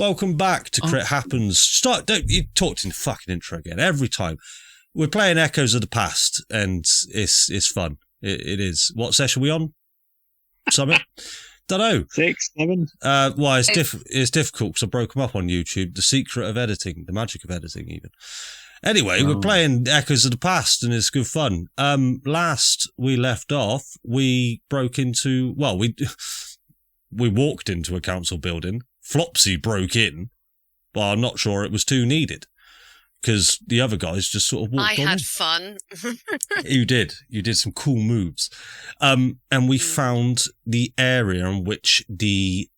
Welcome back to Crit Happens. Don't you talk in the fucking intro again every time. We're playing Echoes of the Past, and it's fun. It is. What session are we on? Summit? Don't know. 6, 7. Well, it's difficult because I broke them up on YouTube. The secret of editing, the magic of editing, even. Anyway, we're playing Echoes of the Past, and it's good fun. Last we left off, we broke into. Well, we walked into a council building. Flopsy broke in, but I'm not sure it was too needed because the other guys just sort of walked on. I had fun. You did. You did some cool moves. And we found the area in which the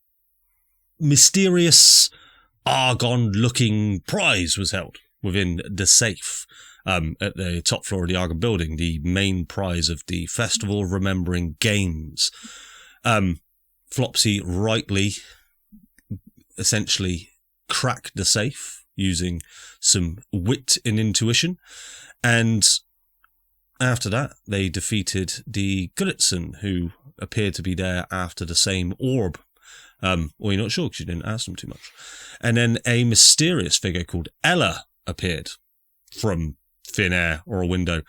mysterious Argon-looking prize was held within the safe at the top floor of the Argon building, the main prize of the Festival of Remembering Games. Flopsy rightly essentially cracked the safe using some wit and intuition, and after that they defeated the Gullitzen, who appeared to be there after the same orb. Well, you're not sure because you didn't ask them too much. And then a mysterious figure called Ella appeared from thin air or a window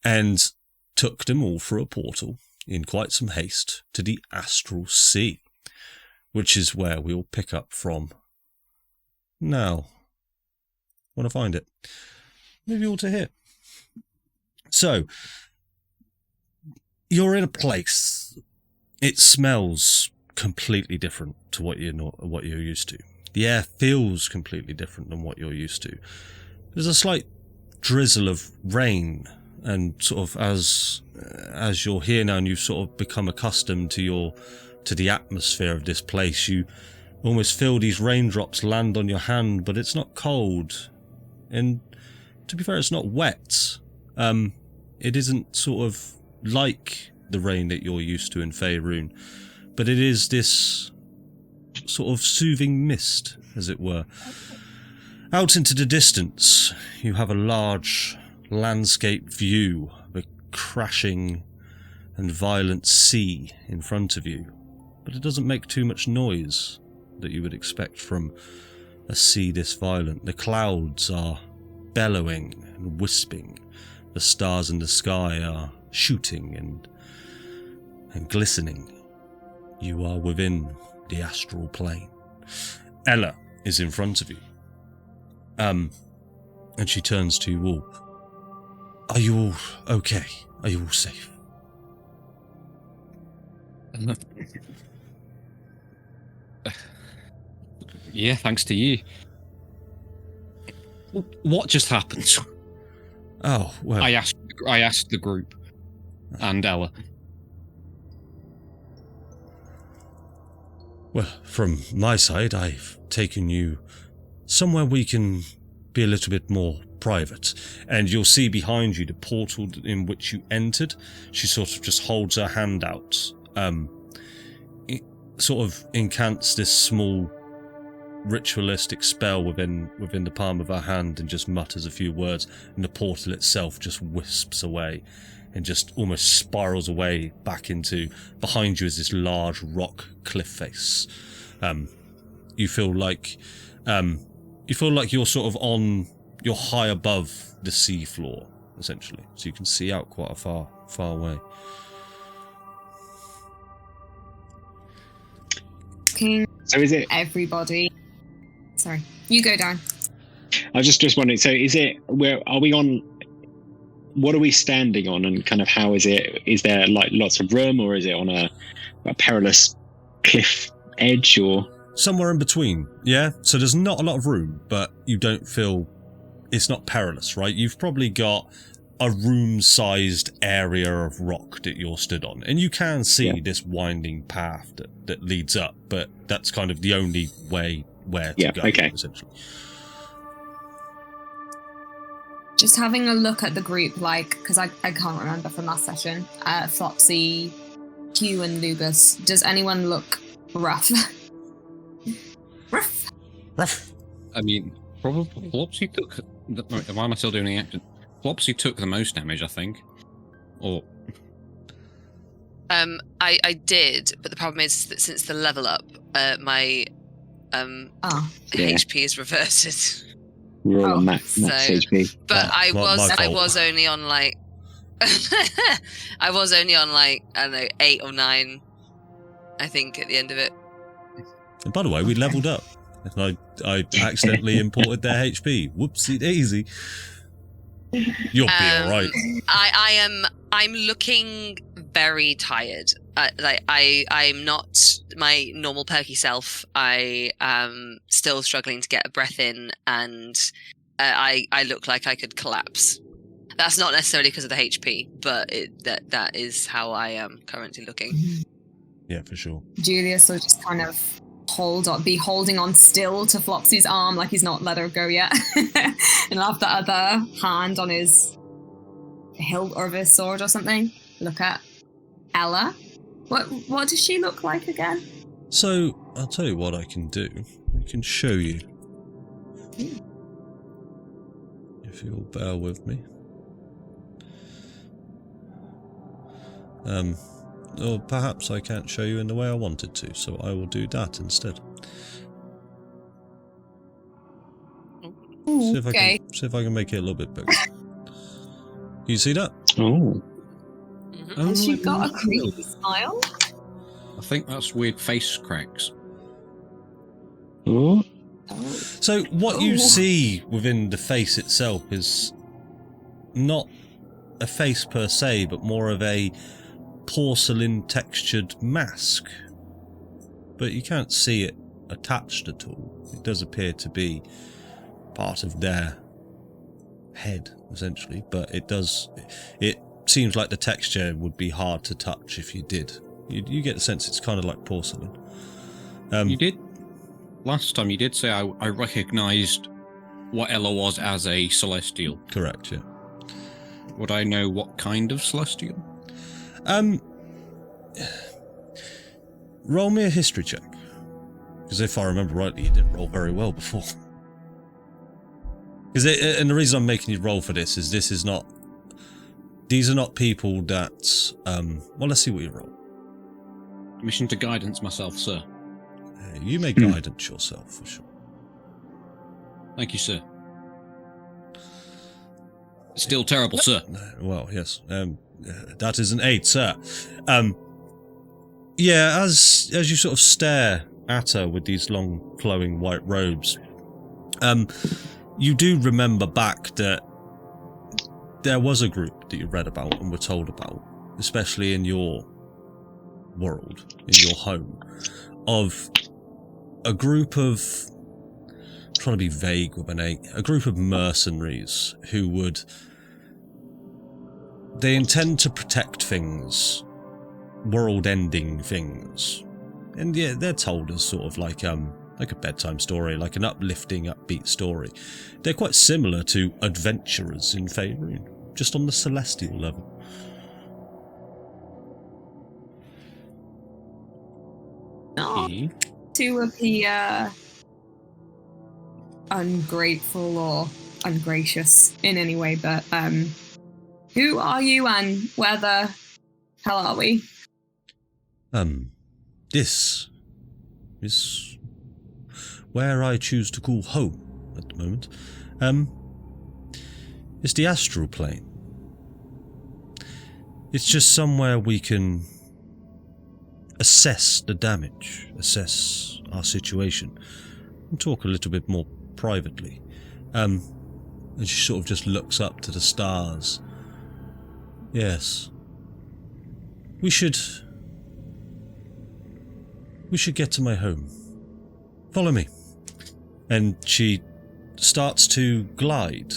and took them all through a portal in quite some haste to the Astral Sea, which is where we'll pick up from now. Want to find it? Maybe all to here. So, you're in a place. It smells completely different to what you're used to. The air feels completely different than what you're used to. There's a slight drizzle of rain, and sort of as you're here now and you've sort of become accustomed to the atmosphere of this place, you almost feel these raindrops land on your hand, but it's not cold. And to be fair, it's not wet. It isn't sort of like the rain that you're used to in Faerun, but it is this sort of soothing mist, as it were. Out into the distance, you have a large landscape view of a crashing and violent sea in front of you, but it doesn't make too much noise that you would expect from a sea this violent. The clouds are bellowing and wisping. The stars in the sky are shooting and glistening. You are within the Astral Plane. Ella is in front of you. And she turns to you all. Are you all okay? Are you all safe? Yeah, thanks to you. What just happened? Oh, well. I asked the group and Ella. Well, from my side, I've taken you somewhere we can be a little bit more private. And you'll see behind you the portal in which you entered. She sort of just holds her hand out. It sort of incants this small ritualistic spell within the palm of her hand and just mutters a few words, and the portal itself just wisps away and just almost spirals away back into. Behind you is this large rock cliff face. You feel like you're sort of you're high above the sea floor, essentially, so you can see out quite a far away. So is it everybody? Sorry, you go down. I was just wondering. So is it? Where are we on? What are we standing on, and kind of how is it? Is there like lots of room, or is it on a perilous cliff edge, or somewhere in between? Yeah. So there's not a lot of room, but you don't feel it's not perilous, right? You've probably got a room-sized area of rock that you're stood on, and you can see this winding path that leads up, but that's kind of the only way where to go, essentially. Just having a look at the group, like, because I can't remember from last session, Flopsy, Hew and Lugas, does anyone look rough? Rough? I mean, probably Flopsy took... Why am I still doing the action? Flopsy took the most damage, I think. Or... I did, but the problem is that since the level up, my HP is reverted. We're all on max so- HP. But I my fault. was only on like I was only on like, I don't know, 8 or 9, I think, at the end of it. And by the way, we leveled up. And I accidentally imported their HP. Whoopsie daisy. You'll be alright. I'm looking very tired. I'm not my normal perky self. I am still struggling to get a breath in, and I look like I could collapse. That's not necessarily because of the HP, but that is how I am currently looking. Yeah, for sure. Julius will just kind of be holding on still to Flopsy's arm, like he's not let her go yet, and have the other hand on his hilt of his sword or something. Look at Ella. What does she look like again? So, I'll tell you what I can do. I can show you. If you'll bear with me. Or perhaps I can't show you in the way I wanted to, so I will do that instead. Ooh, See if I can make it a little bit bigger. You see that? Oh. Has she got a creepy smile? I think that's weird face cracks. Oh. So what you see within the face itself is not a face per se, but more of a porcelain textured mask. But you can't see it attached at all. It does appear to be part of their head, essentially, but it seems like the texture would be hard to touch if you did. You get the sense it's kind of like porcelain. You did last time. You did say I recognised what Ella was as a celestial. Correct, yeah. Would I know what kind of celestial? Roll me a history check. Because if I remember rightly, you didn't roll very well before. And the reason I'm making you roll for this is these are not people that, well, let's see what you roll. Mission to guidance myself, sir. You may guidance yourself, for sure. Thank you, sir. Still terrible, sir. Well, yes. That is an 8, sir. Yeah, as you sort of stare at her with these long, flowing white robes, you do remember back that there was a group that you read about and were told about, especially in your world, in your home, of a group of, I'm trying to be vague with an 8, a group of mercenaries who would, they intend to protect things, world-ending things, and yeah, they're told as sort of like a bedtime story, like an uplifting, upbeat story. They're quite similar to adventurers in Faerun, just on the celestial level. Not to appear ungrateful or ungracious in any way, but who are you and where the hell are we? This is where I choose to call home at the moment. It's the Astral Plane. It's just somewhere we can assess the damage, assess our situation, and talk a little bit more privately. And she sort of just looks up to the stars. Yes. We should get to my home. Follow me. And she starts to glide.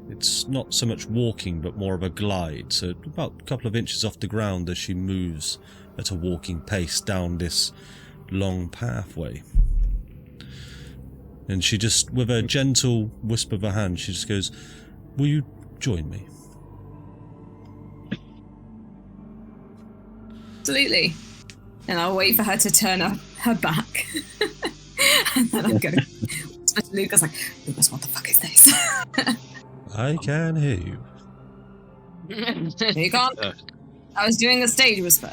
It's not so much walking, but more of a glide. So about a couple of inches off the ground as she moves at a walking pace down this long pathway. And she just, with a gentle wisp of her hand, she just goes, "Will you join me?" Absolutely. And I'll wait for her to turn her back. And then I'm going to whisper to Lugas, like, Lugas, what the fuck is this? I can hear you. You can't. I was doing a stage whisper.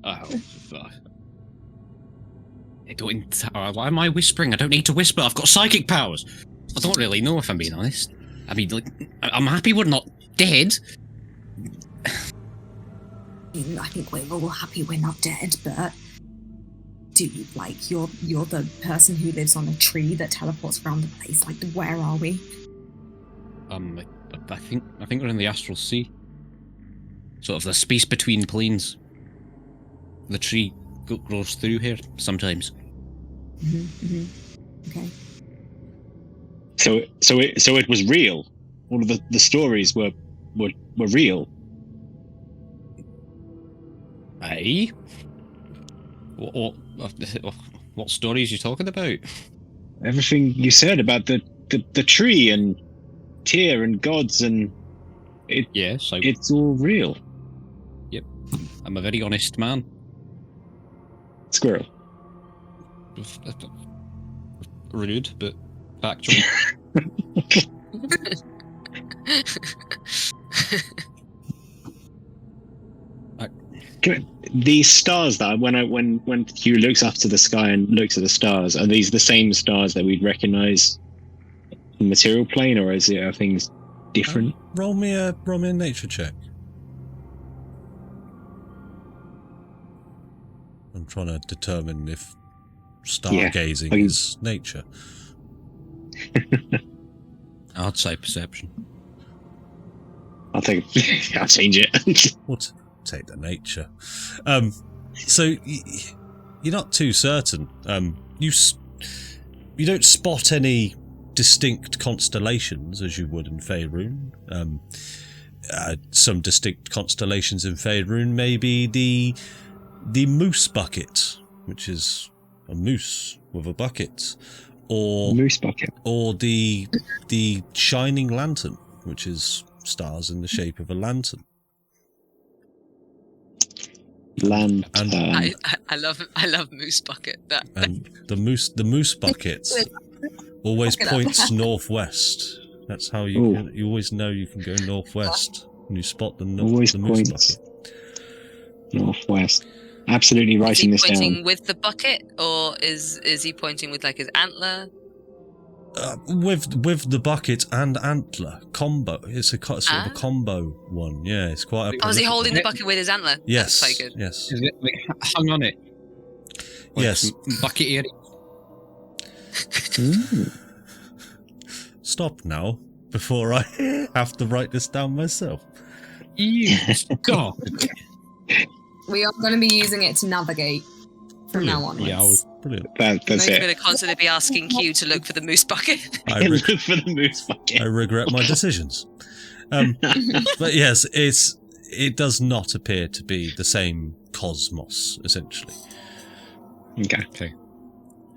Oh, fuck. Why am I whispering? I don't need to whisper. I've got psychic powers. I don't really know if I'm being honest. I mean, like, I'm happy we're not dead. I think we're all happy we're not dead, but do you, like, you're the person who lives on a tree that teleports around the place. Like, where are we? I think we're in the Astral Sea. Sort of the space between planes. The tree grows through here sometimes. Okay. So it was real. All of the stories were real. Aye. What stories are you talking about? Everything you said about the tree and Tyr and gods and Yes, it's all real. Yep. I'm a very honest man. Squirrel. Rude, but factual. These stars that when Hew looks up to the sky and looks at the stars, are these the same stars that we'd recognize in material plane, or are things different? Roll me a nature check. I'm trying to determine if stargazing is nature. I'd say perception. I'll change it. What? Take the nature. So you're not too certain. You don't spot any distinct constellations as you would in Faerun. Some distinct constellations in Faerun may be the moose bucket, which is a moose with a bucket, or Moose bucket, or the shining lantern, which is stars in the shape of a lantern. land. I love moose bucket. And the moose bucket always points northwest. That's how you always know you can go northwest when you spot the moose bucket. Northwest. Absolutely writing this down. Is he pointing with the bucket, or is he pointing with like his antler? With the bucket and antler combo. It's a sort of a combo one. Yeah, it's quite a. Oh, is he holding the bucket with his antler? Yes. That's quite good. Yes. Is it like hung on it? Like yes. Bucket area. Stop now, before I have to write this down myself. God. We are going to be using it to navigate from now onwards. Yeah, Brilliant. That's I'm it. going to constantly be asking Hew to look for the moose bucket. Look for the moose bucket. I regret my decisions. But yes, it does not appear to be the same cosmos, essentially. Okay.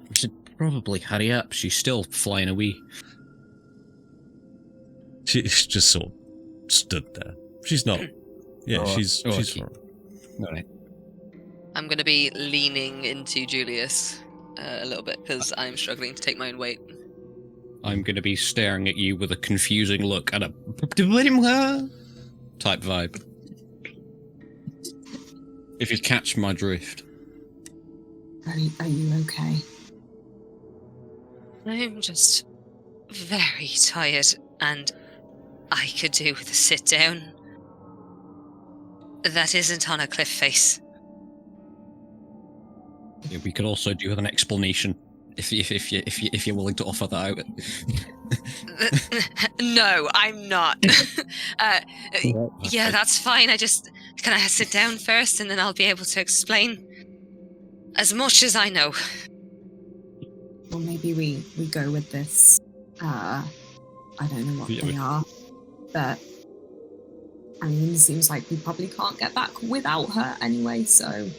We should probably hurry up. She's still flying away. She's just sort of stood there. She's not. Yeah, she's okay. fine. All right. I'm going to be leaning into Julius a little bit because I'm struggling to take my own weight. I'm going to be staring at you with a confusing look and a type vibe. If you catch my drift. Are you okay? I'm just very tired and I could do with a sit down. That isn't on a cliff face. Yeah, we could also do with an explanation if you're willing to offer that out. No, I'm not. Yeah, that's fine. Can I sit down first and then I'll be able to explain as much as I know. Well, maybe we go with this. I don't know what they are, but I mean, it seems like we probably can't get back without her anyway, so...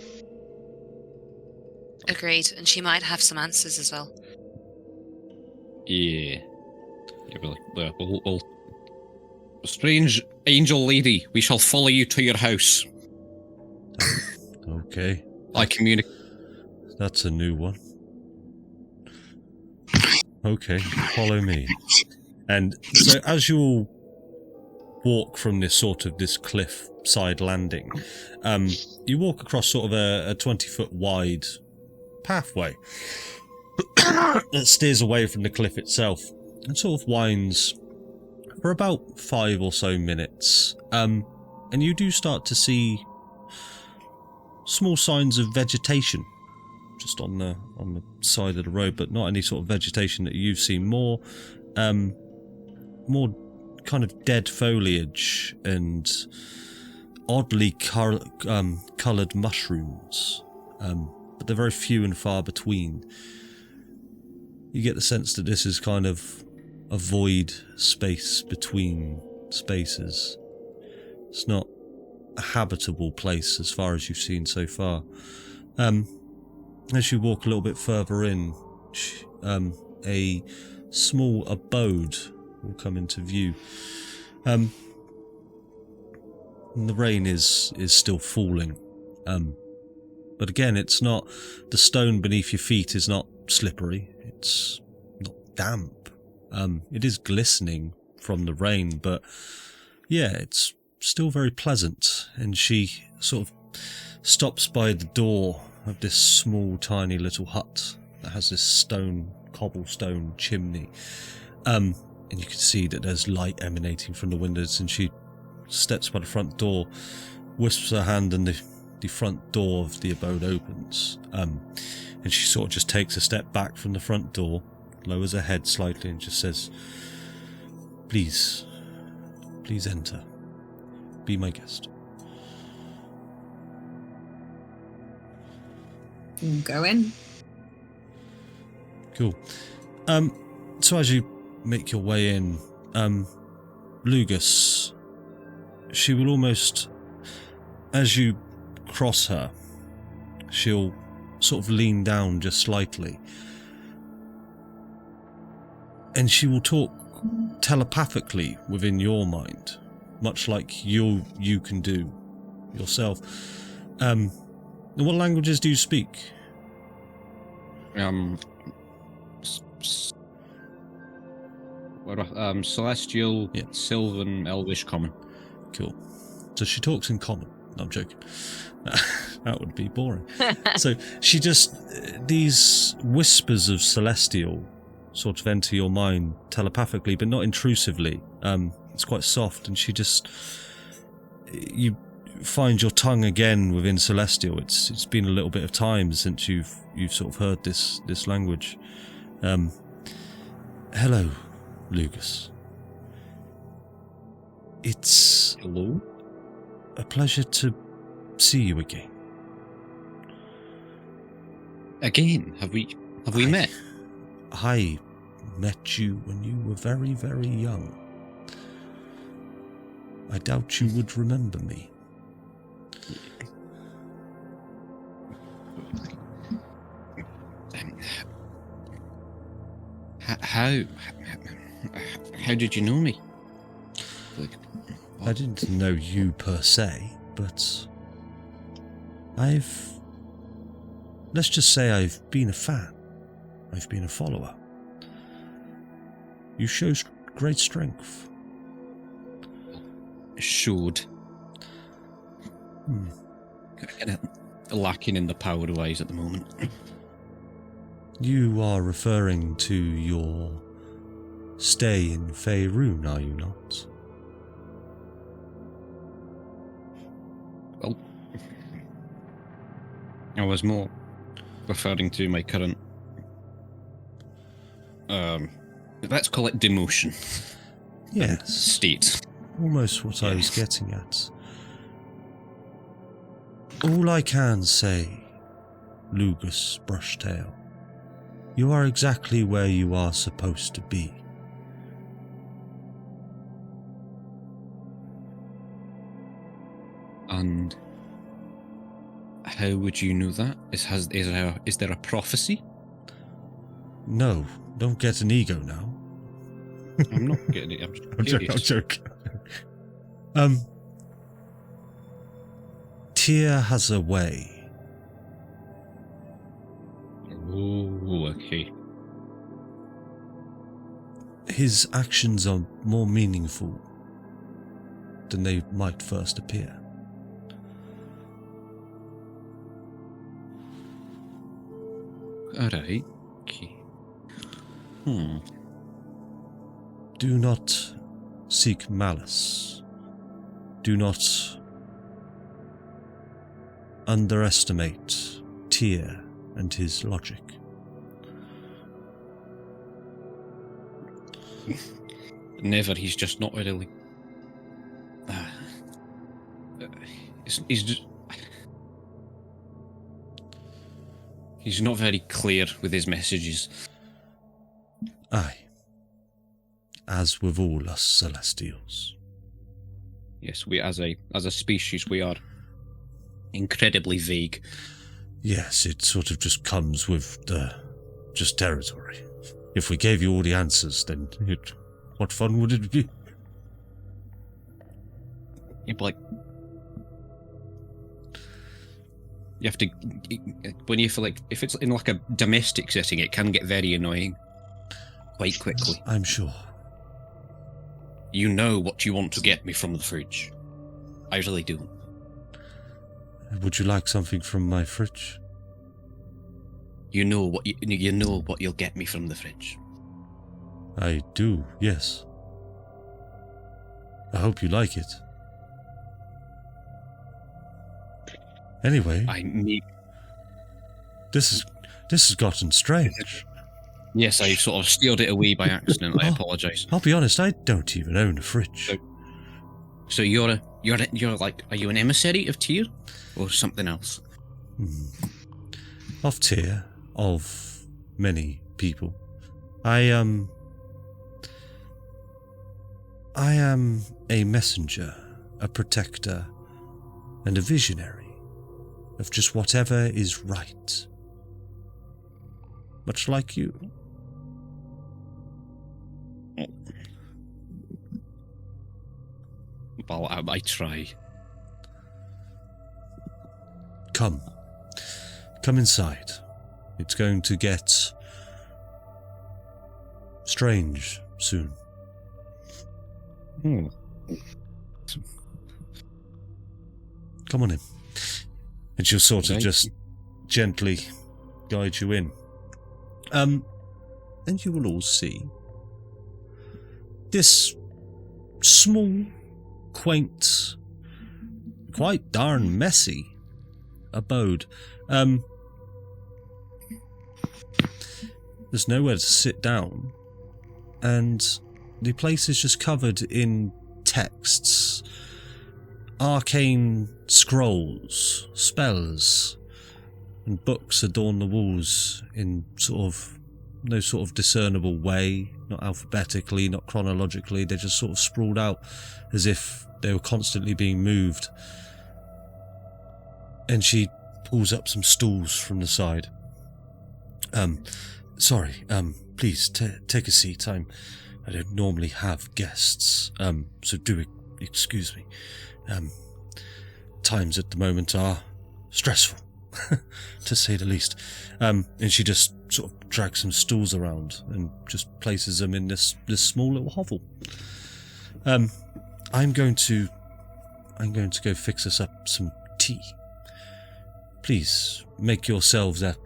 Agreed, and she might have some answers as well. Yeah. We'll strange angel lady, we shall follow you to your house. Okay. I communicate. That's a new one. Okay, follow me. And so as you all walk from this cliff side landing, you walk across sort of a 20-foot wide pathway that steers away from the cliff itself and sort of winds for about 5 or so minutes. And you do start to see small signs of vegetation just on the side of the road, but not any sort of vegetation that you've seen. More kind of dead foliage and oddly coloured mushrooms, but they're very few and far between. You get the sense that this is kind of a void space between spaces. It's not a habitable place as far as you've seen so far. As you walk a little bit further in, a small abode will come into view. And the rain is still falling. But again, it's not, the stone beneath your feet is not slippery. It's not damp. It is glistening from the rain, but yeah, it's still very pleasant. And she sort of stops by the door of this small, tiny little hut that has this cobblestone chimney. And you can see that there's light emanating from the windows, and she steps by the front door, wisps her hand, and the front door of the abode opens. And she sort of just takes a step back from the front door, lowers her head slightly, and just says, Please enter. Be my guest. Go in. Cool. So as you make your way in, Lugas, she will almost, as you cross her, she'll sort of lean down just slightly, and she will talk telepathically within your mind, much like you can do yourself. What languages do you speak? Celestial, Yeah. Sylvan, Elvish, Common. Cool. So she talks in common. No, I'm joking. That would be boring. So she just, these whispers of celestial sort of enter your mind telepathically, but not intrusively. It's quite soft, and you find your tongue again within celestial. It's been a little bit of time since you've sort of heard this language. Hello, Lugas. It's Hello? a pleasure to see you again. Again? Have we met? I met you when you were very, very young. I doubt you would remember me. How did you know me? I didn't know you per se, but let's just say I've been a fan. I've been a follower. You show great strength. Showed. Kind of lacking in the power-wise at the moment. You are referring to your stay in Faerun, are you not? Well, I was more referring to my current, let's call it demotion. Yes. State. Almost what I was getting at. All I can say, Lugas Brushtail, you are exactly where you are supposed to be. And how would you know that? Is there a prophecy? No, don't get an ego now. I'm not getting it. I'm I'm joking. Tyr has a way. Oh, okay. His actions are more meaningful than they might first appear. Alright. Okay. Do not seek malice. Do not underestimate Tyr and his logic. Never, he's just not really... he's just... He's not very clear with his messages. Aye. As with all us Celestials. Yes, we as a species we are incredibly vague. Yes, it sort of just comes with the just territory. If we gave you all the answers, then what fun would it be? You'd be like, you have to, when you feel like, if it's in like a domestic setting, it can get very annoying quite quickly. I'm sure. You know what you want to get me from the fridge. I really do. Would you like something from my fridge? You know what you know what you'll get me from the fridge. I do, yes. I hope you like it. Anyway, this has gotten strange. Yes, I sort of steered it away by accident. I apologise. I'll be honest, I don't even own a fridge. So you're like, are you an emissary of Tyr or something else? Of Tyr, of many people. I am a messenger, a protector, and a visionary of just whatever is right. Much like you. Well, I try. Come inside. It's going to get strange soon. Come on in. And she'll sort of just gently guide you in. And you will all see this small, quaint, quite darn messy abode. There's nowhere to sit down, and the place is just covered in texts, arcane scrolls, spells, and books adorn the walls in no sort of discernible way, not alphabetically, not chronologically. They're just sort of sprawled out as if they were constantly being moved. And she pulls up some stools from the side. Sorry, please take a seat. I don't normally have guests, so do excuse me. Times at the moment are stressful, to say the least. And she just sort of drags some stools around and just places them in this small little hovel. I'm going to go fix us up some tea. Please make yourselves at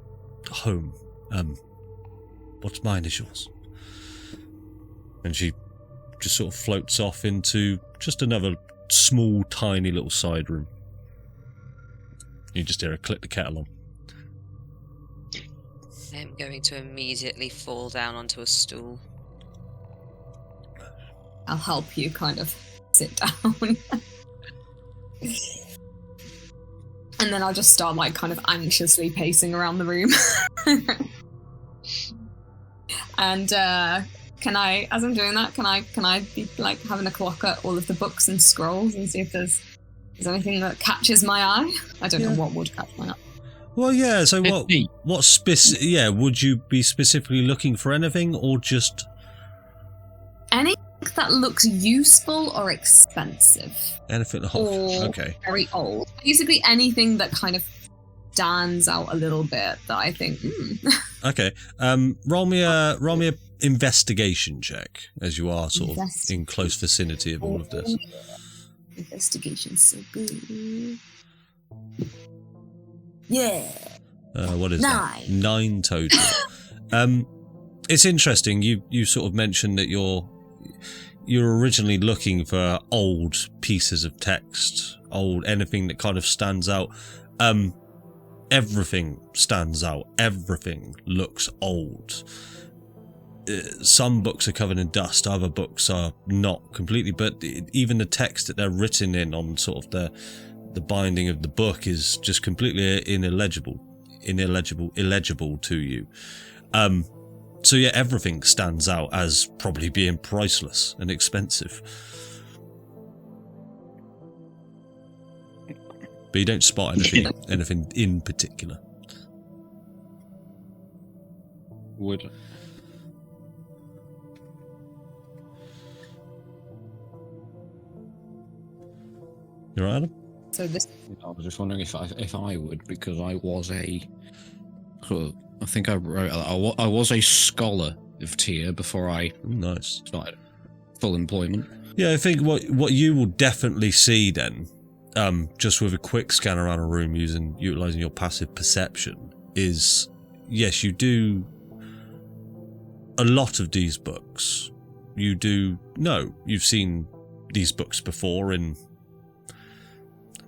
home. What's mine is yours. And she just sort of floats off into just another small, tiny little side room. You just hear her click the kettle on. I'm going to immediately fall down onto a stool. I'll help you kind of sit down. And then I'll just start like kind of anxiously pacing around the room. And can I, as I'm doing that, can I be like having a clock at all of the books and scrolls and see if there's anything that catches my eye? I don't know what would catch my eye. Well, yeah. So would you be specifically looking for anything, or just anything that looks useful or expensive? Anything? Or okay. Very old. Basically anything that kind of stands out a little bit that I think. Okay. Roll me a investigation check, as you are sort of in close vicinity of all of this. Investigation's so good. Yeah. What is that? 9 total. It's interesting. You sort of mentioned that you're originally looking for old pieces of text, anything that kind of stands out. Everything stands out. Everything looks old. Some books are covered in dust, other books are not completely, but even the text that they're written in on sort of the binding of the book is just completely illegible to you. So yeah, everything stands out as probably being priceless and expensive. But you don't spot anything in particular. Would You right, Adam? So this. I was just wondering if I would, because I was I think I wrote I was a scholar of Tyr before I Nice. started full employment. Yeah, I think what you will definitely see then, just with a quick scan around a room utilizing your passive perception, is yes, you do a lot of these books. You do know you've seen these books before in.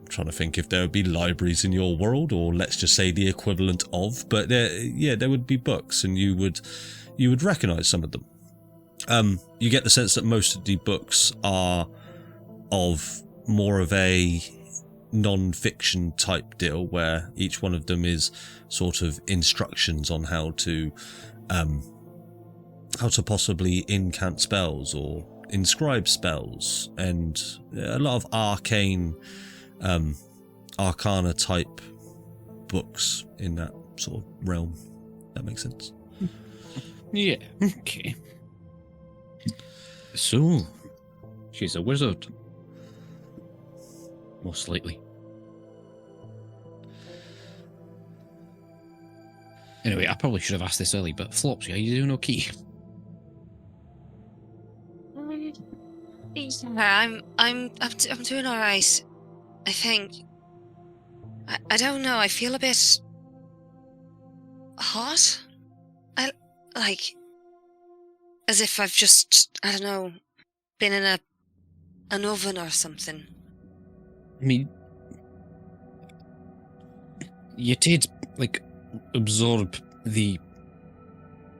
Trying to think if there would be libraries in your world, or let's just say the equivalent of, but there would be books, and you would recognize some of them. You get the sense that most of the books are of more of a non-fiction type deal, where each one of them is sort of instructions on how to possibly incant spells or inscribe spells, and a lot of arcana type books in that sort of realm. That makes sense. Yeah. Okay. So, she's a wizard. Most likely. Anyway, I probably should have asked this early, but Flopsy, are you doing okay? I'm doing all right. I think. I don't know. I feel a bit hot. I like as if I've just, I don't know, been in an oven or something. I mean, you did absorb the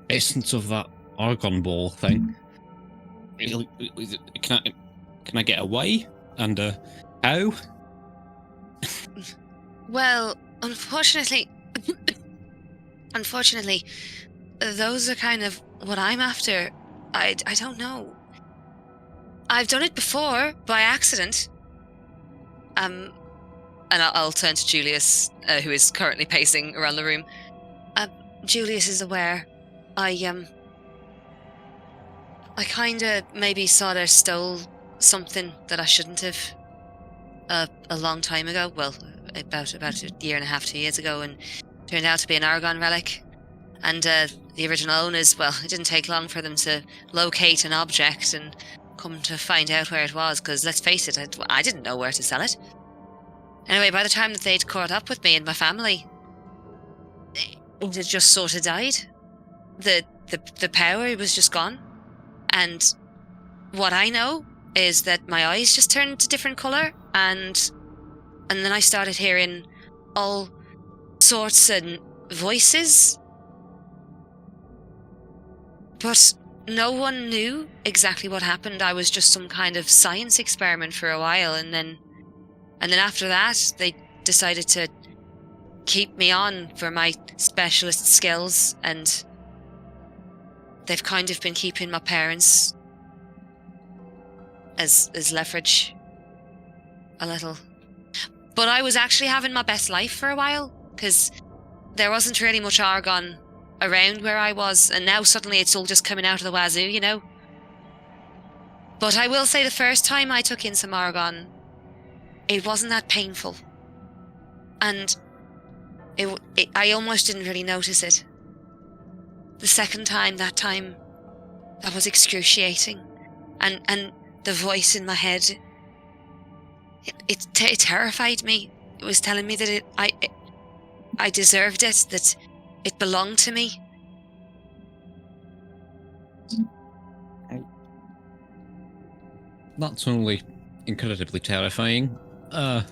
essence of that argon ball thing. Can I get away? And how? Well, unfortunately, those are kind of what I'm after. I don't know. I've done it before by accident. And I'll turn to Julius, who is currently pacing around the room. Julius is aware. I kind of maybe sort of stole something that I shouldn't have a long time ago. Well, about a year and a half, 2 years ago, and turned out to be an Argon relic. And the original owners, well, it didn't take long for them to locate an object and come to find out where it was, because let's face it, I didn't know where to sell it. Anyway, by the time that they'd caught up with me and my family, it had just sort of died. The power was just gone. And what I know is that my eyes just turned a different colour, and then I started hearing all sorts of voices. But no one knew exactly what happened. I was just some kind of science experiment for a while, and then after that, they decided to keep me on for my specialist skills, and they've kind of been keeping my parents as leverage a little. But I was actually having my best life for a while, because there wasn't really much Argon around where I was, and now suddenly it's all just coming out of the wazoo, you know? But I will say the first time I took in some Argon, it wasn't that painful. And I almost didn't really notice it. The second time, that was excruciating. And the voice in my head, it terrified me. It was telling me that I deserved it, that it belonged to me. That's only incredibly terrifying. Oh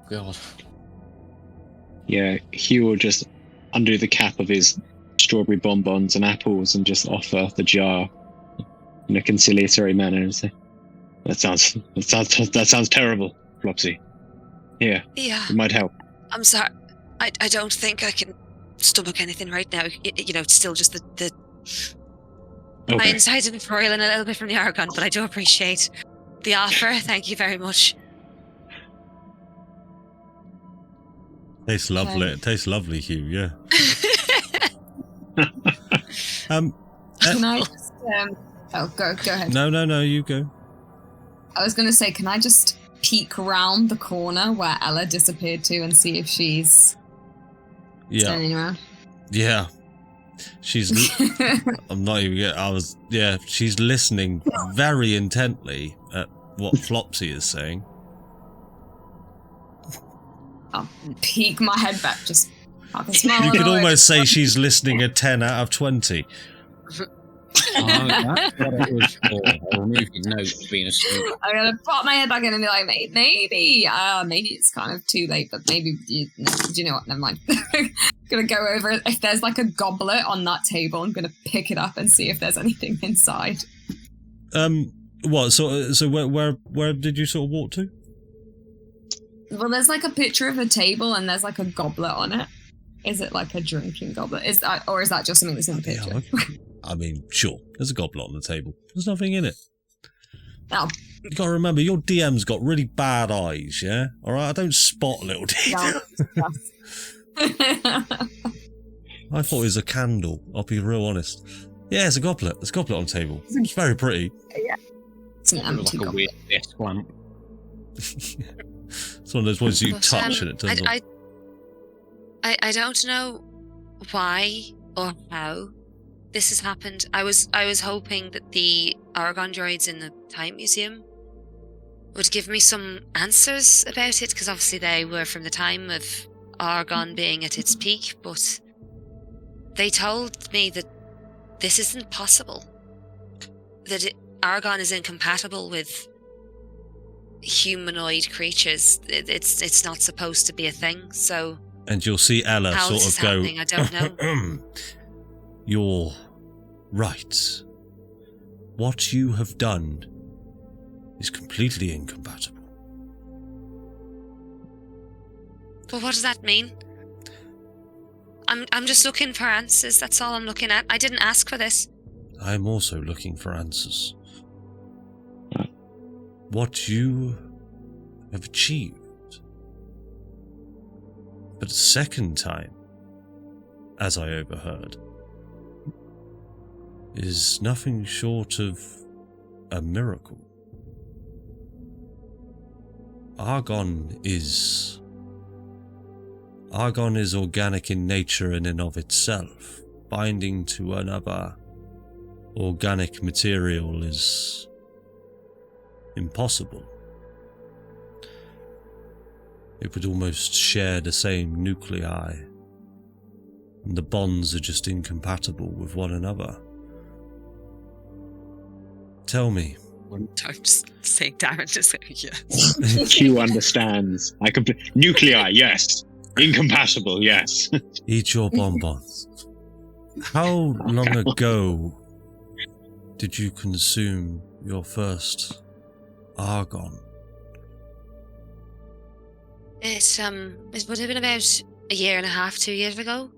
god. Yeah, Hew will just undo the cap of his strawberry bonbons and apples and just offer the jar in a conciliatory manner and say, That sounds terrible, Flopsy. Here, Yeah. it might help. I'm sorry. I don't think I can stomach anything right now. It's still just the my Okay. insides are broiling a little bit from the Argon, but I do appreciate the offer. Thank you very much. Tastes lovely. It tastes lovely, Hew. Yeah. Can I just, go ahead. No. You go. I was going to say, can I just peek around the corner where Ella disappeared to and see if she's standing around? Yeah. She's. I'm not even. She's listening very intently at what Flopsy is saying. I'll peek my head back, just have a smile. You could and almost say she's listening a 10 out of 20. That's what it was for. I'll remove your note being asleep. I'm gonna pop my head back in and be like, maybe it's kind of too late, but maybe do you know what? Never mind. Gonna go over if there's like a goblet on that table. I'm gonna pick it up and see if there's anything inside. What? So where did you sort of walk to? Well, there's like a picture of a table and there's like a goblet on it. Is it like a drinking goblet? Is that just something that's in the picture? Yeah, I mean, sure. There's a goblet on the table. There's nothing in it. Oh. You gotta remember, your DM's got really bad eyes, yeah? Alright, I don't spot little details. I thought it was a candle, I'll be real honest. Yeah, it's a goblet. There's a goblet on the table. It's very pretty. Yeah. It's an empty Like a goblet. weird desk lamp. It's one of those ones you But, touch and it turns on. I don't know why or how this has happened. I was hoping that the Argon droids in the Time Museum would give me some answers about it, because obviously they were from the time of Argon being at its peak, but they told me that this isn't possible. That Argon is incompatible with humanoid creatures. It's not supposed to be a thing, so... And you'll see Ella how sort this of go, happening, I don't know. You're right. What you have done is completely incompatible. But what does that mean? I'm just looking for answers, that's all I'm looking at. I didn't ask for this. I am also looking for answers. What you have achieved. But a second time, as I overheard, is nothing short of a miracle. Argon is organic in nature and in of itself. Binding to another organic material is impossible. It would almost share the same nuclei, and the bonds are just incompatible with one another. Tell me. I'm just saying, Darren, just saying yes. Q understands. Nuclei, yes. Incompatible, yes. Eat your bonbons. How long ago did you consume your first Argon? It would have been about a year and a half, 2 years ago.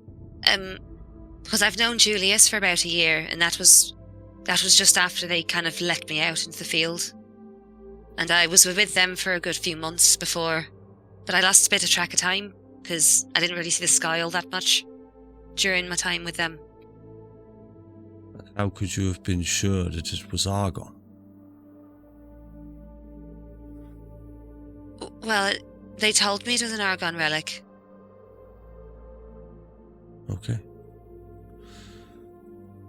Because I've known Julius for about a year, and that was just after they kind of let me out into the field. And I was with them for a good few months before, but I lost a bit of track of time, because I didn't really see the sky all that much during my time with them. How could you have been sure that it was Argon? Well, they told me it was an Argon relic. Okay.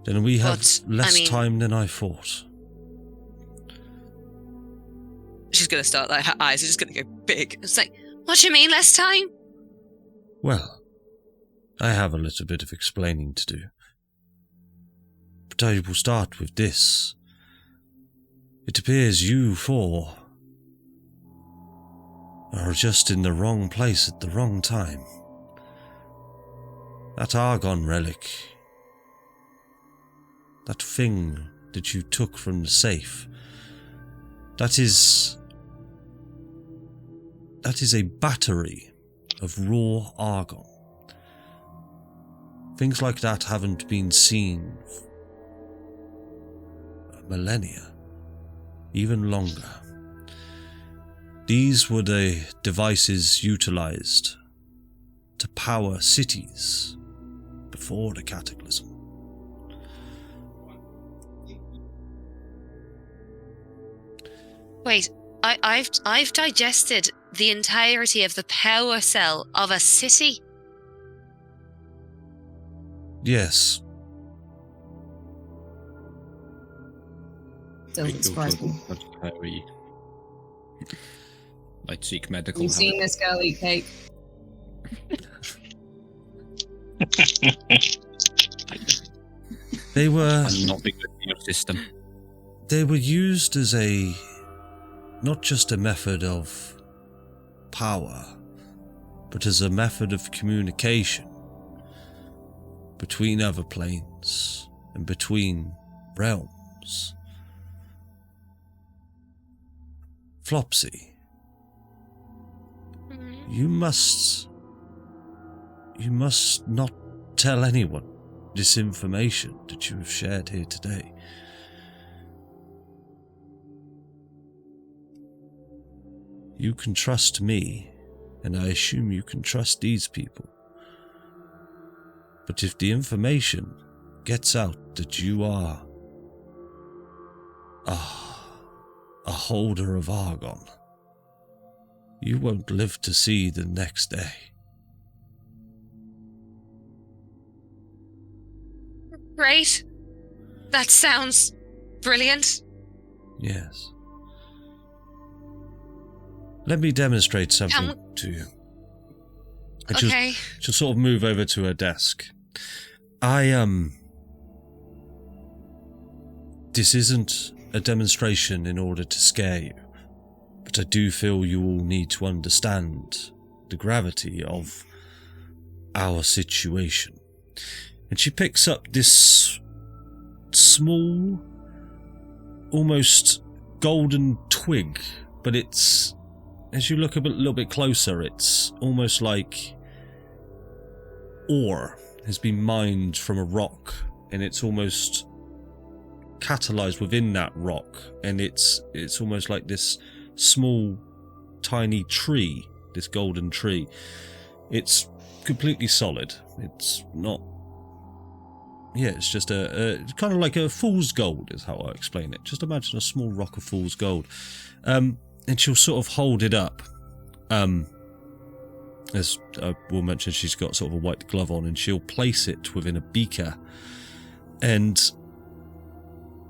Then we have less time than I thought. She's going to start, like, her eyes are just going to go big. It's like, what do you mean, less time? Well, I have a little bit of explaining to do. But I will start with this. It appears you four are just in the wrong place at the wrong time. That Argon relic, that thing that you took from the safe, that is a battery of raw Argon. Things like that haven't been seen for millennia, even longer. These were the devices utilized to power cities before the cataclysm. Wait, I've digested the entirety of the power cell of a city. Yes. Doesn't surprise me. I'd seek medical You've help. seen this girl eat cake. They were I'm not being good in your system. They were used as not just a method of power, but as a method of communication between other planes and between realms. Flopsy, you must not tell anyone this information that you have shared here today. You can trust me, and I assume you can trust these people. But if the information gets out that you are a holder of Argon, you won't live to see the next day. Great. That sounds brilliant. Yes. Let me demonstrate something to you. She'll sort of move over to her desk. This isn't a demonstration in order to scare you, but I do feel you all need to understand the gravity of our situation. And she picks up this small, almost golden twig, but it's, as you look a little bit closer, it's almost like ore has been mined from a rock, and it's almost catalyzed within that rock, and it's almost like this small, tiny tree, this golden tree. It's completely solid. It's not... Yeah, it's just a kind of like a fool's gold is how I explain it. Just imagine a small rock of fool's gold. And she'll sort of hold it up. As I will mention, she's got sort of a white glove on, and she'll place it within a beaker. And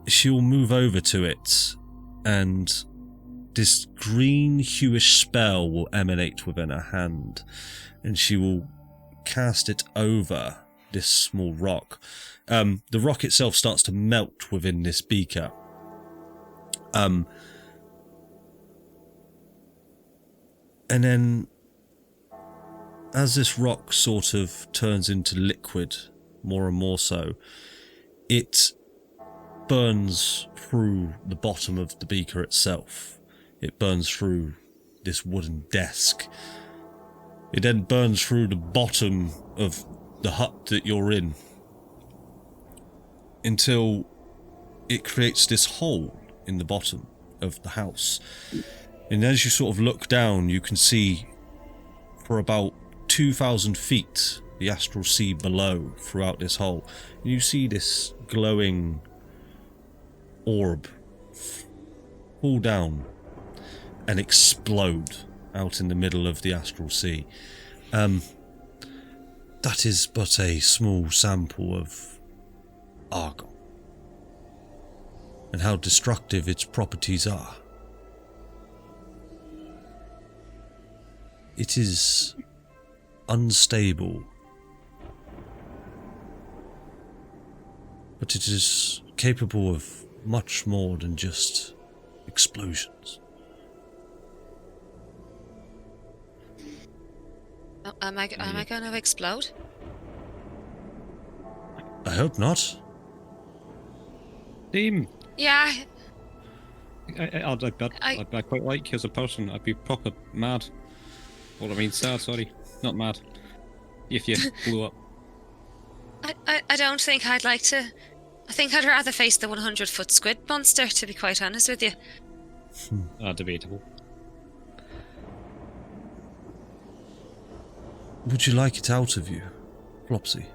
she'll move over to it, and this green hewish spell will emanate within her hand, and she will cast it over this small rock. The rock itself starts to melt within this beaker. And then as this rock sort of turns into liquid, more and more so, it burns through the bottom of the beaker itself. It burns through this wooden desk. It then burns through the bottom of the hut that you're in, until it creates this hole in the bottom of the house. And as you sort of look down, you can see for about 2,000 feet the astral sea below throughout this hole. And you see this glowing orb fall down and explode out in the middle of the astral sea. That is but a small sample of Argon and how destructive its properties are. It is unstable. But it is capable of much more than just explosions. Am I going to explode? I hope not. Same. Yeah. I quite like you as a person. I'd be proper mad. Or I mean sad, sorry. Not mad. If you blew up. I don't think I'd like to. I think I'd rather face the 100-foot squid monster, to be quite honest with you. Debatable. Would you like it out of you, Flopsy?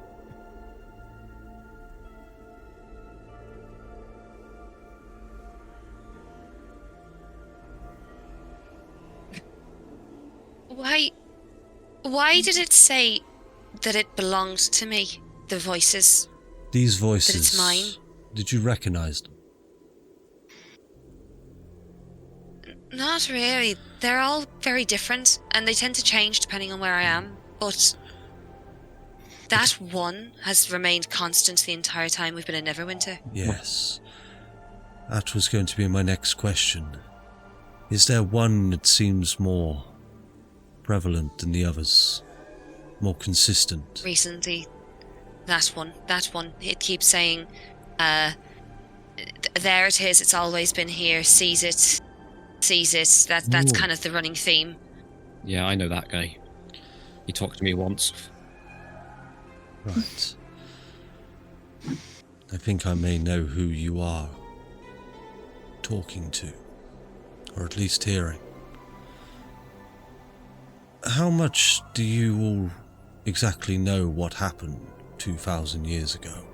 Why did it say that it belonged to me? The voices. These voices. That it's mine. Did you recognize them? Not really. They're all very different, and they tend to change depending on where I am. But that one has remained constant the entire time we've been in Neverwinter. Yes. That was going to be my next question. Is there one that seems more prevalent than the others? More consistent? Recently, that one. It keeps saying, there it is, it's always been here, sees it. That's kind of the running theme. Yeah, I know that guy. He talked to me once. Right. I think I may know who you are talking to, or at least hearing. How much do you all exactly know what happened 2,000 years ago,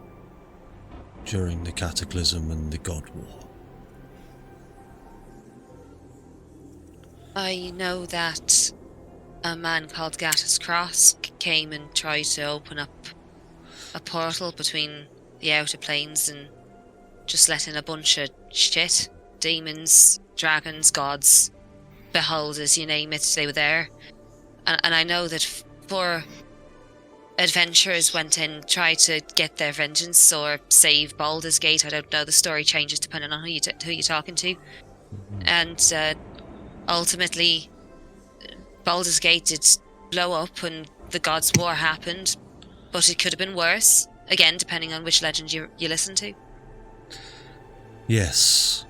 during the Cataclysm and the God War? I know that a man called Gattis Cross came and tried to open up a portal between the outer planes and just let in a bunch of shit. Demons, dragons, gods, beholders, you name it, they were there. And I know that 4 adventurers went in, tried to get their vengeance or save Baldur's Gate. I don't know, the story changes depending on who you're talking to. And ultimately, Baldur's Gate did blow up when the Gods' War happened, but it could have been worse, again, depending on which legend you listen to. Yes.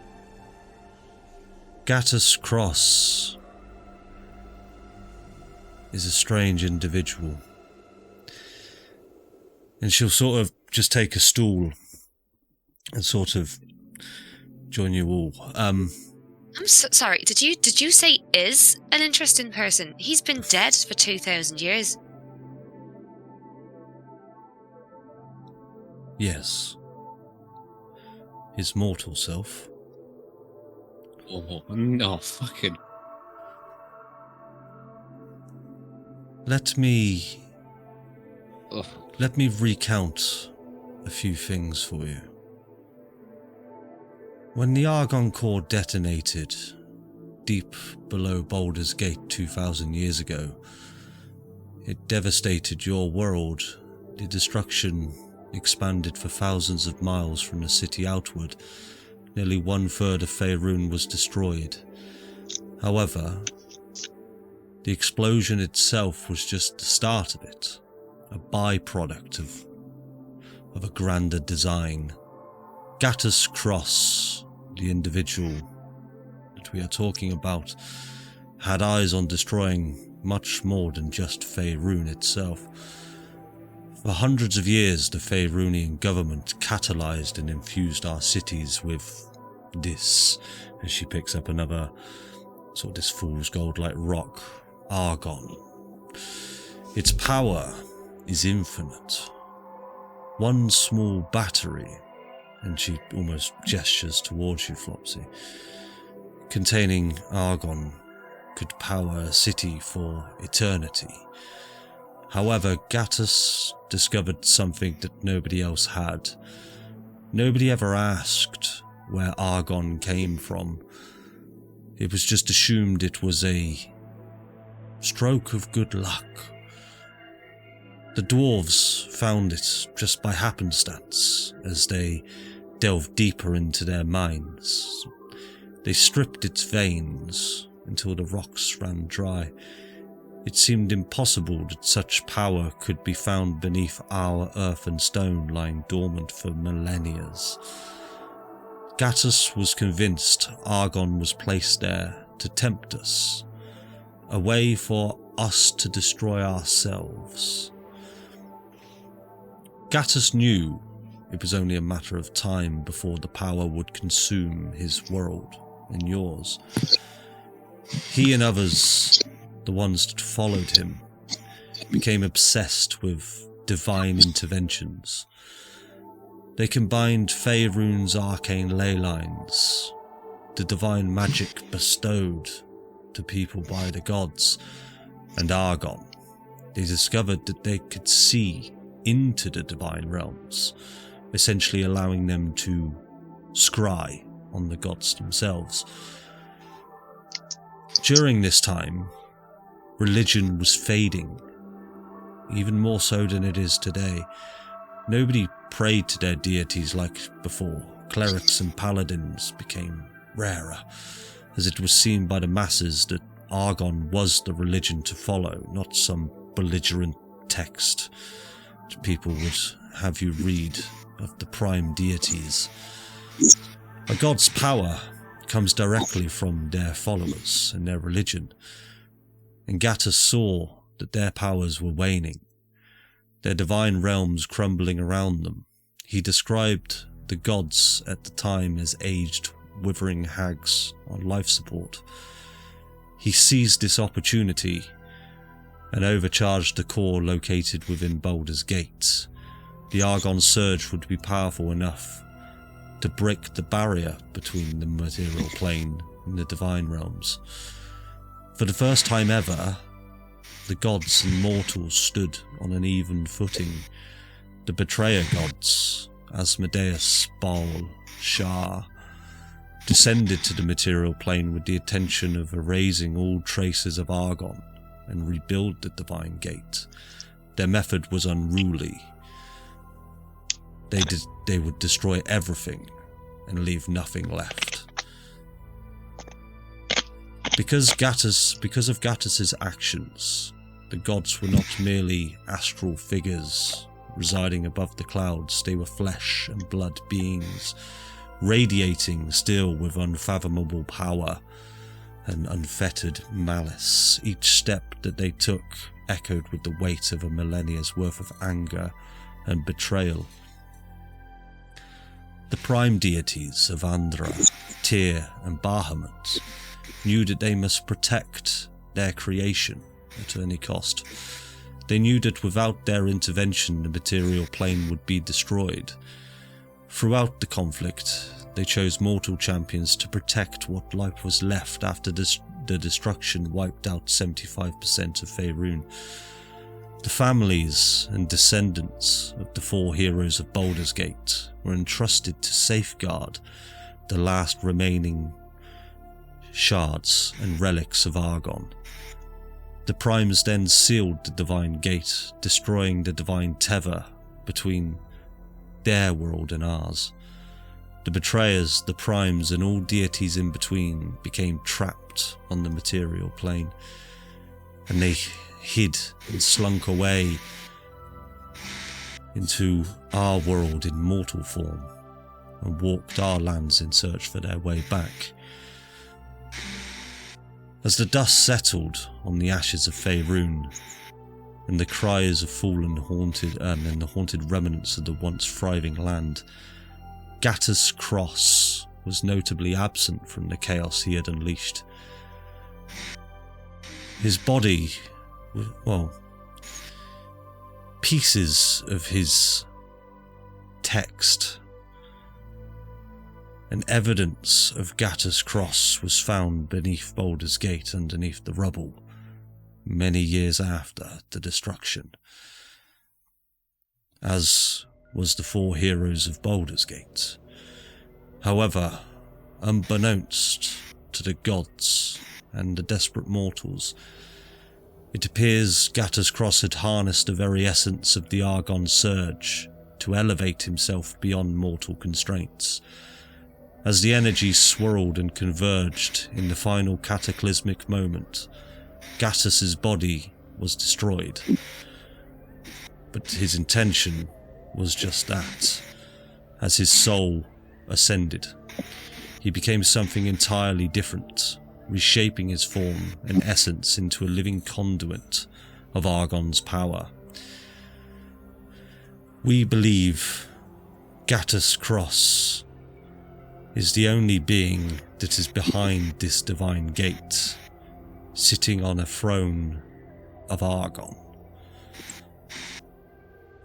Gattis Cross is a strange individual. And she'll sort of just take a stool and sort of join you all. I'm so sorry, did you say is an interesting person? He's been dead for 2,000 years. Yes. His mortal self. Oh, no, fucking... Let me Ugh. recount a few things for you. When the Argon core detonated deep below Baldur's Gate 2,000 years ago, it devastated your world. The destruction expanded for thousands of miles from the city outward. Nearly 1/3 of Faerun was destroyed. However, the explosion itself was just the start of it, a byproduct of a grander design. Gattis Cross, the individual that we are talking about, had eyes on destroying much more than just Faerun itself. For hundreds of years, the Faerunian government catalyzed and infused our cities with this, as she picks up another sort of this fool's gold-like rock, Argon. Its power is infinite. One small battery, and she almost gestures towards you, Flopsy, containing Argon could power a city for eternity. However, Gattis discovered something that nobody else had. Nobody ever asked where Argon came from. It was just assumed it was a stroke of good luck The dwarves found it just by happenstance as they delved deeper into their mines. They stripped its veins until the rocks ran dry. It seemed impossible that such power could be found beneath our earth and stone lying dormant for millennia. Gattus was convinced Argon was placed there to tempt us, a way for us to destroy ourselves. Gattus knew it was only a matter of time before the power would consume his world and yours. He and others, the ones that followed him, became obsessed with divine interventions. They combined Faerun's arcane ley lines, the divine magic bestowed to people by the gods, and Argon. They discovered that they could see into the divine realms, essentially allowing them to scry on the gods themselves. During this time, religion was fading, even more so than it is today. Nobody prayed to their deities like before. Clerics and paladins became rarer, as it was seen by the masses that Argon was the religion to follow, not some belligerent text that people would have you read of the prime deities. A god's power comes directly from their followers and their religion, and Gattus saw that their powers were waning, their divine realms crumbling around them. He described the gods at the time as aged, withering hags on life support. He seized this opportunity and overcharged the core located within Baldur's Gate. The Argon surge would be powerful enough to break the barrier between the material plane and the divine realms. For the first time ever, the gods and mortals stood on an even footing. The betrayer gods, Asmodeus, Baal, Shah, descended to the material plane with the intention of erasing all traces of Argon and rebuild the divine gate. Their method was unruly. They would destroy everything and leave nothing left. Because of Gattus's actions, the gods were not merely astral figures residing above the clouds. They were flesh and blood beings, radiating still with unfathomable power and unfettered malice. Each step that they took echoed with the weight of a millennia's worth of anger and betrayal. The prime deities of Andhra, Tyr and Bahamut knew that they must protect their creation at any cost. They knew that without their intervention the material plane would be destroyed. Throughout the conflict, they chose mortal champions to protect what life was left after the destruction wiped out 75% of Faerun. The families and descendants of the four heroes of Baldur's Gate were entrusted to safeguard the last remaining shards and relics of Argon. The Primes then sealed the divine gate, destroying the divine tether between their world and ours. The betrayers, the Primes, and all deities in between became trapped on the material plane, and they hid and slunk away into our world in mortal form and walked our lands in search for their way back. As the dust settled on the ashes of Faerun and the cries of fallen and the haunted remnants of the once thriving land, Gattus' cross was notably absent from the chaos he had unleashed. His body, pieces of his text and evidence of Gattus' cross was found beneath Baldur's Gate underneath the rubble many years after the destruction, as was the four heroes of Baldur's Gate. However, unbeknownst to the gods and the desperate mortals, It appears Gatter's Cross had harnessed the very essence of the Argon Surge to elevate himself beyond mortal constraints. As the energy swirled and converged in the final cataclysmic moment, Gattus's body was destroyed. But his intention was just that. As his soul ascended, he became something entirely different, reshaping his form and essence into a living conduit of Argon's power. We believe Gattus Cross is the only being that is behind this divine gate, sitting on a throne of Argon,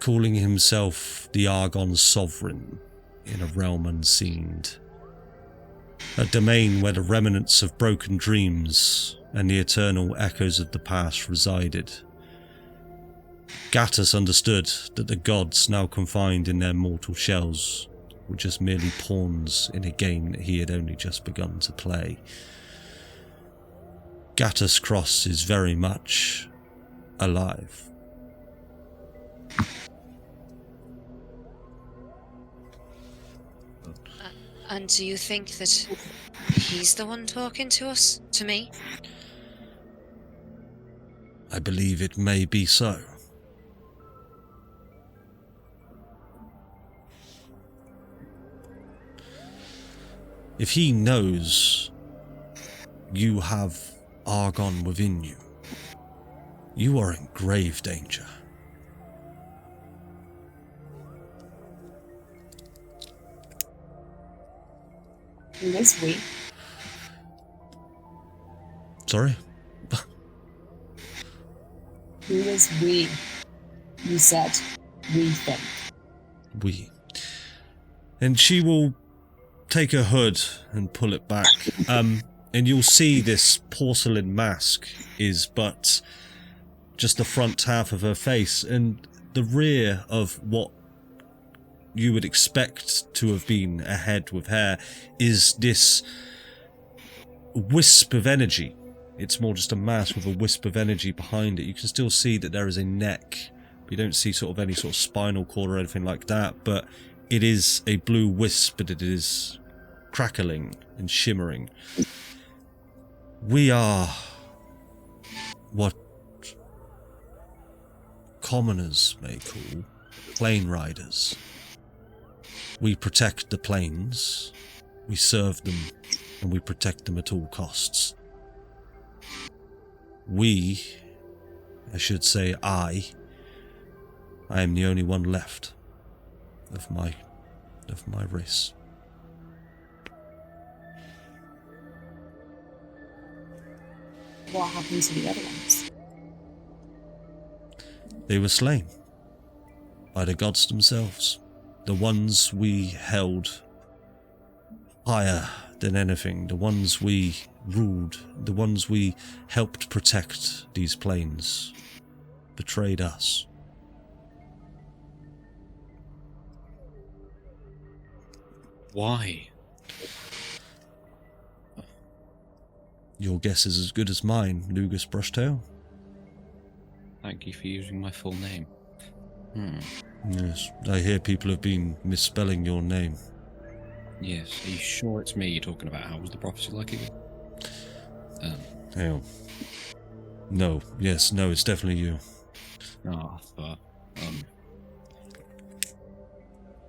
calling himself the Argon Sovereign in a realm unseen, a domain where the remnants of broken dreams and the eternal echoes of the past resided. Gattus understood that the gods now confined in their mortal shells were just merely pawns in a game that he had only just begun to play. Gattus Cross is very much alive. And do you think that he's the one talking to us? To me? I believe it may be so. If he knows you have Argon within you, you are in grave danger. Who is we? Sorry? Who is we? You said we think. We. And she will take her hood and pull it back. And you'll see this porcelain mask is but just the front half of her face, and the rear of what you would expect to have been a head with hair is this wisp of energy. It's more just a mask with a wisp of energy behind it. You can still see that there is a neck. You don't see sort of any sort of spinal cord or anything like that, but it is a blue wisp, but it is crackling and shimmering. We are what commoners may call Planeriders. We protect the planes, we serve them, and we protect them at all costs. I am the only one left of my race. What happened to the other ones? They were slain by the gods themselves. The ones we held higher than anything, the ones we ruled, the ones we helped protect these planes, betrayed us. Why? Your guess is as good as mine, Lugas Brushtail. Thank you for using my full name. Yes, I hear people have been misspelling your name. Yes, are you sure it's me you're talking about? How was the prophecy like again? Hell. No, it's definitely you. Ah, but,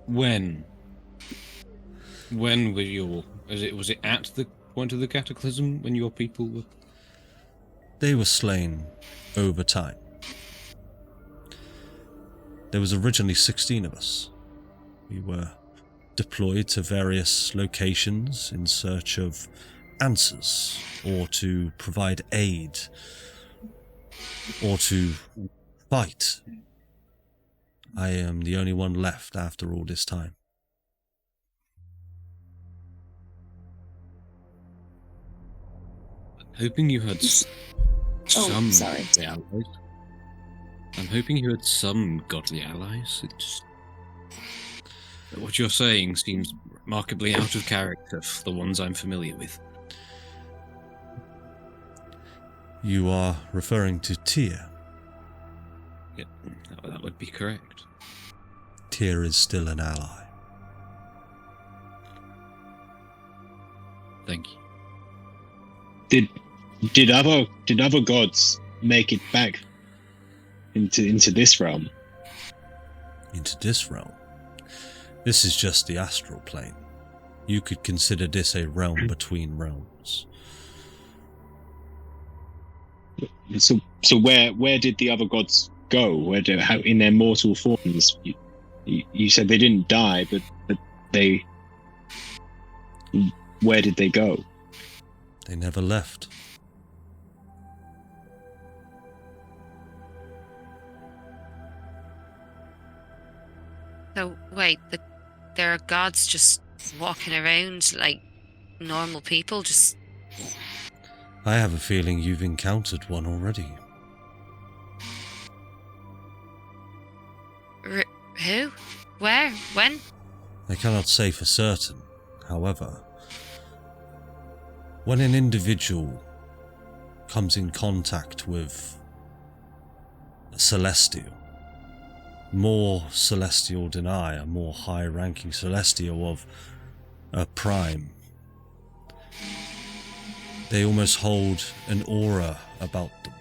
when were you? Was it at the point of the cataclysm when your people were? They were slain over time. There was originally 16 of us. We were deployed to various locations in search of answers, or to provide aid, or to fight. I am the only one left after all this time. Hoping you had some sorry. godly allies. I'm hoping you had some godly allies. What you're saying seems remarkably out of character for the ones I'm familiar with. You are referring to Tyr. Yeah, that would be correct. Tyr is still an ally. Thank you. Did other gods make it back into this realm? Into this realm. This is just the astral plane. You could consider this a realm between realms. So where did the other gods go? How in their mortal forms? You said they didn't die, but they. Where did they go? They never left. So wait, but there are gods just walking around like normal people, just. I have a feeling you've encountered one already. Who? Where? When? I cannot say for certain. However, when an individual comes in contact with a celestial, more celestial than I, a more high-ranking celestial of a prime, they almost hold an aura about them.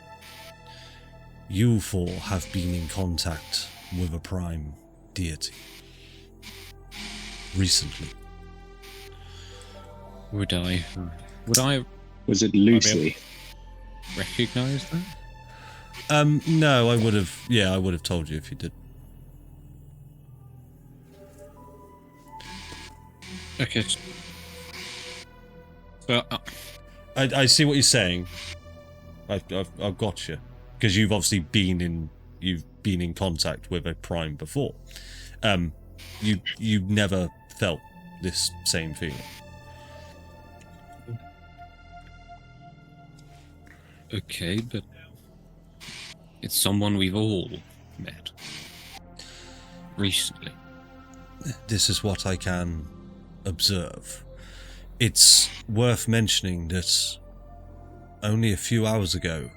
You four have been in contact with a prime deity recently. Would I Was it Lucy? recognize that? No, I would have told you if you did. Okay. So, I see what you're saying. I've got you, because you've obviously been in contact with a prime before. You never felt this same feeling. okay, but it's someone we've all met recently. This is what I can observe. It's worth mentioning that only a few hours ago,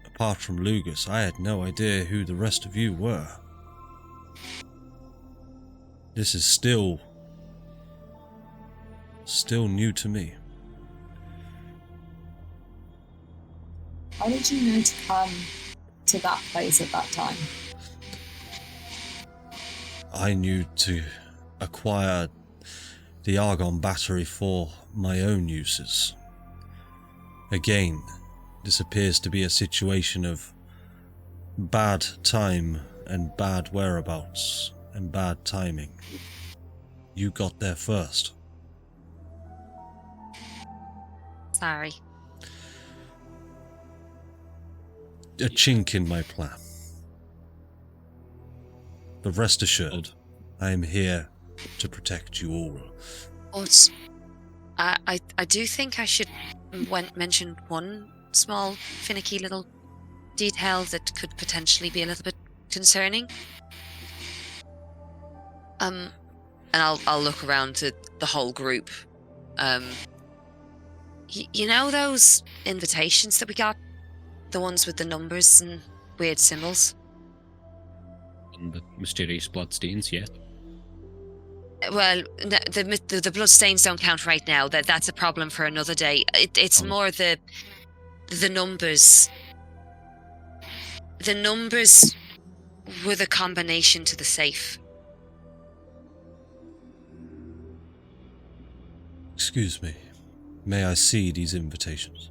apart from Lugas, I had no idea who the rest of you were. This is still new to me. How did you know to come to that place at that time? I knew to acquire the Argon battery for my own uses. Again, this appears to be a situation of bad time and bad whereabouts and bad timing. You got there first. Sorry. A chink in my plan. But rest assured, I am here to protect you all. But I do think I should mention one small, finicky little detail that could potentially be a little bit concerning. And I'll look around to the whole group. You know those invitations that we got? The ones with the numbers and weird symbols? And the mysterious bloodstains, yeah. Well, the bloodstains don't count right now. That's a problem for another day. It's more the numbers. The numbers were the combination to the safe. Excuse me. May I see these invitations?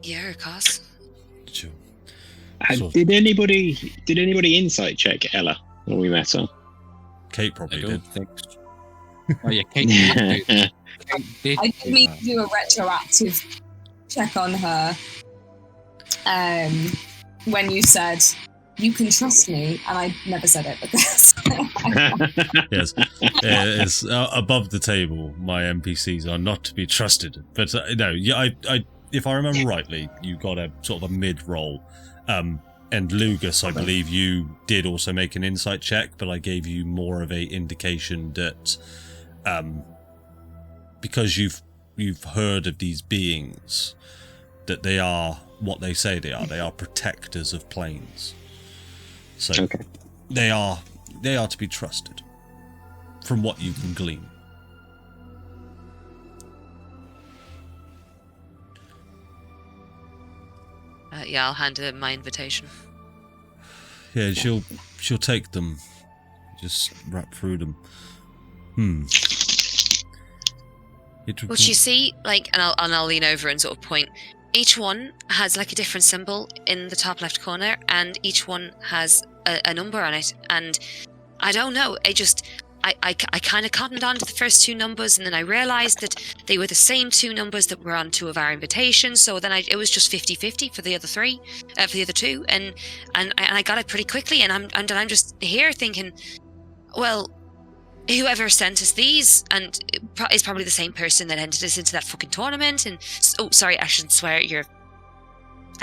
Yeah, of course. Sure. Did anybody insight check Ella when we met her? Kate I probably don't did. think so. Oh yeah, Kate did. Kate did I do did need that. to do a retroactive check on her when you said, "You can trust me," and I never said it because Yes. It's above the table. My NPCs are not to be trusted. But no, yeah, if I remember rightly, you got a sort of a mid-roll. And Lugas, I believe you did also make an insight check, but I gave you more of a indication that because you've you've heard of these beings, that they are what they say they are. They are protectors of planes. So Okay. they are to be trusted, from what you can glean. Yeah, I'll hand her my invitation. Yeah, she'll take them, just wrap through them. Well, you see, like, and I'll lean over and sort of point. Each one has like a different symbol in the top left corner, and each one has a number on it. And I don't know, I kind of cottoned on to the first two numbers, and then I realised that they were the same two numbers that were on two of our invitations. So then it was just 50-50 for the other three, for the other two, and I got it pretty quickly. And I'm just here thinking, well, whoever sent us these and is probably the same person that entered us into that fucking tournament. And oh, sorry, I shouldn't swear. I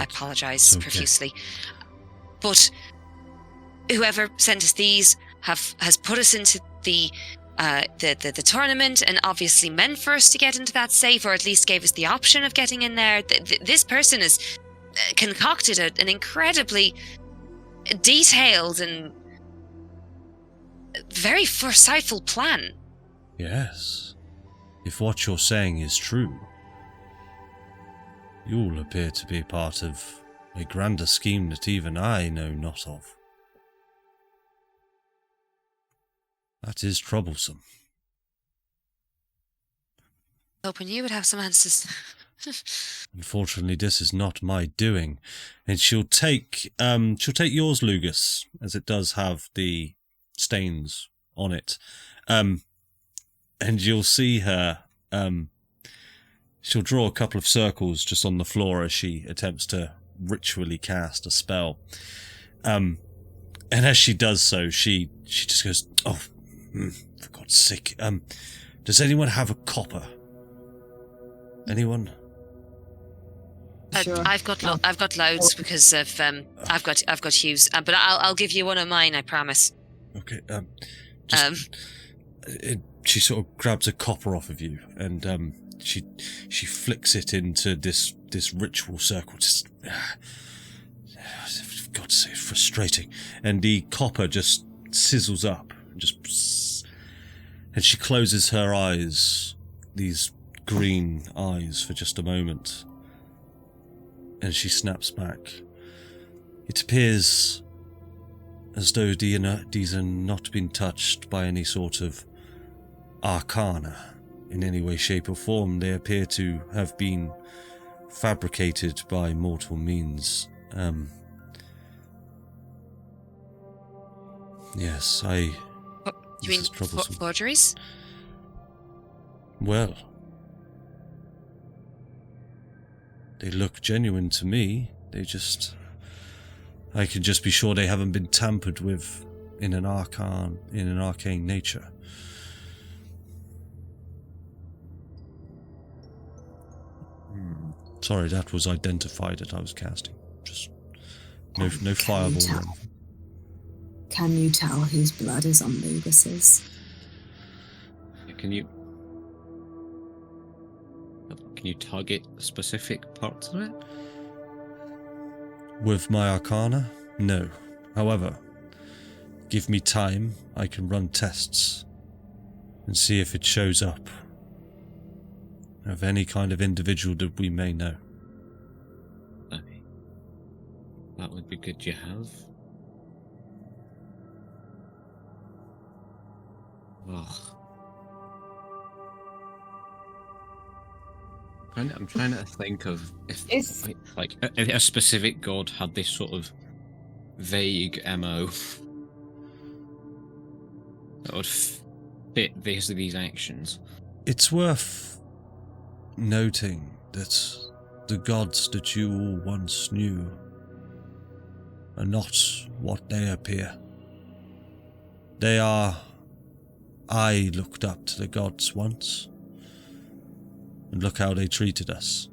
apologise profusely, but whoever sent us these has put us into the tournament, and obviously meant for us to get into that safe, or at least gave us the option of getting in there. This person has concocted an incredibly detailed and very foresightful plan. Yes. If what you're saying is true, you all appear to be part of a grander scheme that even I know not of. That is troublesome. Hoping you would have some answers. Unfortunately, this is not my doing. And she'll take yours, Lugas, as it does have the stains on it. And you'll see her, she'll draw a couple of circles just on the floor as she attempts to ritually cast a spell. And as she does so, she just goes, "Oh, for God's sake, does anyone have a copper? Anyone?" Sure. I've got loads because of I've got Hew's, but I'll give you one of mine, I promise. Okay. She sort of grabs a copper off of you, and she flicks it into this ritual circle. Just, for God's sake, frustrating. And the copper just sizzles up, and she closes her eyes, these green eyes, for just a moment, and she snaps back. It appears as though these are not been touched by any sort of arcana in any way, shape or form. They appear to have been fabricated by mortal means. Yes, You mean is troublesome. forgeries? Well, they look genuine to me. I can just be sure they haven't been tampered with in an arcane nature. Sorry, that was identified that I was casting. Just no fireball. or anything. Can you tell whose blood is on Lugas's? Can you target specific parts of it? With my arcana? No. However, give me time, I can run tests and see if it shows up of any kind of individual that we may know. Okay. That would be good. You have? Oh. I'm trying to think of if a specific god had this sort of vague MO that would fit these actions. It's worth noting that the gods that you all once knew are not what they appear. I looked up to the gods once, and look how they treated us.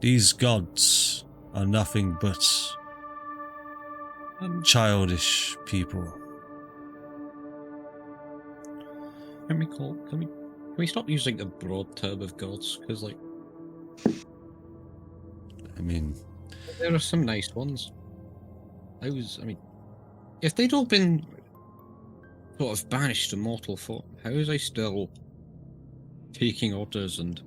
These gods are nothing but childish people. Can we we stop using the broad term of gods? Because, like, I mean, there are some nice ones. If they'd all been sort of banished to mortal form, how was I still taking orders and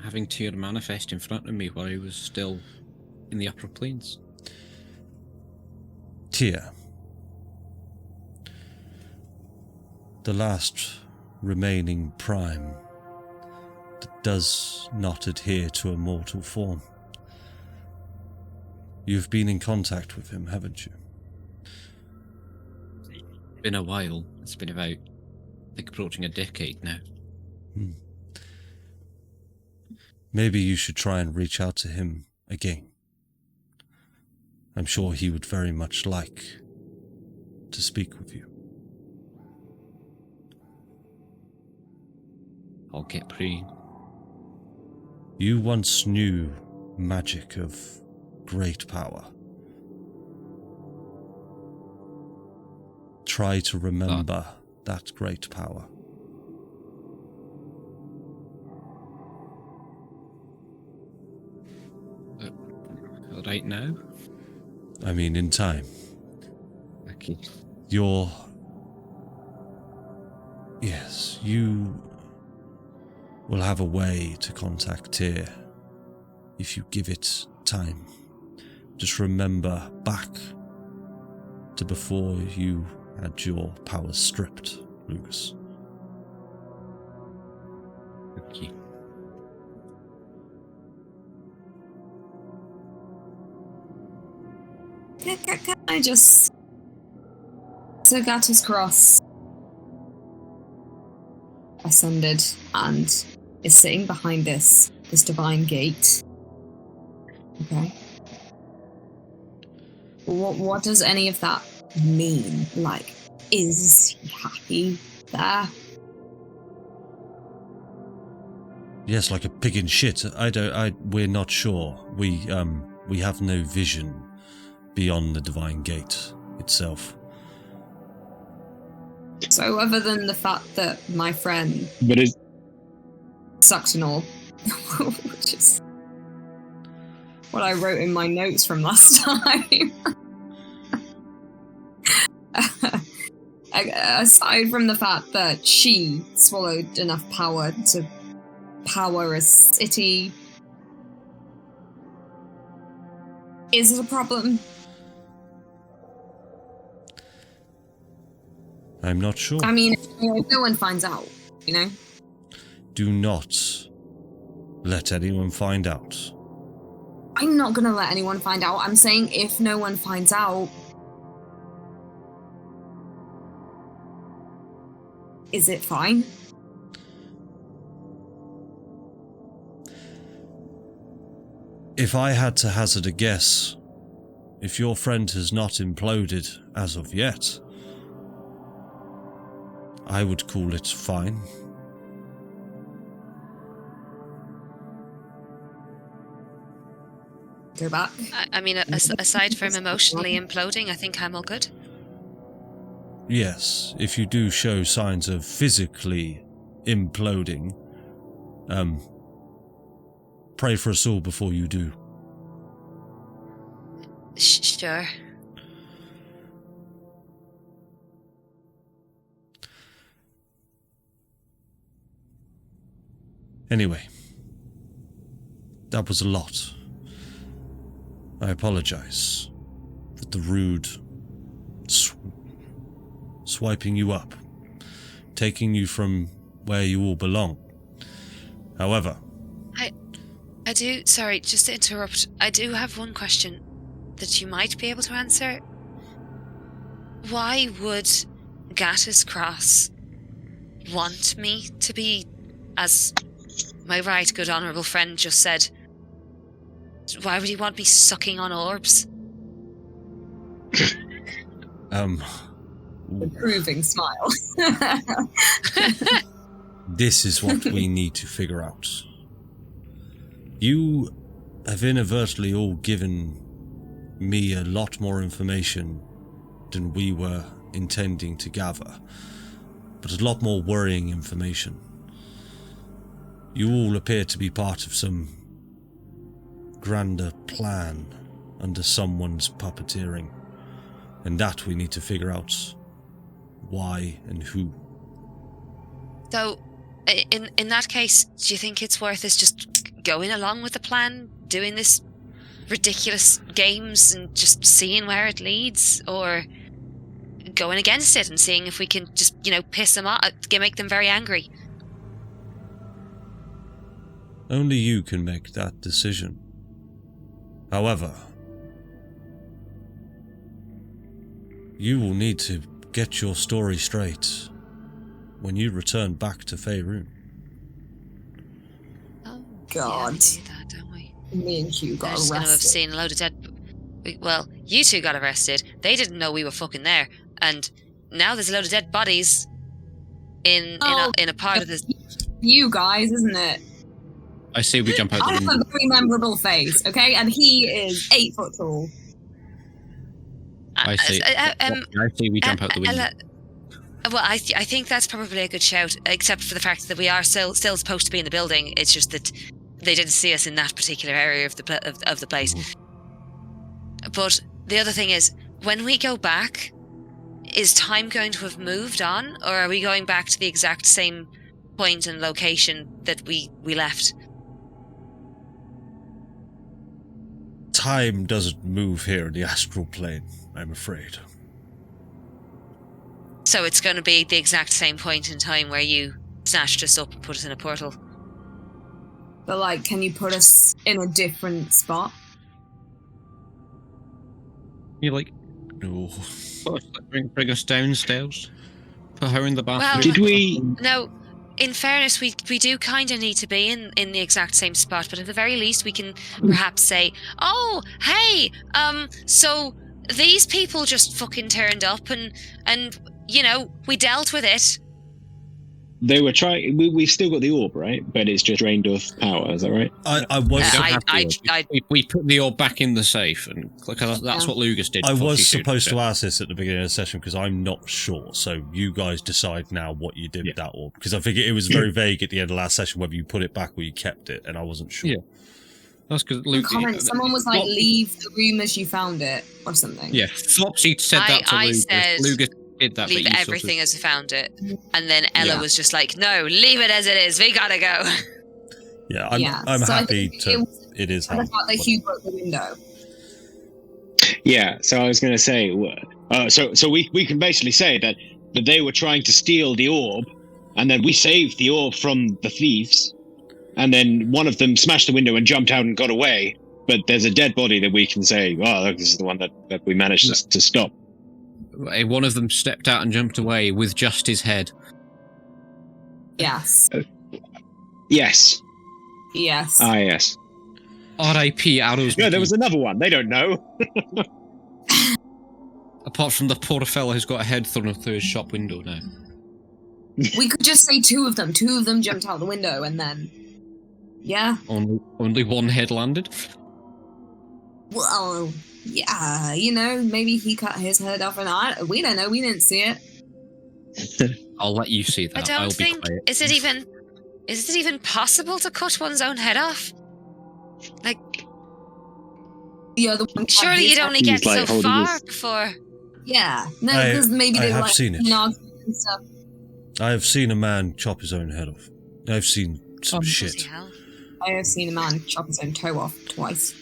having Tyr manifest in front of me while I was still in the upper planes? Tyr, the last remaining prime that does not adhere to a mortal form. You've been in contact with him, haven't you? It's been a while. It's been about, I think, approaching a decade now. Maybe you should try and reach out to him again. I'm sure he would very much like to speak with you. I'll get praying. You once knew magic of great power. Try to remember that great power. Right now? I mean, in time. Okay. Yes, you will have a way to contact Tyr if you give it time. Just remember back to before you had your powers stripped, Lugas. Okay. Can I just... So Gata's cross ascended and is sitting behind this divine gate. Okay. What does any of that mean? Like, is he happy there? Yes, like a pig in shit. We're not sure. We have no vision beyond the divine gate itself. So other than the fact that my friend sucked an orb, which is what I wrote in my notes from last time. Aside from the fact that she swallowed enough power to power a city, is it a problem? I'm not sure. I mean, if no one finds out, you know? Do not let anyone find out. I'm not gonna let anyone find out. I'm saying if no one finds out, is it fine? If I had to hazard a guess, if your friend has not imploded as of yet, I would call it fine. Go back. I mean, aside from emotionally imploding, I think I'm all good. Yes, if you do show signs of physically imploding, pray for us all before you do. Sure. Anyway, that was a lot. I apologize for the rude swiping you up, taking you from where you all belong. However, I do, sorry, just to interrupt, I do have one question that you might be able to answer. Why would Gatta's Cross want me to be, as my right good honourable friend just said, why would he want me sucking on orbs? Approving smile. This is what we need to figure out. You have inadvertently all given me a lot more information than we were intending to gather, but a lot more worrying information. You all appear to be part of some grander plan under someone's puppeteering. And that we need to figure out why and who. So, in that case, do you think it's worth us just going along with the plan, doing this ridiculous games and just seeing where it leads, or going against it and seeing if we can just, piss them off, make them very angry? Only you can make that decision. However, you will need to get your story straight when you return back to Faerun. Oh, God. Yeah, we do that, don't we? Me and Hew got They're just arrested. gonna have seen a load of dead... Well, you two got arrested. They didn't know we were fucking there. And now there's a load of dead bodies in a part of this... You guys, isn't it? I say we jump out I the have window. a very memorable face, okay? And he is 8 foot tall. I say we jump out the window. Well, I think that's probably a good shout, except for the fact that we are still supposed to be in the building. It's just that they didn't see us in that particular area of the place. But the other thing is, when we go back, is time going to have moved on, or are we going back to the exact same point and location that we left? Time doesn't move here in the astral plane, I'm afraid. So it's going to be the exact same point in time where you snatched us up and put us in a portal. But, can you put us in a different spot? You No. bring us downstairs. Put her in the bathroom. Well, Did we? No, in fairness, we do kind of need to be in the exact same spot, but at the very least we can perhaps say, oh, hey, so these people just fucking turned up and we dealt with it. They were trying. We've still got the orb, right? But it's just drained of power. Is that right? I was We put the orb back in the safe, and that's what Lugas did. I was supposed to ask this at the beginning of the session because I'm not sure. So you guys decide now what you did with that orb, because I think it was very vague at the end of last session whether you put it back or you kept it, and I wasn't sure. Yeah. That's because Someone was like, leave the room as you found it, or something. Yeah, Flopsy said that to I Lugas. said, Lugas did that. leave but you everything sort as you found it. And then Ella Yeah. was just like, no, leave it as it is. We gotta go. Yeah, I'm So I happy think to. It is The how. fact that Hew broke the window. Yeah. So I was going to say. So we can basically say that they were trying to steal the orb, and then we saved the orb from the thieves, and then one of them smashed the window and jumped out and got away. But there's a dead body that we can say, oh, look, this is the one that we managed to stop. One of them stepped out and jumped away with just his head. Yes. Yes. Yes. Ah, yes. R.I.P. Arrows. No, there was another one. They don't know. Apart from the poor fella who's got a head thrown through his shop window now. We could just say 2 of them. 2 of them jumped out the window, and then... Yeah. Only one head landed. Well, yeah, maybe he cut his head off, and we don't know. We didn't see it. I'll let you see that. I don't I'll think... be quiet. Is it even possible to cut one's own head off? The other one. cut Surely his you'd head. only get He's, like, so holding far his- before... Yeah. No, I- because maybe I they have like seen it. and stuff. I have seen a man chop his own head off. I've seen some Bloody shit. hell. I have seen a man chop his own toe off twice.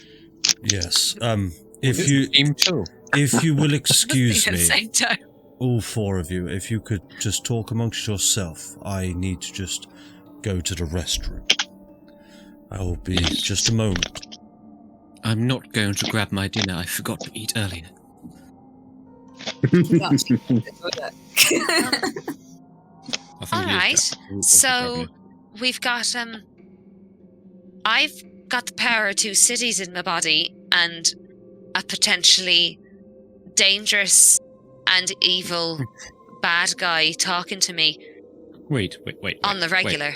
Yes. If you Team 2. if you will excuse At the me, same time. all 4 of you, if you could just talk amongst yourself, I need to just go to the restroom. I will be just a moment. I'm not going to grab my dinner. I forgot to eat earlier. He's actually quite good at it. I think All he is right. grabbing- So we've got I've got the power of 2 cities in my body and a potentially dangerous and evil bad guy talking to me Wait. on the regular.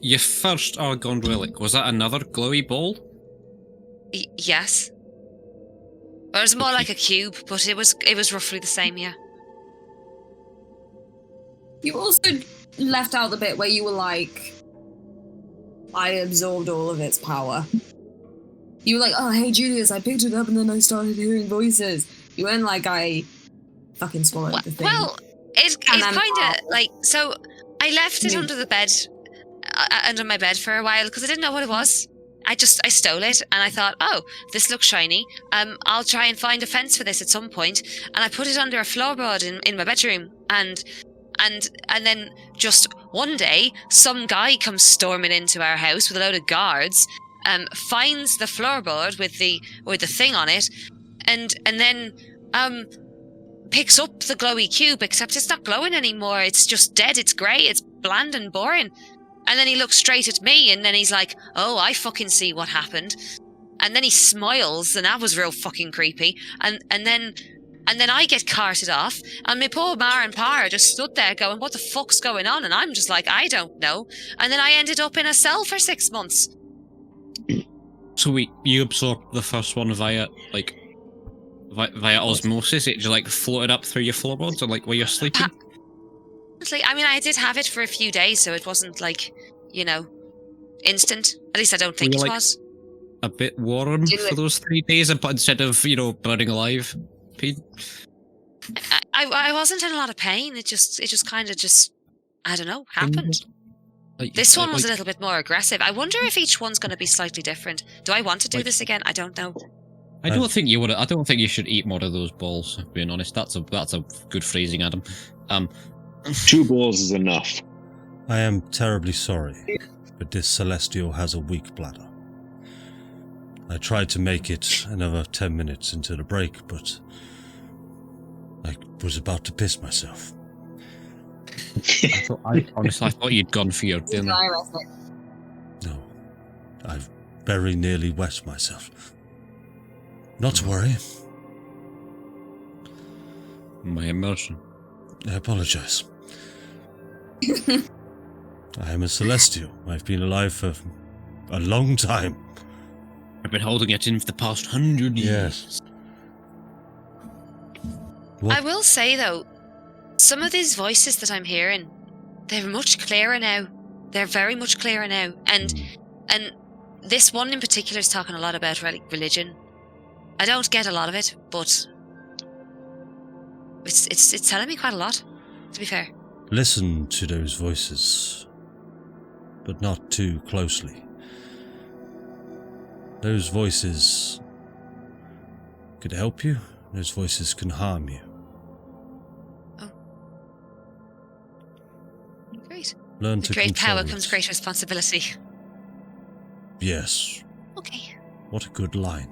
Your first Argon relic, was that another glowy ball? Yes. Or it was more like a cube, but it was roughly the same, yeah. You also left out the bit where you were like, I absorbed all of its power. You were like, oh, hey, Julius, I picked it up and then I started hearing voices. You weren't like, I fucking swallowed the thing. Well, it's kind of like, so I left it under the bed, under my bed for a while because I didn't know what it was. I stole it and I thought, oh, this looks shiny. I'll try and find a fence for this at some point. And I put it under a floorboard in my bedroom. And then just one day, some guy comes storming into our house with a load of guards, finds the floorboard with the thing on it, and then picks up the glowy cube, except it's not glowing anymore. It's just dead. It's grey. It's bland and boring. And then he looks straight at me, and then he's like, oh, I fucking see what happened. And then he smiles, and that was real fucking creepy. And then I get carted off, and my poor Ma and Pa are just stood there going, what the fuck's going on? And I'm just like, I don't know. And then I ended up in a cell for 6 months. So you absorbed the first one via osmosis? It just like floated up through your floorboards, or like while you're sleeping? I mean, I did have it for a few days, so it wasn't like, instant. At least I don't think it was. A bit warm for those 3 days, instead of, burning alive? I wasn't in a lot of pain. It just kind of I don't know, happened. This one was a little bit more aggressive. I wonder if each one's going to be slightly different. Do I want to do this again? I don't know. I don't think you would. I don't think you should eat more of those balls. Being honest, that's a good phrasing, Adam. 2 balls is enough. I am terribly sorry, but this Celestial has a weak bladder. I tried to make it another 10 minutes into the break, but I was about to piss myself. Honestly, I thought you'd gone for your dinner. No, I've very nearly wet myself. Not to worry. My immersion. I apologize. I am a Celestial. I've been alive for a long time. I've been holding it in for the past 100 years. Yes. What? I will say, though, some of these voices that I'm hearing, they're much clearer now. They're very much clearer now. And this one in particular is talking a lot about religion. I don't get a lot of it, but it's telling me quite a lot, to be fair. Listen to those voices, but not too closely. Those voices could help you. Those voices can harm you. Oh. Great. Learn With to great control power it. comes great responsibility. Yes. Okay. What a good line.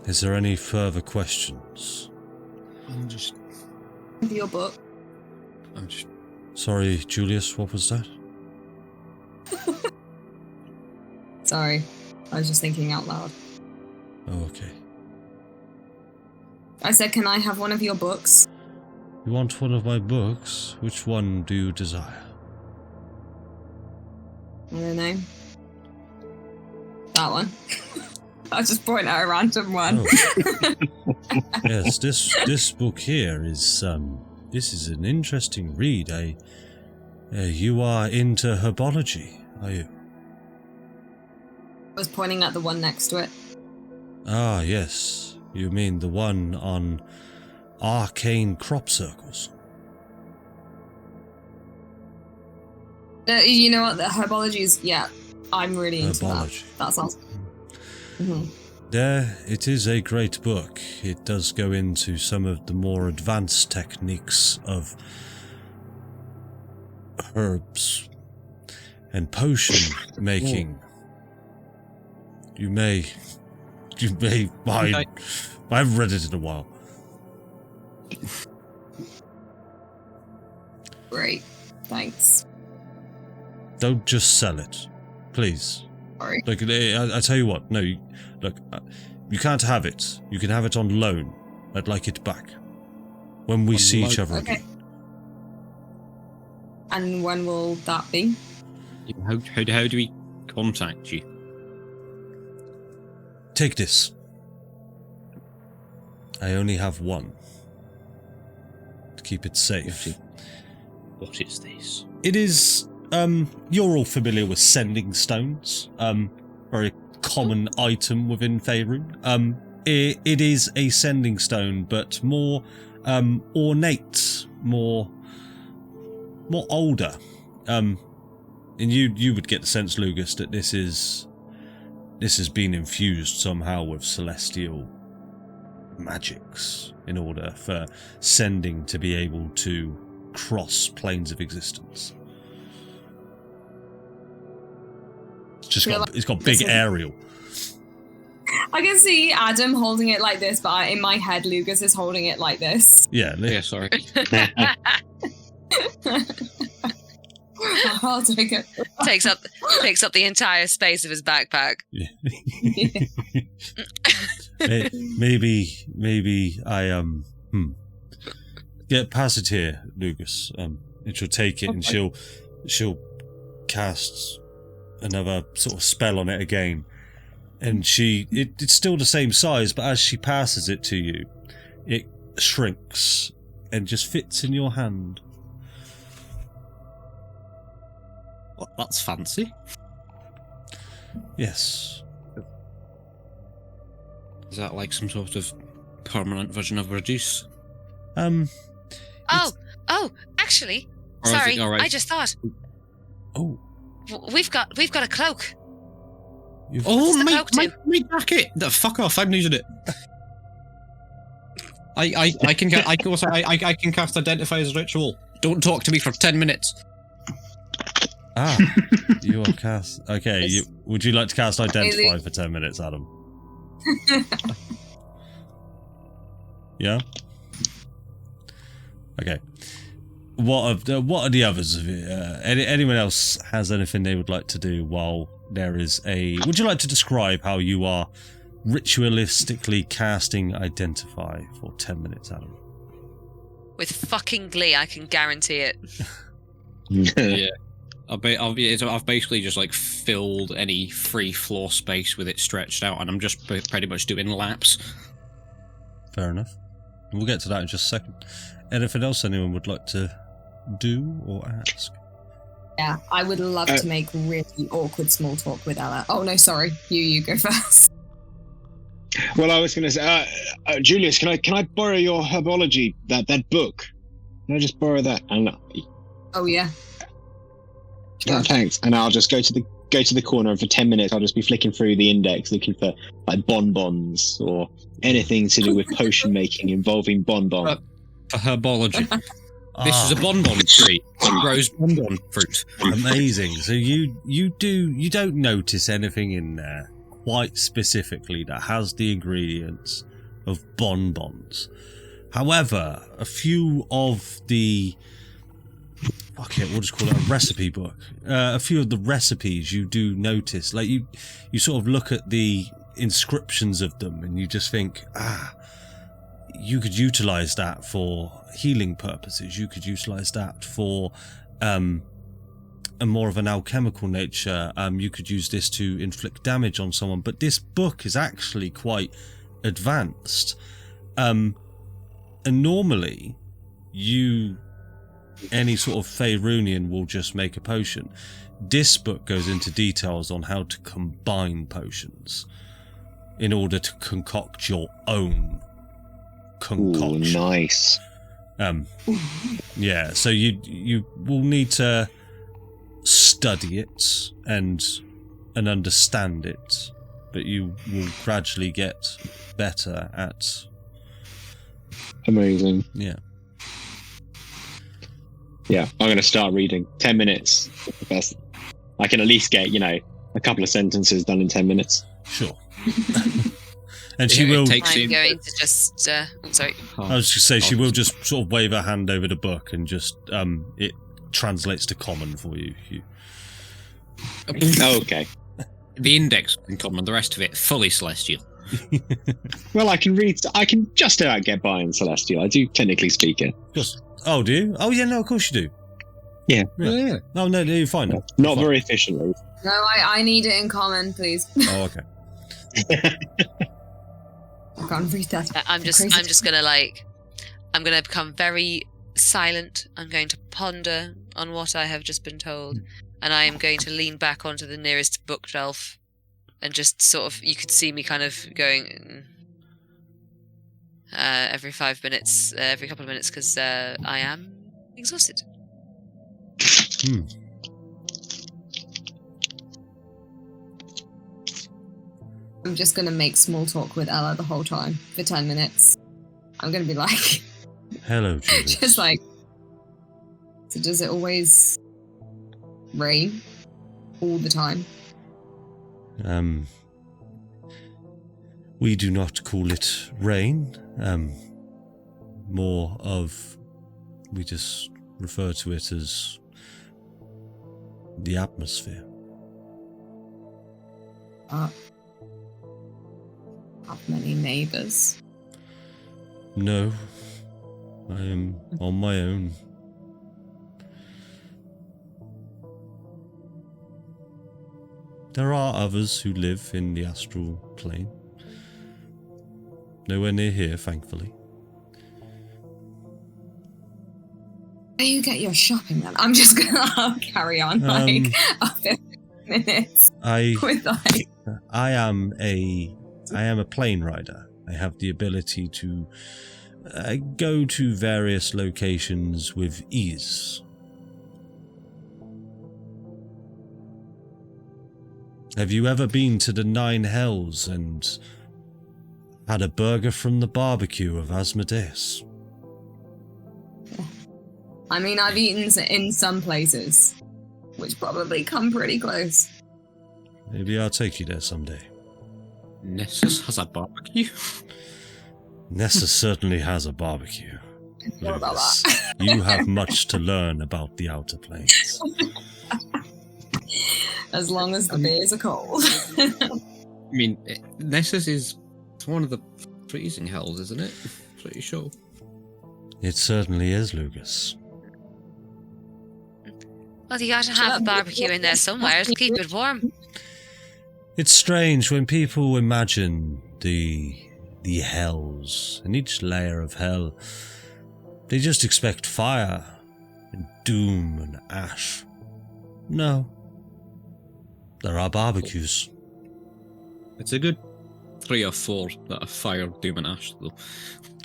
Is there any further questions? Your book. Sorry, Julius, what was that? Sorry, I was just thinking out loud. Oh, okay. I said, can I have one of your books? You want one of my books? Which one do you desire? I don't know. That one. I was just pointing at a random one. Oh. Yes, this book here is this is an interesting read. You are into herbology, are you? I was pointing at the one next to it. Ah, yes. You mean the one on arcane crop circles? You know what? The herbology is, I'm really into Herbology. That sounds. Mm-hmm. There, it is a great book. It does go into some of the more advanced techniques of herbs and potion making. You may find. I haven't read it in a while. Great. Thanks. Don't just sell it, please. Sorry. Look, I tell you what. No, look, you can't have it. You can have it on loan. I'd like it back when we see each other again. And when will that be? How do we contact you? Take this. I only have one. to keep it safe. What is this? It is, you're all familiar with sending stones, very common item within Faerun. It is a sending stone, but more ornate, more older. And you would get the sense, Lugas, that this has been infused somehow with celestial magics in order for sending to be able to cross planes of existence. It's got big aerial. I can see Adam holding it like this, but in my head, Lugas is holding it like this. Yeah, Sorry. I'll take it. takes up the entire space of his backpack. Yeah. maybe I get pass it here, Lugas. And she'll take it and she'll cast another sort of spell on it again. And it's still the same size, but as she passes it to you, it shrinks and just fits in your hand. Well, that's fancy. Yes. Is that like some sort of permanent version of reduce? Oh, actually, Or is it sorry, alright? I just thought Oh. we've got a cloak. Oh, the my cloak do? jacket! Fuck off! I'm using it. I can cast Identify as Ritual. Don't talk to me for 10 minutes. Ah, you are cast. Okay, would you like to cast Identify for 10 minutes, Adam? Yeah. Okay. What are the others of you? Anyone else has anything they would like to do while there is a... Would you like to describe how you are ritualistically casting Identify for 10 minutes, Adam? With fucking glee, I can guarantee it. Yeah. I've basically just like filled any free floor space with it stretched out, and I'm just pretty much doing laps. Fair enough. We'll get to that in just a second. Anything else anyone would like to do or ask? Yeah, I would love to make really awkward small talk with Ella. Oh no, sorry, you go first. Well, I was going to say, Julius, can I borrow your herbology that book? Can I just borrow that? And Oh yeah. yeah, thanks. And I'll just go to the corner, and for 10 minutes I'll just be flicking through the index looking for like bonbons or anything to do with potion making involving bonbon. For herbology. This is a bonbon tree. It grows bonbon fruit. Amazing. So you don't notice anything in there quite specifically that has the ingredients of bonbons. However, a few of the we'll just call it a recipe book. A few of the recipes you do notice, like you sort of look at the inscriptions of them and you just think, you could utilize that for healing purposes. You could utilize that for a more of an alchemical nature. You could use this to inflict damage on someone. But this book is actually quite advanced. And normally, any sort of Faerunian will just make a potion. This book goes into details on how to combine potions in order to concoct your own concoction. Ooh, nice. Yeah, so you will need to study it and understand it, but you will gradually get better at... Amazing. Yeah. Yeah, I'm going to start reading. 10 minutes. Best. I can at least get, a couple of sentences done in 10 minutes. Sure. And she will... I'm going to just... sorry. I was just say she will just sort of wave her hand over the book and just... it translates to common for you. Okay. The index in common, the rest of it fully celestial. Well, I can just about get by in Celestial. I do, technically speaking. Just... Oh, do you? Oh, yeah, no, of course you do. Yeah. Oh, no, you're fine. Not You're fine. very efficiently. No, I need it in common, please. Oh, okay. I can't read that. I'm just gonna I'm gonna become very silent. I'm going to ponder on what I have just been told, and I am going to lean back onto the nearest bookshelf and just sort of, you could see me kind of going every 5 minutes, every couple of minutes, because I am exhausted. I'm just going to make small talk with Ella the whole time for 10 minutes. I'm going to be like... Hello, Julius. Just like... So does it always rain? All the time? We do not call it rain. More of... We just refer to it as the atmosphere. Have many neighbours? No. I am on my own. There are others who live in the Astral Plane. Nowhere near here, thankfully. Where do you get your shopping then? I'm just gonna carry on like after minutes. I am a Planerider. I have the ability to go to various locations with ease. Have you ever been to the Nine Hells and had a burger from the barbecue of Asmodeus? I mean, I've eaten in some places, which probably come pretty close. Maybe I'll take you there someday. Nessus has a barbecue? Nessus certainly has a barbecue. What about Lucas, that? you have much to learn about the Outer Planes. As long as the beers are cold. I mean, Nessus is one of the freezing hells, isn't it? Pretty sure. It certainly is, Lugas. Well, you gotta have a barbecue in there somewhere to keep it warm. It's strange when people imagine the hells, and each layer of hell, they just expect fire, and doom, and ash. No. There are barbecues. It's a good 3 or 4 that are fire, doom, and ash, though.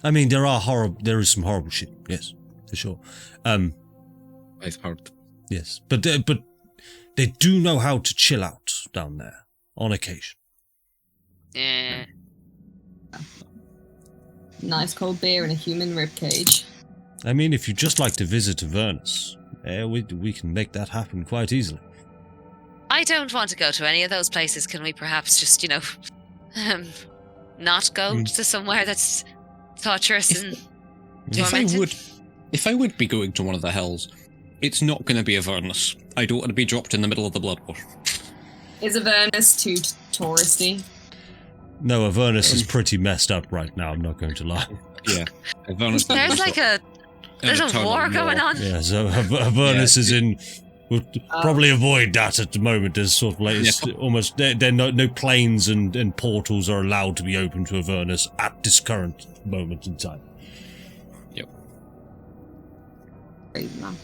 I mean, there is some horrible shit, yes, for sure. I've heard. Yes, but they do know how to chill out down there, on occasion. Yeah. Nice cold beer and a human ribcage. I mean, if you just like to visit Avernus, we can make that happen quite easily. I don't want to go to any of those places. Can we perhaps just, not go to somewhere that's torturous and tormented? If I would be going to one of the hells, it's not going to be Avernus. I don't want to be dropped in the middle of the blood war. Is Avernus too touristy? No, Avernus is pretty messed up right now, I'm not going to lie. Yeah. Avernus There's like there's a war going on. Yeah, so Avernus is in... We'll probably avoid that at the moment. There's sort of like almost no planes and portals are allowed to be open to Avernus at this current moment in time. Yep. Crazy, man.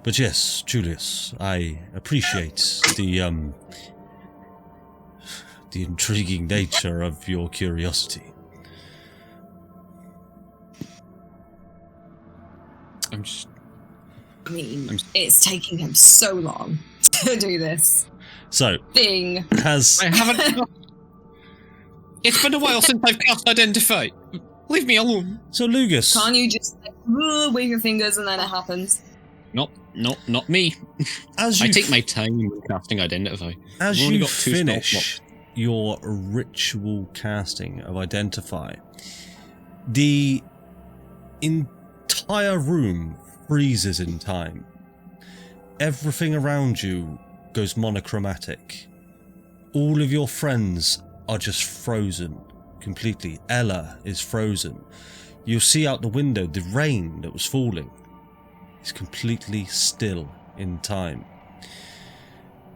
But yes, Julius, I appreciate the intriguing nature of your curiosity. It's taking him so long to do this So, thing. I haven't... It's been a while since I've cast Identify. Leave me alone. So, Lugas... Can't you just wave your fingers and then it happens? Not me. I take my time when casting Identify. As you finish your ritual casting of Identify, the entire room freezes in time. Everything around you goes monochromatic. All of your friends are just frozen completely. Ella is frozen. You'll see out the window the rain that was falling is completely still in time.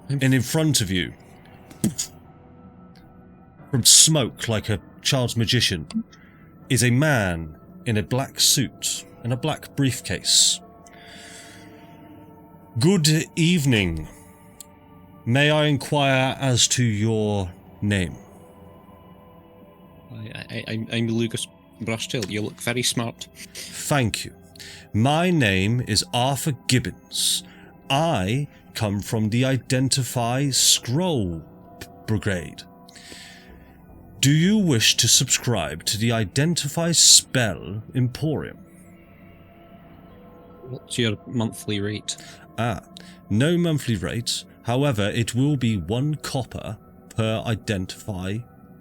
And in front of you, from smoke like a child's magician is a man in a black suit and a black briefcase. Good evening. May I inquire as to your name? I'm Lugas Brushtail. You look very smart. Thank you. My name is Arthur Gibbons. I come from the Identify Scroll Brigade. Do you wish to subscribe to the Identify Spell Emporium? What's your monthly rate? No monthly rate. However, it will be 1 copper per Identify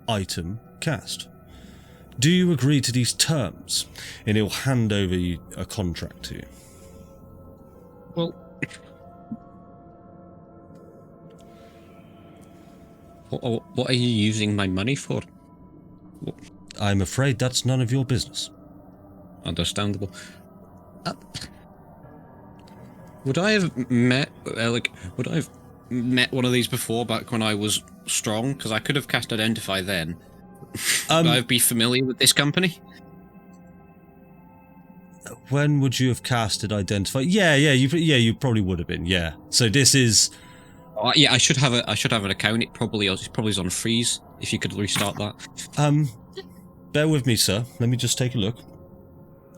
item cast. Do you agree to these terms? And he'll hand over a contract to you. Well, what are you using my money for? I'm afraid that's none of your business. Understandable. Would I have met one of these before back when I was strong? Because I could have cast Identify then. Would I be familiar with this company? When would you have casted Identify? You probably would have been. Yeah. So this is. Yeah, I should have an account. It probably is on freeze. If you could restart that. Bear with me, sir. Let me just take a look.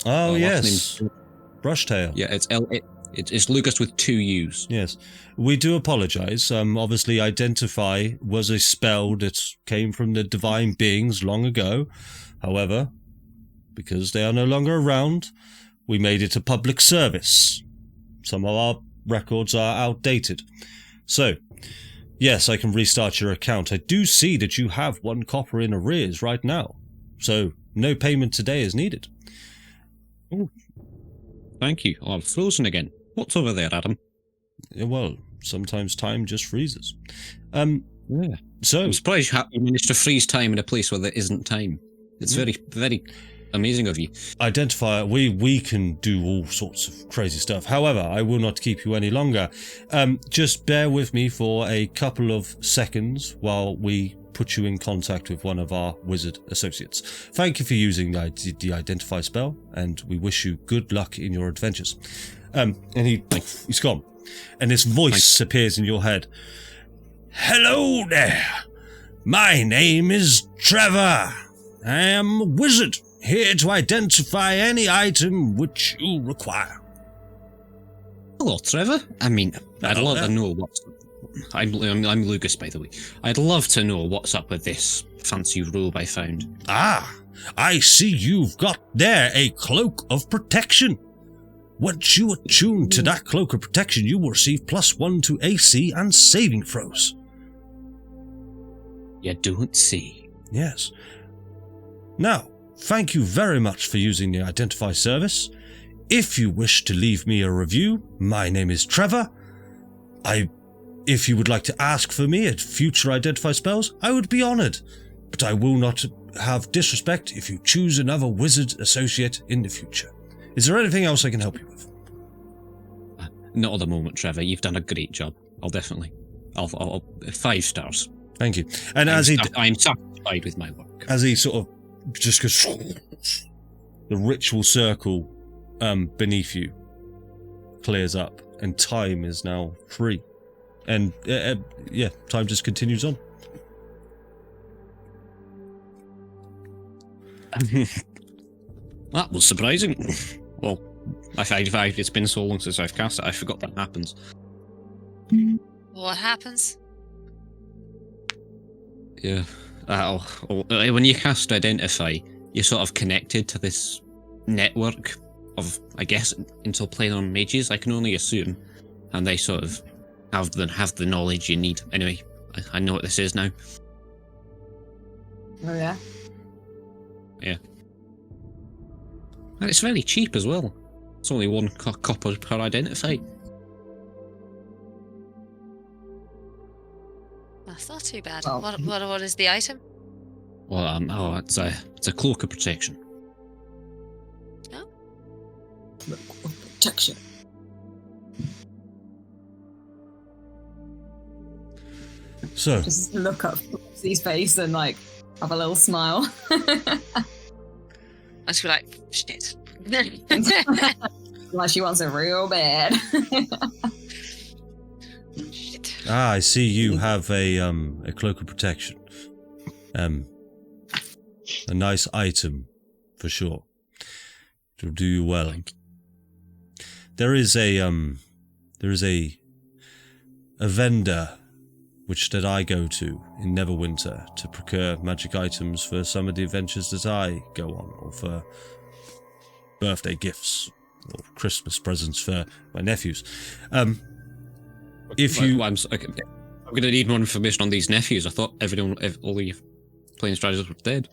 Oh yes, Brushtail. Yeah, it's Lugas with 2 U's. Yes, we do apologise. Obviously, Identify was a spell that came from the divine beings long ago. However, because they are no longer around, we made it a public service. Some of our records are outdated. So, yes, I can restart your account. I do see that you have 1 copper in arrears right now. So, no payment today is needed. Oh, thank you. Oh, I'm frozen again. What's over there, Adam? Well, sometimes time just freezes. Yeah. So, I'm surprised you managed to freeze time in a place where there isn't time. It's very, very amazing of you. Identify, we can do all sorts of crazy stuff. However, I will not keep you any longer. Just bear with me for a couple of seconds while we put you in contact with one of our wizard associates. Thank you for using the Identify spell, and we wish you good luck in your adventures. And he's gone. And this voice appears in your head. Hello there. My name is Trevor. I am a wizard, here to identify any item which you require. Hello, Trevor. I mean, I'd love to know what's... I'm Lugas, by the way. I'd love to know what's up with this fancy robe I found. Ah, I see you've got there a cloak of protection. Once you attune to that cloak of protection, you will receive +1 to AC and saving throws. You don't see. Yes. Now, thank you very much for using the Identify service. If you wish to leave me a review, my name is Trevor. If you would like to ask for me at future Identify spells, I would be honoured. But I will not have disrespect if you choose another wizard associate in the future. Is there anything else I can help you with? Not at the moment, Trevor. You've done a great job. I'll 5 stars. Thank you. And I'm satisfied with my work. As he sort of just goes, the ritual circle beneath you clears up, and time is now free. And time just continues on. That was surprising. Well, it's been so long since I've cast it, I forgot that happens. What happens? Yeah. When you cast Identify, you're sort of connected to this network of, I guess, Astral Plane on mages, I can only assume. And they sort of have the knowledge you need. Anyway, I know what this is now. Oh, yeah? Yeah. And it's very cheap as well. It's only 1 copper per Identify. That's not too bad. Well, What is the item? Well, it's a cloak of protection. Oh. Protection. So, Just look up Flopsy's face and like, Have a little smile. I just be like, shit. Like she wants it real bad. Shit. Ah, I see you have a cloak of protection. A nice item, for sure. It'll do you well. There is a vendor that I go to in Neverwinter to procure magic items for some of the adventures that I go on, or for birthday gifts or Christmas presents for my nephews. If you, I'm going to need more information on these nephews. I thought all the Planestriders were dead.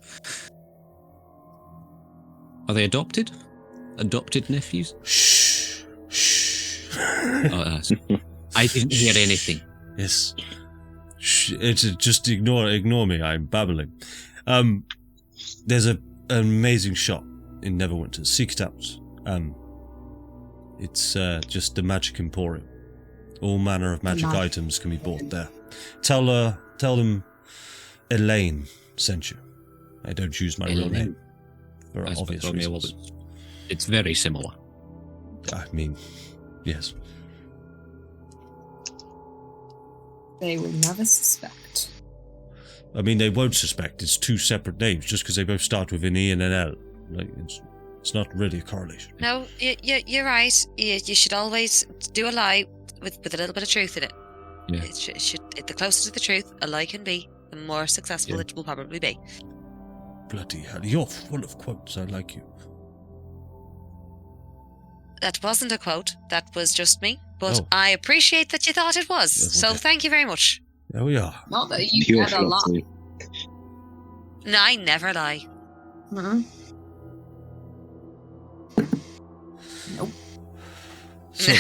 Are they adopted? Adopted nephews? shh. I didn't hear anything. Yes. It's just ignore me. I'm babbling. There's an amazing shop in Neverwinter. Seek it out. It's just the Magic Emporium. All manner of magic items can be bought there. Tell them Elaine sent you. I don't use my real name for obvious reasons. It's very similar. I mean, yes. They will never suspect. I mean, they won't suspect. It's two separate names just because they both start with an E and an L. Like, it's not really a correlation. No, you're right. You should always do a lie with a little bit of truth in it. Yeah. The closer to the truth a lie can be, the more successful it will probably be. Bloody hell. You're full of quotes. I like you. That wasn't a quote. That was just me. But Oh. I appreciate that you thought it was. Yeah, So okay. thank you very much. There we are. Not that you Pure said a lot. Flopsy. No, I never lie. Mhm. Nope. So,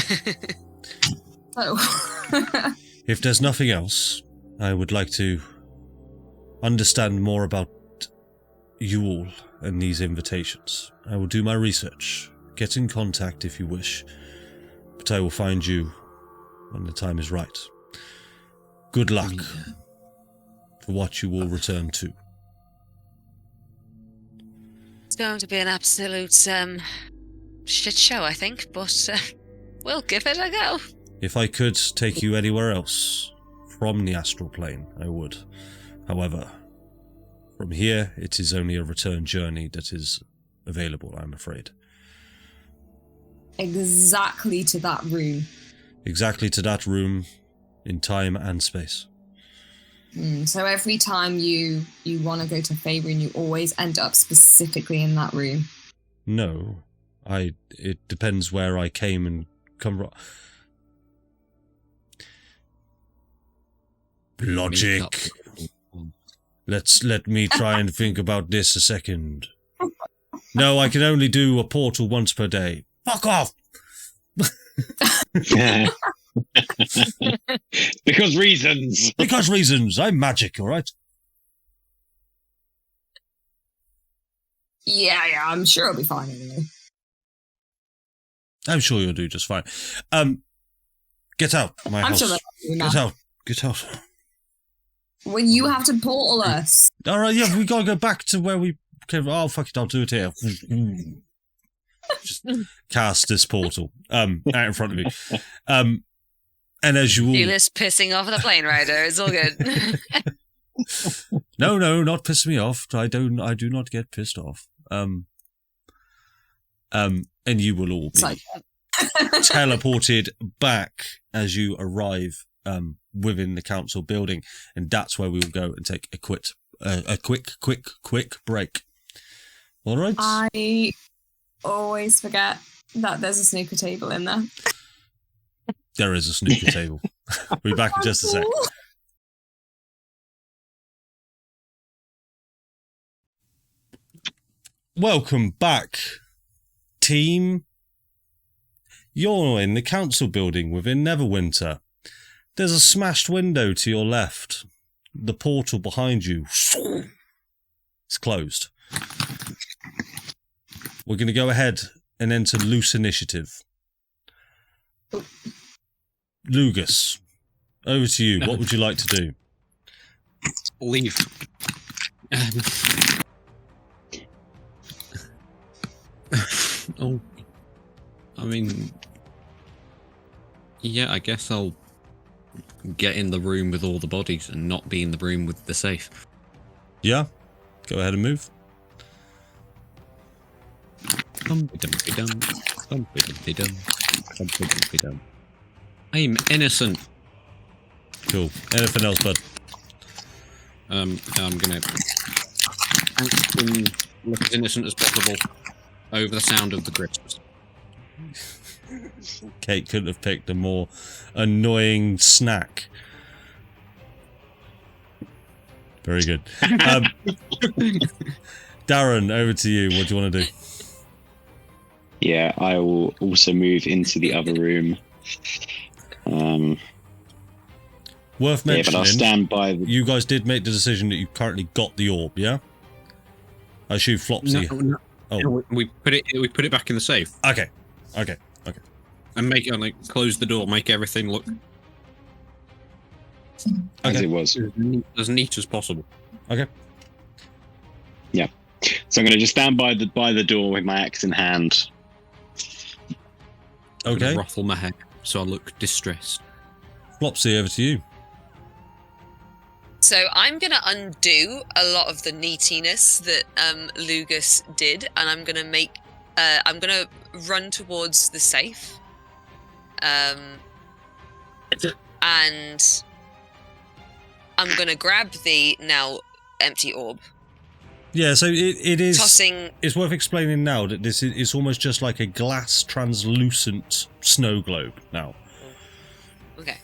Oh. if there's nothing else, I would like to understand more about you all and these invitations. I will do my research. Get in contact if you wish, but I will find you when the time is right. Good luck for what you will return to. It's going to be an absolute shit show, I think, but we'll give it a go. If I could take you anywhere else from the Astral Plane, I would. However, from here, it is only a return journey that is available, I'm afraid. Exactly to that room. Exactly to that room, in time and space. So every time you want to go to Faerun, you always end up specifically in that room. No, it depends where I came and come from. Logic. Let me try and think about this a second. No, I can only do a portal once per day. Fuck off! Because reasons. Because reasons. I'm magic, alright? Yeah, I'm sure it'll be fine anyway. I'm sure you'll do just fine. Get out, my I'm house. sure that's enough. Get out. When you have to portal us. Alright, yeah, we gotta go back to where we came. Oh, fuck it, I'll do it here. Just cast this portal out in front of me. And as you all... Julius pissing off the Planerider. It's all good. No, not piss me off. I do not get pissed off. And you will all be It's like, teleported back as you arrive within the council building, and that's where we will go and take a quick break. All right. I always forget that there's a snooker table in there. There is a snooker table. We'll be back in just a sec. Welcome back, team. You're in the council building within Neverwinter. There's a smashed window to your left. The portal behind you, it's closed. We're going to go ahead and enter loose initiative. Lugas, over to you. What would you like to do? Leave. Oh, I mean, yeah, I guess I'll get in the room with all the bodies and not be in the room with the safe. Yeah, go ahead and move. I'm innocent. Cool. Anything else, bud? I'm gonna look as innocent as possible over the sound of the crisps. Kate couldn't have picked a more annoying snack. Very good. Darren, over to you. What do you want to do? Yeah, I will also move into the other room. Worth Yeah, but I'll mentioning, stand by the... you guys did make the decision that you currently got the orb, yeah? I assume Flopsy. No, Oh, we put it back in the safe okay. and make it like close the door, make everything look as Okay. it was. as neat as possible. Okay. So I'm going to just stand by the door with my axe in hand. I'm Okay. gonna ruffle my hair so I look distressed. Flopsy, over to you. So I'm going to undo a lot of the neatiness that Lugas did, and I'm going to make... I'm going to run towards the safe. And I'm going to grab the now empty orb. Yeah, so it is... Tossing... It's worth explaining now that this is it's almost just like a glass translucent snow globe now. Okay.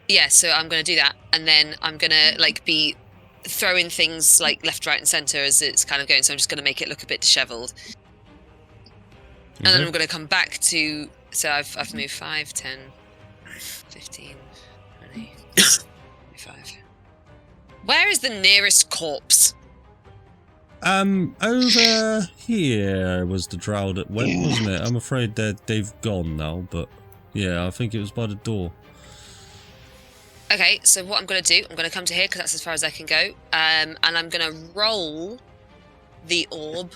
Yeah, so I'm going to do that, and then I'm going to like be throwing things like left, right, and centre as it's kind of going, so I'm just going to make it look a bit dishevelled. And then I'm going to come back to... So I've moved 5, 10, 15, 20, 25. Where is the nearest corpse? Over here was the drow that went, wasn't it? I'm afraid they've gone now, but yeah, I think it was by the door. Okay, so what I'm going to do, I'm going to come to here because that's as far as I can go, and I'm going to roll the orb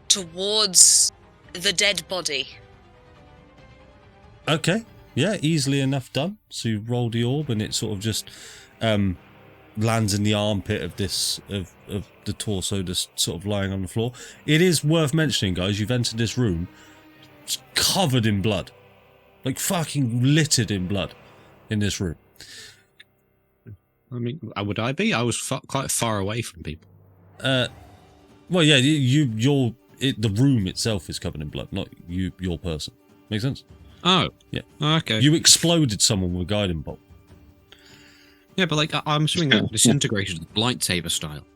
towards the dead body. Okay, yeah, easily enough done. So you roll the orb and it sort of just lands in the armpit of this of the torso just sort of lying on the floor. It is worth mentioning, guys, you've entered this room, it's covered in blood. Like fucking littered in blood in this room. I mean, would I be? I was quite far away from people. Well, yeah, the room itself is covered in blood, not your person. Make sense? Oh. Yeah. Okay. You exploded someone with a guiding bolt. Yeah, but like I'm assuming that disintegrated lightsaber style.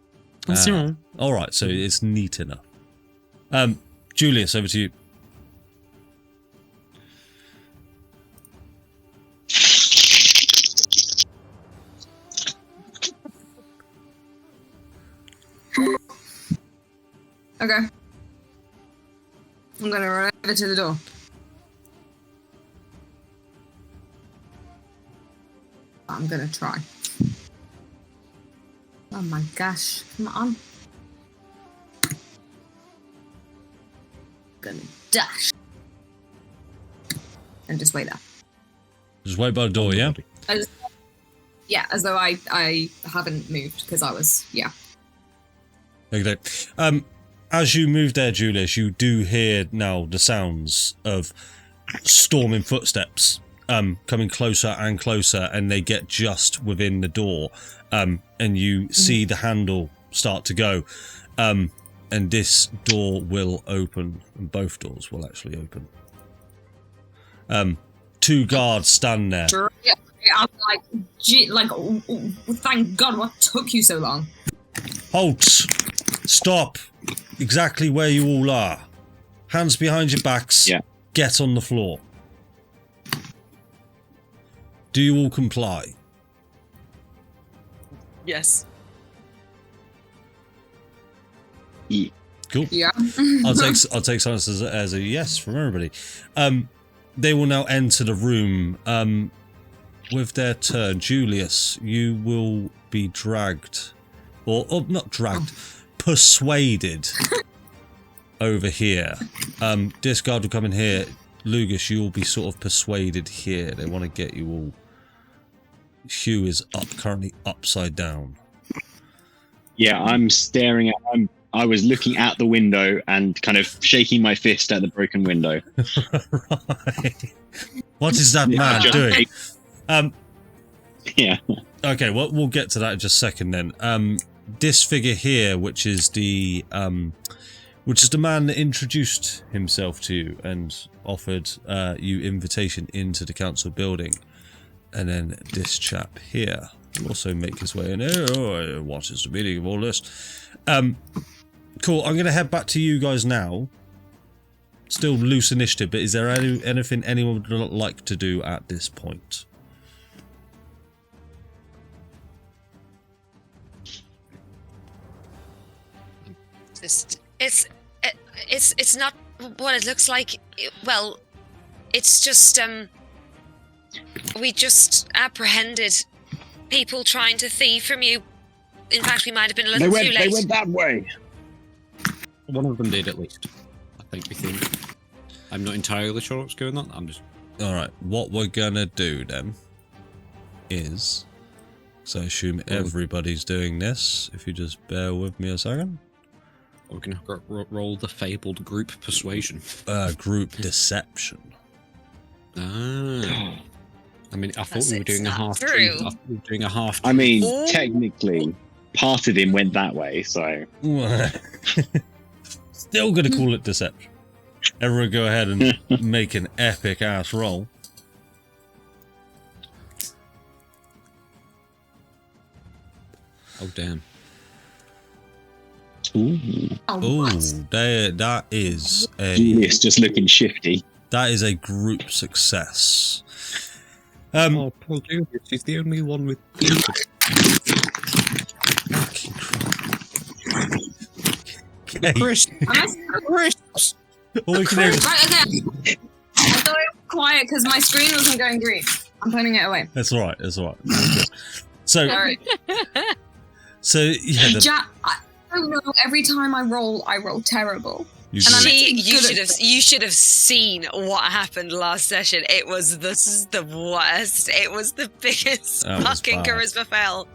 All right, so it's neat enough. Julius, over to you. Okay. I'm gonna run over to the door. I'm gonna try. Oh my gosh, come on. Gonna dash. And just wait there. Just wait by the door, yeah? As though I haven't moved, because I was, yeah. Okay. As you move there, Julius, you do hear now the sounds of storming footsteps coming closer and closer, and they get just within the door, and you see the handle start to go, and this door will open, and both doors will actually open. Two guards stand there. Yeah, I'm like, gee, like, oh, thank God, what took you so long? Halt! Stop! Exactly where you all are. Hands behind your backs. Yeah. Get on the floor. Do you all comply? Yes. Yeah. Cool. Yeah. I'll take silence as a yes from everybody. They will now enter the room with their turn. Julius, you will be dragged, or not dragged, persuaded over here. Discard will come in here. Lugas, you will be sort of persuaded here. They want to get you all. Hew is currently upside down. Yeah, I'm staring at. I was looking out the window and kind of shaking my fist at the broken window. Right. What is that man doing? Yeah. Okay, well, we'll get to that in just a second then. This figure here, which is the man that introduced himself to you and offered you invitation into the council building. And then this chap here will also make his way in. Oh, what is the meaning of all this? Cool, I'm going to head back to you guys now. Still loose initiative, but is there anything anyone would like to do at this point? It's not what it looks like. Well, it's just we just apprehended people trying to thieve from you. In fact, we might have been a little too late. They went that way. One of them did, at least. I think. I'm not entirely sure what's going on. I'm just... Alright, what we're gonna do then is... So I assume everybody's doing this. If you just bear with me a second. We're going to roll the fabled group persuasion. Group deception. Ah. I mean, I thought we were doing a half. True. I thought we were doing a half. I mean, Ooh. Technically, part of him went that way, so... Still gonna call it deception. Everyone go ahead and make an epic ass roll. Oh, damn. Ooh. Ooh, that is a... Julius just looking shifty. That is a group success. Oh, poor Julius, he's the only one with... Okay. Chris! All we can do is... Right, okay. I thought it was quiet because my screen wasn't going green. I'm putting it away. That's alright, that's alright. So, Sorry. yeah, I don't know. Every time I roll terrible. you And I'm do. You should have seen what happened last session. It was the worst. It was the biggest That was fucking bad. charisma fail.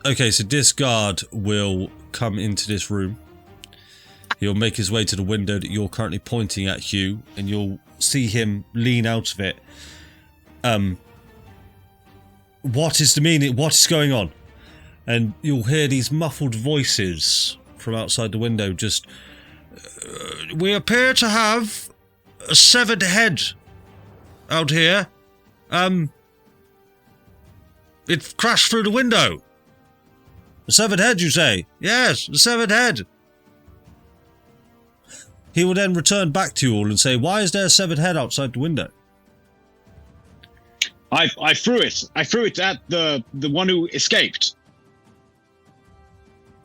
Okay, so Discard will come into this room. He'll make his way to the window that you're currently pointing at, Hew, and you'll see him lean out of it. What is the meaning? What is going on? And you'll hear these muffled voices from outside the window just... we appear to have a severed head out here. It crashed through the window. A severed head, you say? Yes, a severed head. He will then return back to you all and say, why is there a severed head outside the window? I threw it. I threw it at the one who escaped.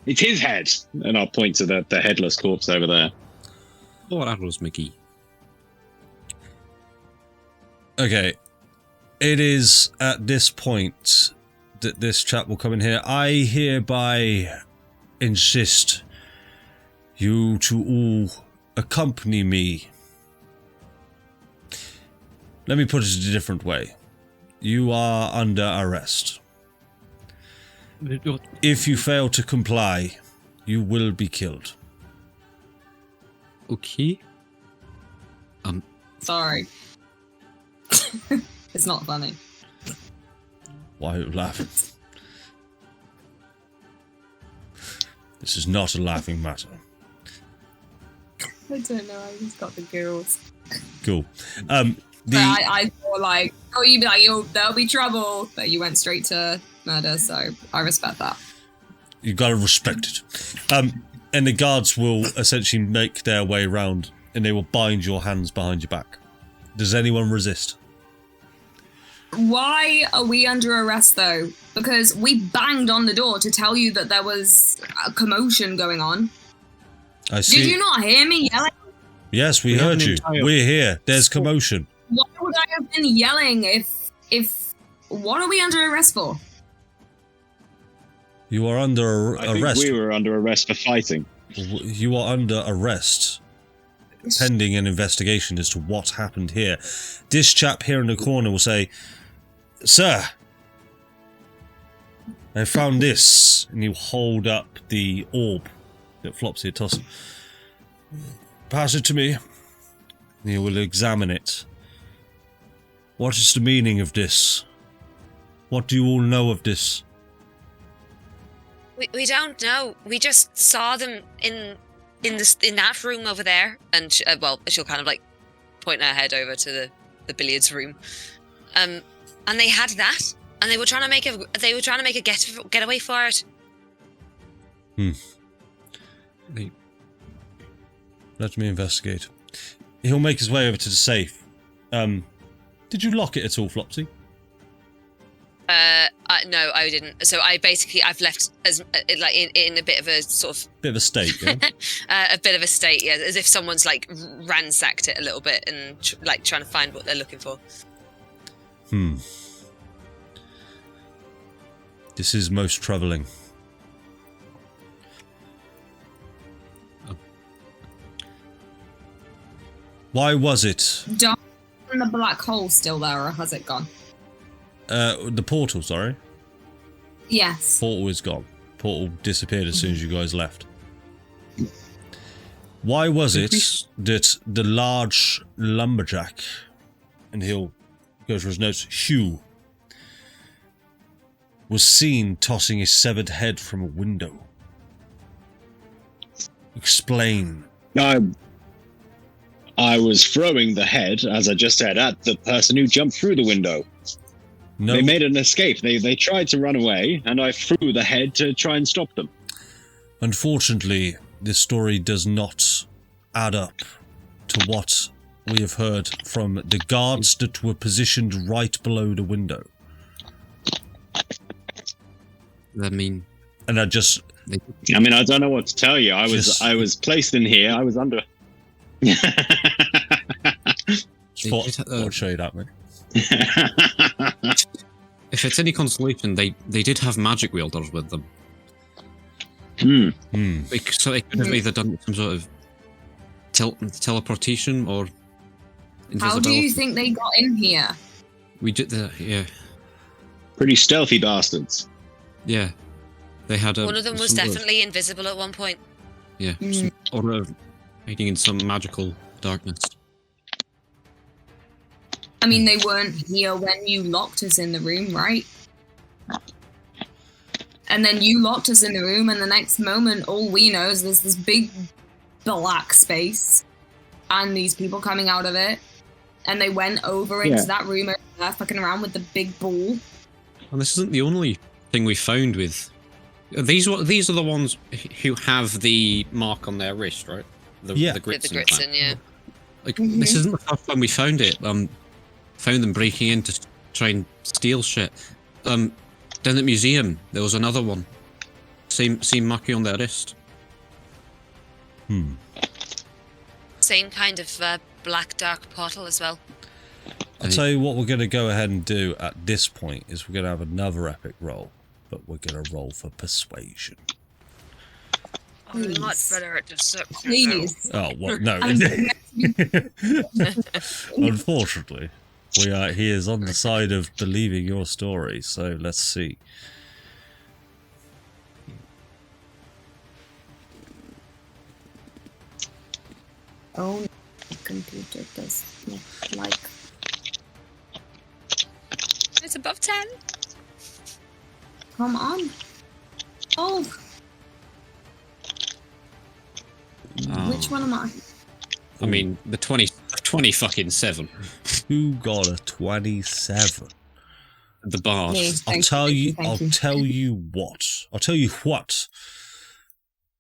It's his head. And I'll point to the headless corpse over there. Lord Admiral's McGee. Okay. It is at this point that this chap will come in here. I hereby insist you to all accompany me. Let me put it a different way. You are under arrest. If you fail to comply, you will be killed. Okay. Sorry. It's not funny. Why are you laughing? This is not a laughing matter. I don't know. I just got the girls. Cool. But I thought like, oh, you'd be like, there'll be trouble, but you went straight to murder, so I respect that. You gotta respect it. And the guards will essentially make their way around, and they will bind your hands behind your back. Does anyone resist? Why are we under arrest though? Because we banged on the door to tell you that there was a commotion going on. I see. Did you not hear me yelling? Yes, we heard you. We're here. There's commotion. Why would I have been yelling if what are we under arrest for? You are under I think arrest. we were under arrest for fighting. You are under arrest, pending an investigation as to what happened here. This chap here in the corner will say, "Sir, I found this," and you hold up the orb that Flopsy had tossed. "Pass it to me." And you will examine it. What is the meaning of this? What do you all know of this? We don't know. We just saw them in that room over there, and she'll kind of like point her head over to the billiards room, and they had that, and they were trying to make a getaway for it. Let me investigate. He'll make his way over to the safe. Did you lock it at all, Flopsy? No, I didn't. So I've left as like in a bit of a sort of Bit of a state, yeah? a bit of a state, yeah, as if someone's like ransacked it a little bit and trying to find what they're looking for. This is most troubling. Why was it? Is the black hole still there, or has it gone? The portal, sorry. Yes. Portal is gone. Portal disappeared as soon as you guys left. Why was it that the large lumberjack, and he'll go through his notes, Hew, was seen tossing his severed head from a window? Explain. I was throwing the head, as I just said, at the person who jumped through the window. No. They made an escape. They tried to run away, and I threw the head to try and stop them. Unfortunately, this story does not add up to what we have heard from the guards that were positioned right below the window. I mean... And I just... I mean, I don't know what to tell you. I was placed in here. I was under... I'll show you that, mate. If it's any consolation, they did have magic wielders with them. So they could have either done some sort of teleportation or invisibility. How do you think they got in here? We did yeah. Pretty stealthy bastards. Yeah. They had one of them was definitely invisible at one point. Yeah. Or hiding in some magical darkness. I mean, they weren't here when you locked us in the room, right? And then you locked us in the room, and the next moment, all we know is there's this big black space, and these people coming out of it, and they went over into that room over there, fucking around with the big ball. And this isn't the only thing we found with... These are the ones who have the mark on their wrist, right? The Gritson, yeah. Like, this isn't the first time we found it. Found them breaking in to try and steal shit. Down at the museum, there was another one. Same marking on their wrist. Same kind of black dark portal as well. I'll tell you what we're going to go ahead and do at this point is we're going to have another epic roll, but we're going to roll for persuasion. I'm much better at deception. Please. Oh, what? No. Unfortunately, he is on the side of believing your story, so let's see. Oh, the computer does not like... It's above 10. Come on. Oh. Which one am I? I mean, the 20 fucking 7. Who got a 27? The bard. I'll tell you what.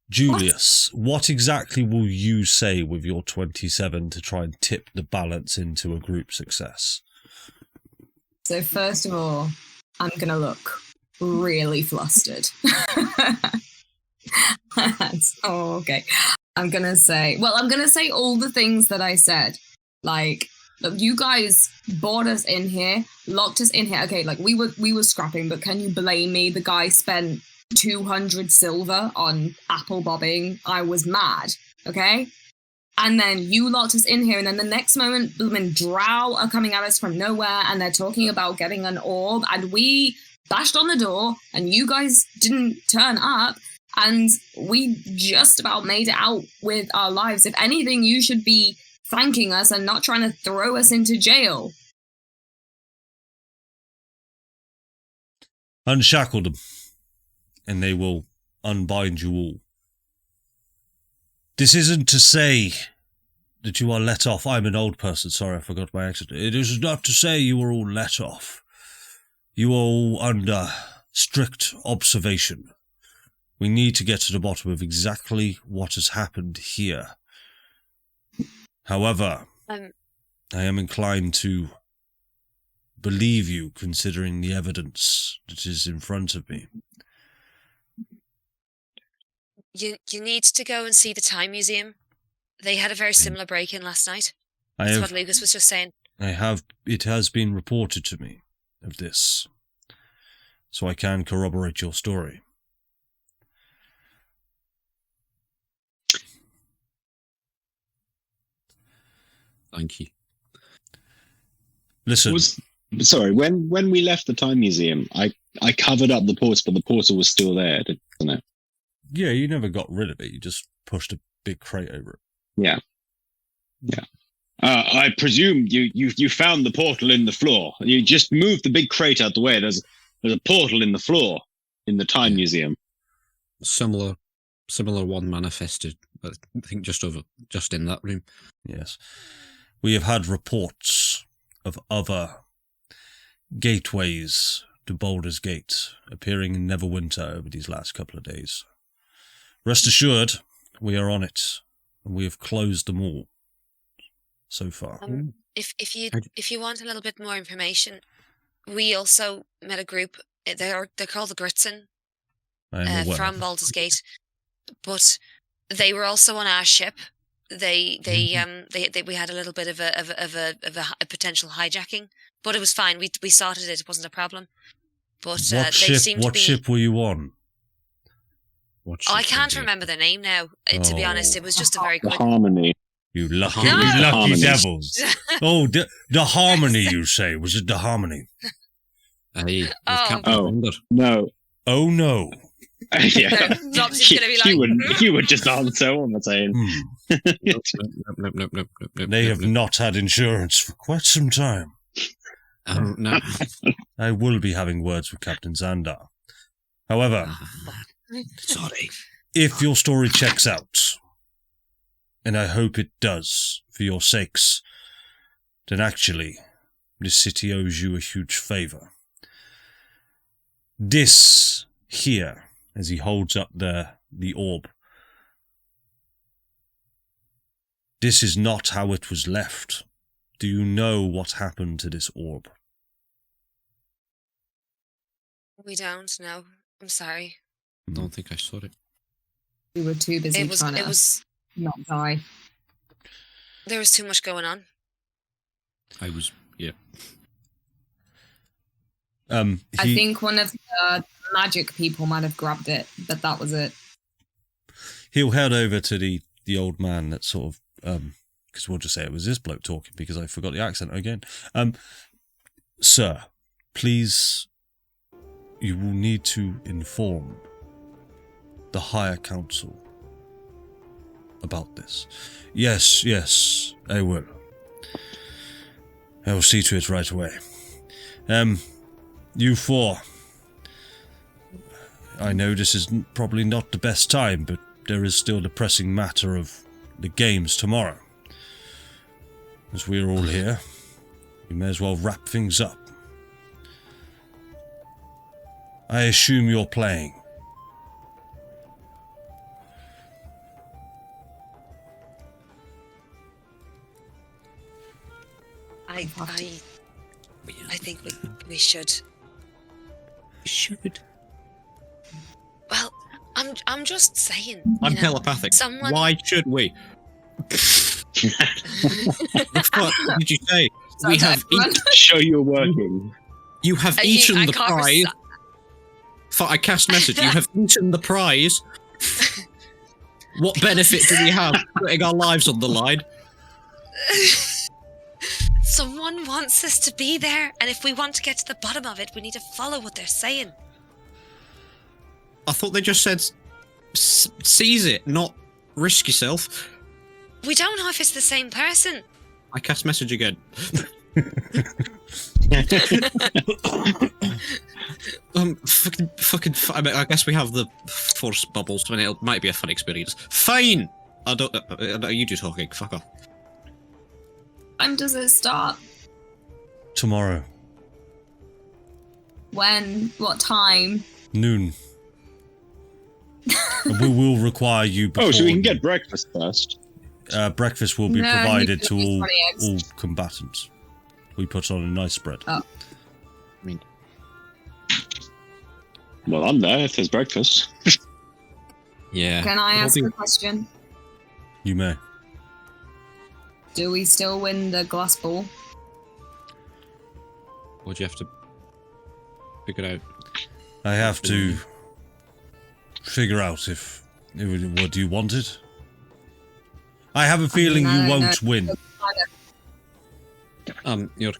Julius, what exactly will you say with your 27 to try and tip the balance into a group success? So first of all, I'm going to look really flustered. Oh, okay. I'm going to say all the things that I said. Like, look, you guys brought us in here, locked us in here. Okay, like we were scrapping, but can you blame me? The guy spent 200 silver on apple bobbing, I was mad, okay? And then you locked us in here, and then the next moment, blooming drow are coming at us from nowhere, and they're talking about getting an orb, and we bashed on the door, and you guys didn't turn up, and we just about made it out with our lives. If anything, you should be thanking us and not trying to throw us into jail. Unshackle them, and they will unbind you all. This isn't to say that you are let off. I'm an old person, sorry, I forgot my accent. It is not to say you are all let off. You are all under strict observation. We need to get to the bottom of exactly what has happened here. However, I am inclined to believe you, considering the evidence that is in front of me. You need to go and see the Time Museum. They had a very similar break-in last night. That's what Lugas was just saying. It has been reported to me of this, so I can corroborate your story. Thank you. Listen. Sorry, when we left the Time Museum, I covered up the portal, but the portal was still there, didn't it? Yeah, you never got rid of it. You just pushed a big crate over it. Yeah. I presume you found the portal in the floor. You just moved the big crate out the way. There's a portal in the floor in the Time Museum. Similar one manifested, I think just in that room. Yes. We have had reports of other gateways to Baldur's Gate appearing in Neverwinter over these last couple of days. Rest assured, we are on it, and we have closed them all so far. If you want a little bit more information, we also met a group. They're called the Gritzen from Baldur's Gate, but they were also on our ship. They we had a little bit of a potential hijacking, but it was fine. We sorted it. It wasn't a problem. But what ship were you on? I can't remember their name now. To be honest, it was just a very quick. Harmony. You lucky devils. Oh, the Harmony, you say? Was it the Harmony? Aye. No. Oh, no. Yeah. Flopsy's gonna be like, you would just answer. What am I saying? Nope. They have not had insurance for quite some time. Oh, no. I will be having words with Captain Xandar. However, Sorry. if your story checks out, and I hope it does for your sakes, then actually, this city owes you a huge favour. This here, as he holds up the orb, this is not how it was left. Do you know what happened to this orb? we don't know. I'm sorry. I don't think I saw it. We were too busy trying to not die. There was too much going on. I think one of the magic people might have grabbed it, but that was it. He'll head over to the old man that sort of, because we'll just say it was this bloke talking because I forgot the accent again. Sir, please, you will need to inform the higher council about this. Yes, I will. I will see to it right away. You four, I know this is probably not the best time, but there is still the pressing matter of the games tomorrow. As we're all here, we may as well wrap things up. I assume you're playing. I think we should. We should. Well, I'm just saying. I'm telepathic. Why should we? What did you say? We have show you're working. You have eaten the pie. I cast message. You have eaten the prize. What benefit do we have putting our lives on the line? Someone wants us to be there, and if we want to get to the bottom of it, we need to follow what they're saying. I thought they just said seize it, not risk yourself. We don't know if it's the same person. I cast message again. I mean, I guess we have the force bubbles. I mean, it might be a fun experience. Fine. I don't. You do talking. Fuck off. When does it start? Tomorrow. When? What time? Noon. And we will require you before... Oh, so we can get breakfast first. Breakfast will be provided to all combatants. We put on a nice spread. Oh. I mean... Well, I'm there if there's breakfast. Yeah. Can I ask a question? You may. Do we still win the glass ball? Or do you have to figure out? I have to figure out what you wanted. I have a feeling you won't win. You're...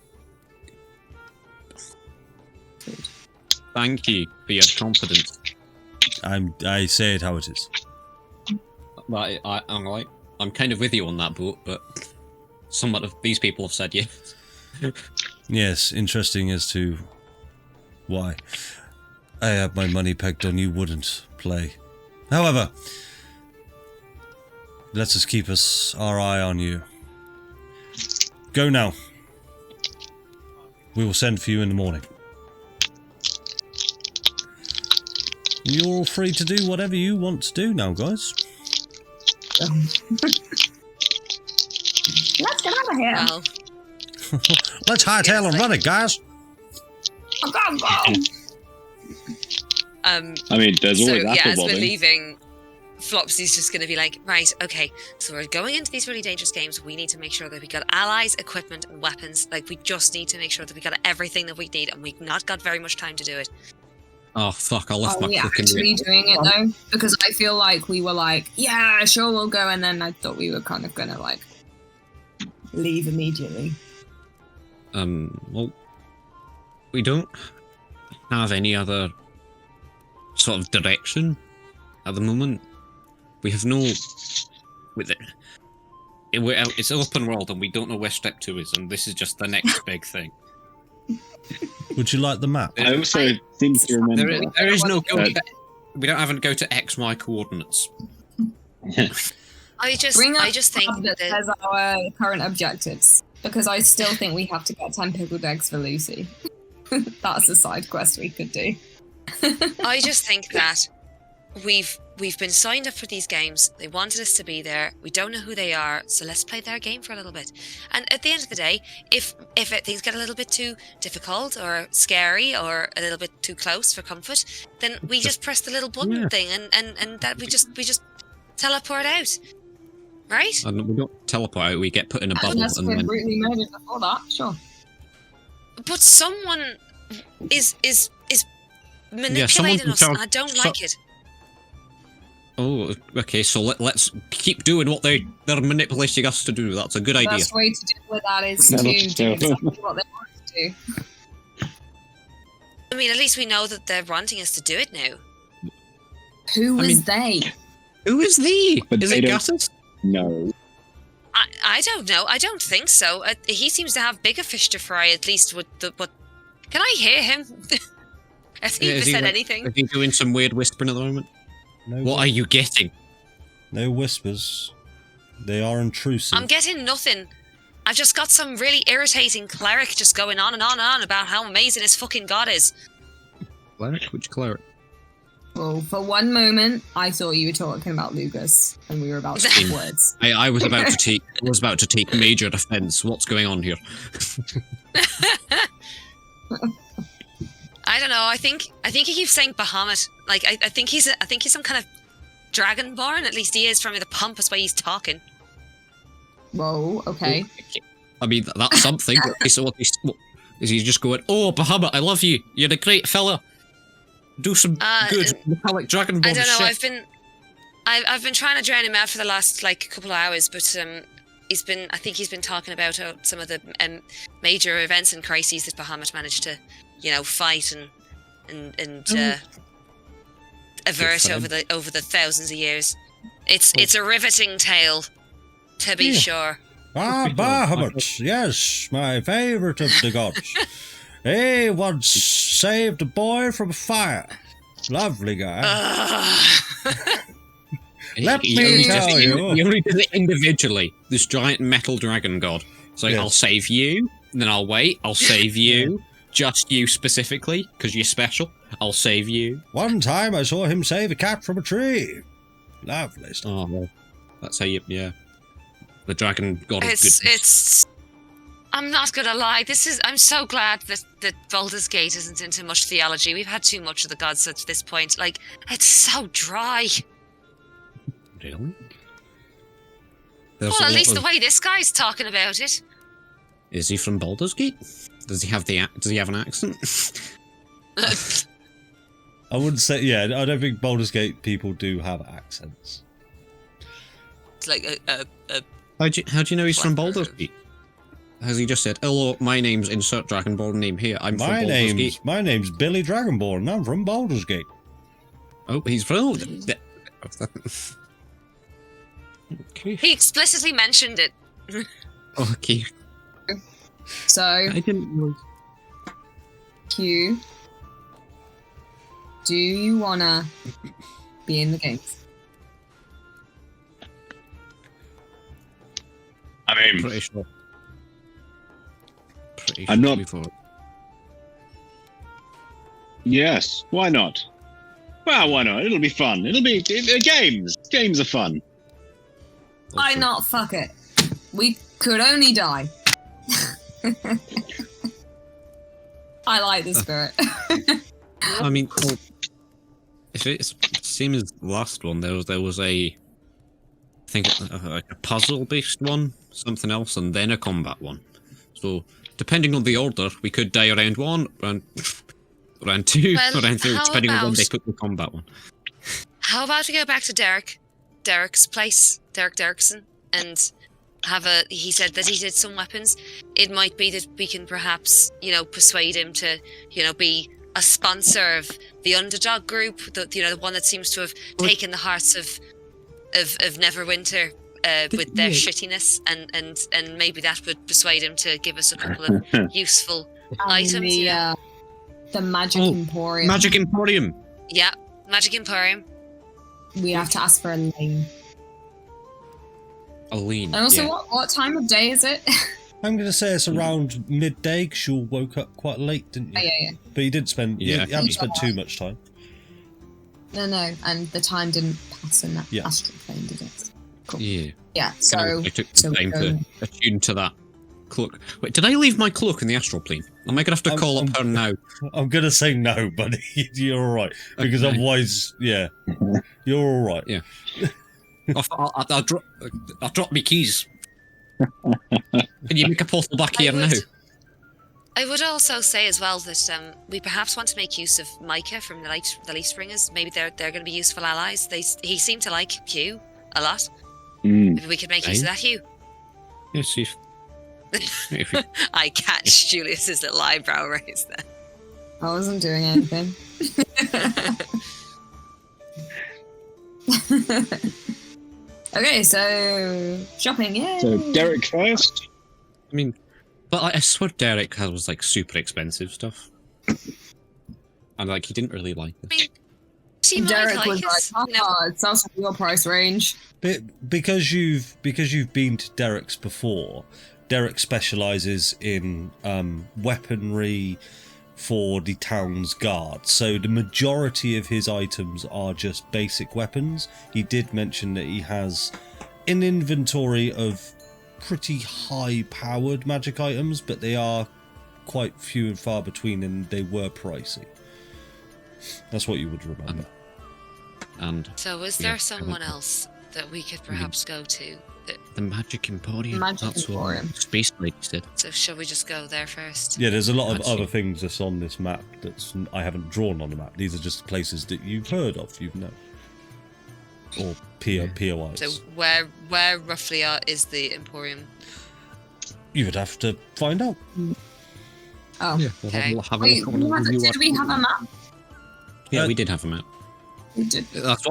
Thank you for your confidence. I say it how it is. I'm kind of with you on that boat, but some of these people have said yes. Yes, interesting as to why. I had my money pegged on you wouldn't play. However, let us keep our eye on you. Go now. We will send for you in the morning. You're all free to do whatever you want to do now, guys. Let's get out of here. Well, Let's hightail and run it, guys. Go. I mean, there's always so, apple as we're bobbing. leaving, Flopsy's just going to be like, right, okay, so we're going into these really dangerous games. We need to make sure that we got allies, equipment, and weapons. Like, we just need to make sure that we got everything that we need, and we've not got very much time to do it. Oh fuck! I left Are my we cooking. actually doing it though? Because I feel like we were like, yeah, sure, we'll go, and then I thought we were kind of gonna like leave immediately. Well, we don't have any other sort of direction at the moment. We have no. With it, it's open world, and we don't know where step 2 is, and this is just the next big thing. Would you like the map? I also seem to remember... There is no go. We don't have to go to XY coordinates. I just think that as our current objectives, because I still think we have to get 10 pickled eggs for Lucy. That's a side quest we could do. I just think that we've been signed up for these games. They wanted us to be there. We don't know who they are, so let's play their game for a little bit. And at the end of the day, if things get a little bit too difficult or scary or a little bit too close for comfort, then we just press the little button thing and that we just teleport out. Right? And we don't teleport out, we get put in a bubble. Unless and we're then... brutally murdered before that, sure. But someone is manipulating us, and I don't like it. Oh, okay, so let's keep doing what they're manipulating us to do. That's a good idea. The best way to deal with that is to do exactly what they want us to do. I mean, at least we know that they're wanting us to do it now. Who is they? Who is they? But Is they it don't- Gattus? No. I don't know. I don't think so. He seems to have bigger fish to fry, at least with the... But can I hear him? Has he ever said anything? Is he doing some weird whispering at the moment? No, What are you getting? No whispers. They are intrusive. I'm getting nothing. I've just got some really irritating cleric just going on and on and on about how amazing his fucking god is. Cleric? Which cleric? Well, for one moment, I thought you were talking about Lugas, and we were about to say words. I was about to take major offence. What's going on here? I don't know. I think he keeps saying Bahamut. Like I think he's some kind of dragonborn. At least he is from the pompous way he's talking. Whoa, okay. I mean, that's something. So what is he just going, oh, Bahamut, I love you. You're a great fella. Do some good metallic Dragon Ball. I don't know. Shit. I've been trying to drown him out for the last couple of hours, but I think he's been talking about some of the major events and crises that Bahamut managed to, fight and avert over the thousands of years. It's a riveting tale, to be sure. Bahamut, yes, my favourite of the gods. He once saved a boy from fire. Lovely guy. Let me tell you. You only did it individually, this giant metal dragon god. So I'll save you, then I'll wait, I'll save you, just you specifically, because you're special. I'll save you. One time I saw him save a cat from a tree. Lovely stuff. Oh, well, that's how you, the dragon god of goodness. I'm not gonna lie, I'm so glad that Baldur's Gate isn't into much theology. We've had too much of the gods at this point. Like, it's so dry. Really? Well, at least the way this guy's talking about it. Is he from Baldur's Gate? Does he have an accent? I wouldn't say. Yeah, I don't think Baldur's Gate people do have accents. It's like How do you know he's from Baldur's Gate? Has he just said, "Hello, my name's insert Dragonborn name here. I'm from Baldur's Gate." My name's Billy Dragonborn, and I'm from Baldur's Gate. Oh, he's from. Okay. He explicitly mentioned it. Okay. So I didn't know. Hew, do you wanna be in the games? I mean, Pretty sure. I'm not. Before. Yes, why not? Well, why not? It'll be fun. It'll be games. Games are fun. Why not? Fuck it. We could only die. I like the spirit. I mean, well, if it's same as the last one, there was a, I think like a puzzle-based one, something else, and then a combat one. So depending on the order, we could die round 1, round 2, round 3, depending on when they put the combat one. How about we go back to Derek's place, Derek Derrickson, and he said that he did some weapons. It might be that we can perhaps, persuade him to, be a sponsor of the underdog group, the one that seems to have taken the hearts of Neverwinter with their shittiness, and maybe that would persuade him to give us a couple of useful items. The Magic Emporium. Magic Emporium. Yeah, Magic Emporium. We have to ask for a lane. A lane. And also, what time of day is it? I'm going to say it's around midday, because you woke up quite late, didn't you? Oh, yeah. But you didn't spend. You haven't spent too much time. No, and the time didn't pass in that Astral Plane, did it? Cool. Yeah, so I took the time to attune to that cloak. Wait, did I leave my cloak in the Astral Plane? Am I going to have to call up her now? I'm going to say no, buddy. You're all right. Because otherwise, you're all right. Yeah. I'll drop my keys. Can you make a portal back here now? I would also say as well that we perhaps want to make use of Micah from the Leafspringers. Maybe they're going to be useful allies. He seemed to like Hew a lot. Maybe we could make use of that, Hew. Yes, if I catch Julius's little eyebrow raise there. I wasn't doing anything. Okay, so shopping, yay! So Derek first. I mean, but I swear Derek was like super expensive stuff, and like he didn't really like it. I mean, Derek was like, it sounds like your price range. Because you've been to Derek's before. Derek specialises in weaponry for the town's guard, so the majority of his items are just basic weapons. He did mention that he has an inventory of pretty high-powered magic items, but they are quite few and far between, and they were pricey. That's what you would remember. And so, is there someone else that we could perhaps go to? The Magic Emporium. That's Emporium. What Space Lady said. So shall we just go there first? Yeah, there's a lot of other things that's on this map that's I haven't drawn on the map. These are just places that you've heard of, you've known. Or POIs. So where roughly is the Emporium? You would have to find out. Oh, Yeah, we'll okay. have a Wait, look. did we have a map? Yeah, we did have a map. We did. That's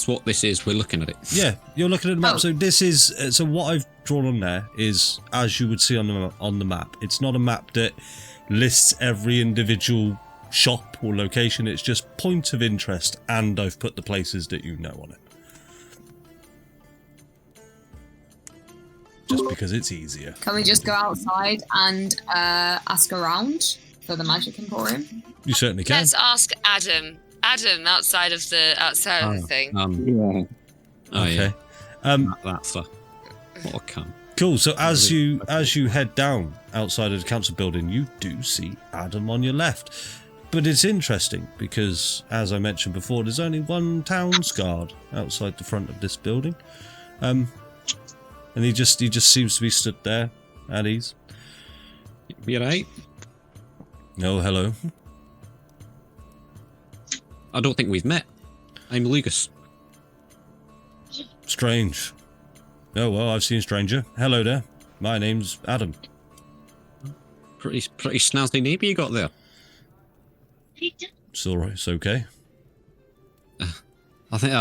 what this is. We're looking at it. Yeah, you're looking at the map. Oh. So this is so what I've drawn on there is as you would see on the map. It's not a map that lists every individual shop or location. It's just point of interest, and I've put the places that you know on it. Just because it's easier. Can we just go outside and ask around for the Magic Emporium? You certainly can. Let's ask Adam. Adam, outside of the thing. Yeah. Oh, Okay. yeah. That's what a cunt. Cool. So as you head down outside of the council building, you do see Adam on your left. But it's interesting because, as I mentioned before, there's only one town's guard outside the front of this building, and he just seems to be stood there at ease. You right? Oh, hello. I don't think we've met. I'm Lugas. Strange. Oh well, I've seen stranger. Hello there. My name's Adam. Pretty snazzy name you got there. It's all right. It's okay. I think,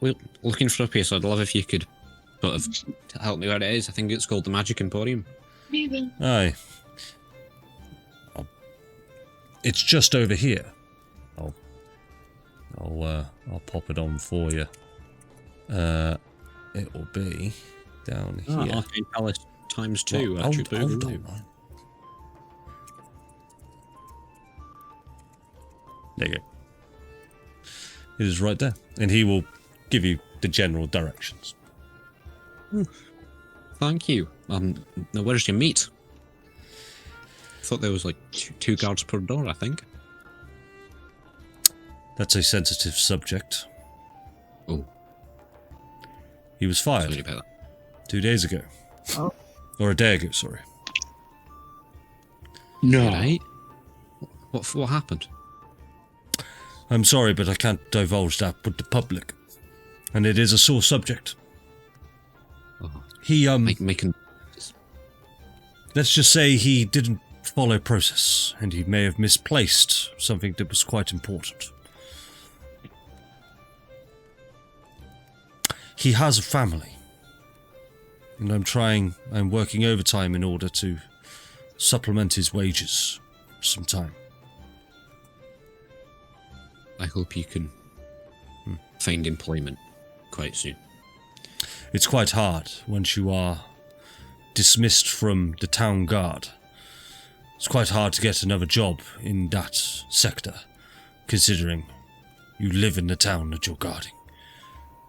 we're looking for a place. I'd love if you could sort of help me where it is. I think it's called the Magic Emporium. Aye. It's just over here. I'll pop it on for you. It will be down here. Arcane Palace times 2. Well, hold on. There you go. It is right there, and he will give you the general directions. Thank you. Now where does you meet? I thought there was like two guards per door, I think. That's a sensitive subject. Oh. He was fired Sorry about that. 2 days ago. Oh. Or a day ago, sorry. No. Right? What happened? I'm sorry, but I can't divulge that with the public. And it is a sore subject. Oh. He, Making... let's just say he didn't follow process, and he may have misplaced something that was quite important. He has a family, and I'm working overtime in order to supplement his wages for some time. I hope you can find employment quite soon. It's quite hard once you are dismissed from the town guard. It's quite hard to get another job in that sector, considering you live in the town that you're guarding.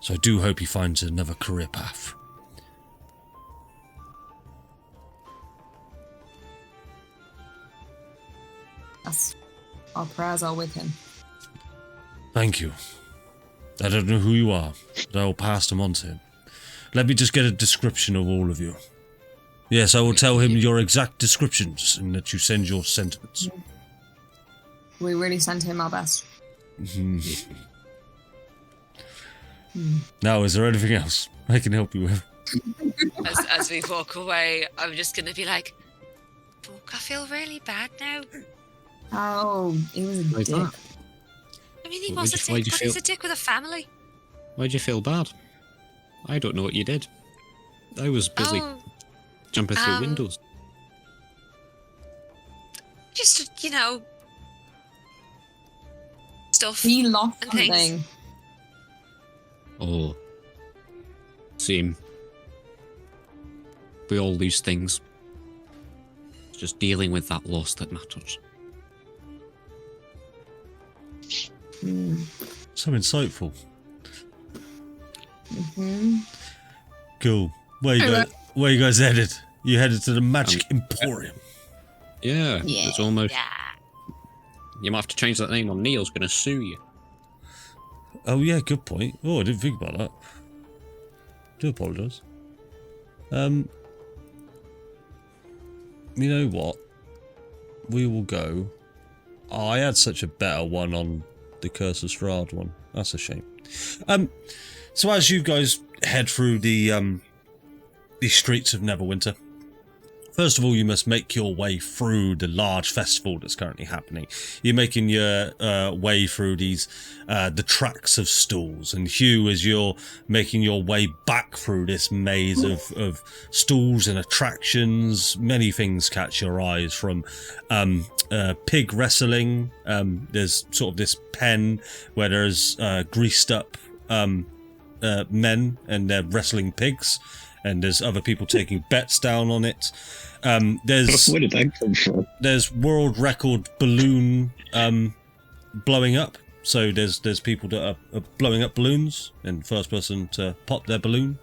So I do hope he finds another career path. Our prayers are with him. Thank you. I don't know who you are, but I will pass them on to him. Let me just get a description of all of you. Yes, I will tell him your exact descriptions and that you send your sentiments. We really sent him our best. Now, is there anything else I can help you with? As we walk away, I'm just going to be like, Book, I feel really bad now. Oh, he was a Like dick. that? I mean, he Why'd was a you- why'd dick, you but he's feel- a dick with a family. Why'd you feel bad? I don't know what you did. I was busy Oh, jumping through windows. just, stuff. He lost And things. something. Oh. Same. We all lose things. It's just dealing with that loss that matters. So insightful. Mm-hmm. Cool. Where you guys headed? You headed to the Magic Emporium. Yeah, Yeah. it's almost... Yeah. You might have to change that name or Neil's going to sue you. Oh yeah, good point. Oh, I didn't think about that. Do apologise. You know what? We will go. Oh, I had such a better one on the Curse of Strahd one. That's a shame. So as you guys head through the streets of Neverwinter, first of all, you must make your way through the large festival that's currently happening. You're making your way through the tracks of stalls, and Hew, as you're making your way back through this maze of stalls and attractions, many things catch your eyes, from pig wrestling. There's sort of this pen where there's greased up men and they're wrestling pigs, and there's other people taking bets down on it. There's where did that come from? There's world record balloon blowing up. So there's people that are blowing up balloons, and first person to pop their balloon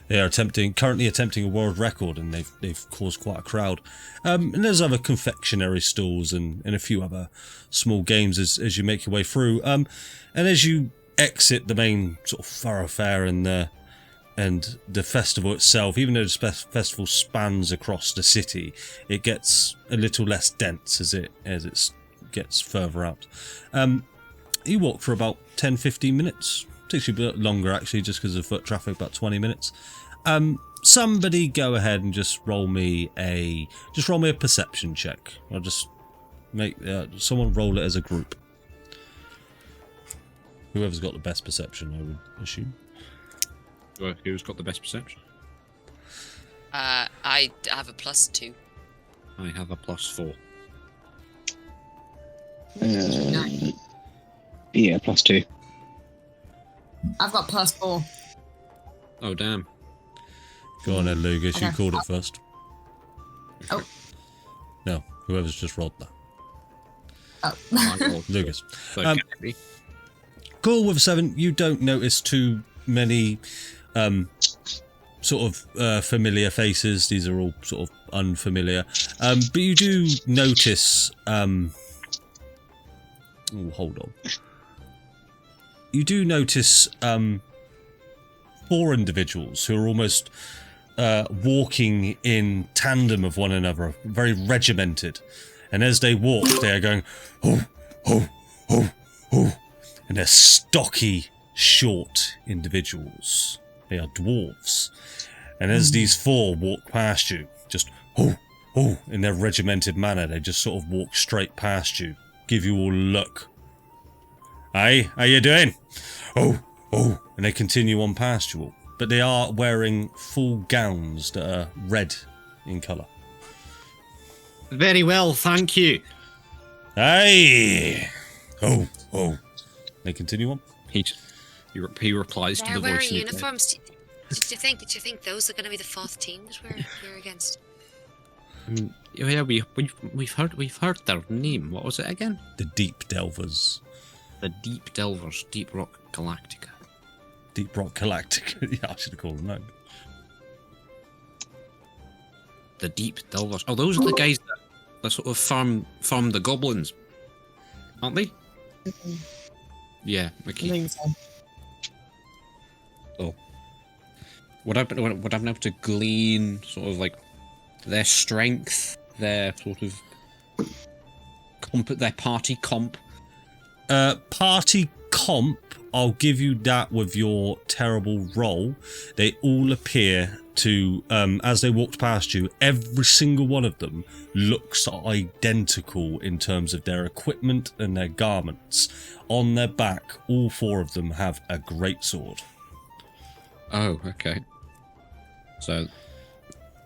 they're currently attempting a world record, and they've caused quite a crowd. And there's other confectionery stalls and a few other small games as you make your way through. And as you exit the main sort of thoroughfare and the festival itself, even though the festival spans across the city, it gets a little less dense as it gets further out. You walk for about 10-15 minutes. Takes you a bit longer actually, just because of foot traffic, about 20 minutes. Somebody go ahead and just roll me a perception check. I'll just make someone roll it as a group. Whoever's got the best perception, I would assume. Who's got the best perception? I have a +2. I have a +4. Yeah, +2. I've got +4. Oh, damn. Go on then, Lugas. Okay. You called it first. Oh. No, whoever's just rolled that. Oh. Lugas. So Cool, with a 7. You don't notice too many sort of familiar faces. These are all sort of unfamiliar. But you do notice... hold on. You do notice 4 individuals who are almost walking in tandem of one another, very regimented. And as they walk, they are going, oh, oh, oh, oh. And they're stocky, short individuals. They are dwarves. And as these 4 walk past you, just, oh, oh, in their regimented manner, they just sort of walk straight past you, give you all a look. Hey, how you doing? Oh, oh. And they continue on past you all. But they are wearing full gowns that are red in colour. Very well, thank you. Hey! Oh, oh. They continue on. He replies to They're the voice. wearing uniforms. Do you think those are going to be the 4th team that we're against? Yeah, we've heard their name. What was it again? The Deep Delvers. The Deep Delvers, Deep Rock Galactica. Deep Rock Galactica. Yeah, I should have called them that. The Deep Delvers. Oh, those are the guys that sort of farm the goblins, aren't they? Mm-hmm. Yeah, I okay. think so. Oh. Would I be able to glean sort of like their strength, their sort of their party comp? Party comp, I'll give you that with your terrible roll. They all appear to, as they walked past you, every single one of them looks identical in terms of their equipment and their garments. On their back, all 4 of them have a greatsword. Oh, okay. So,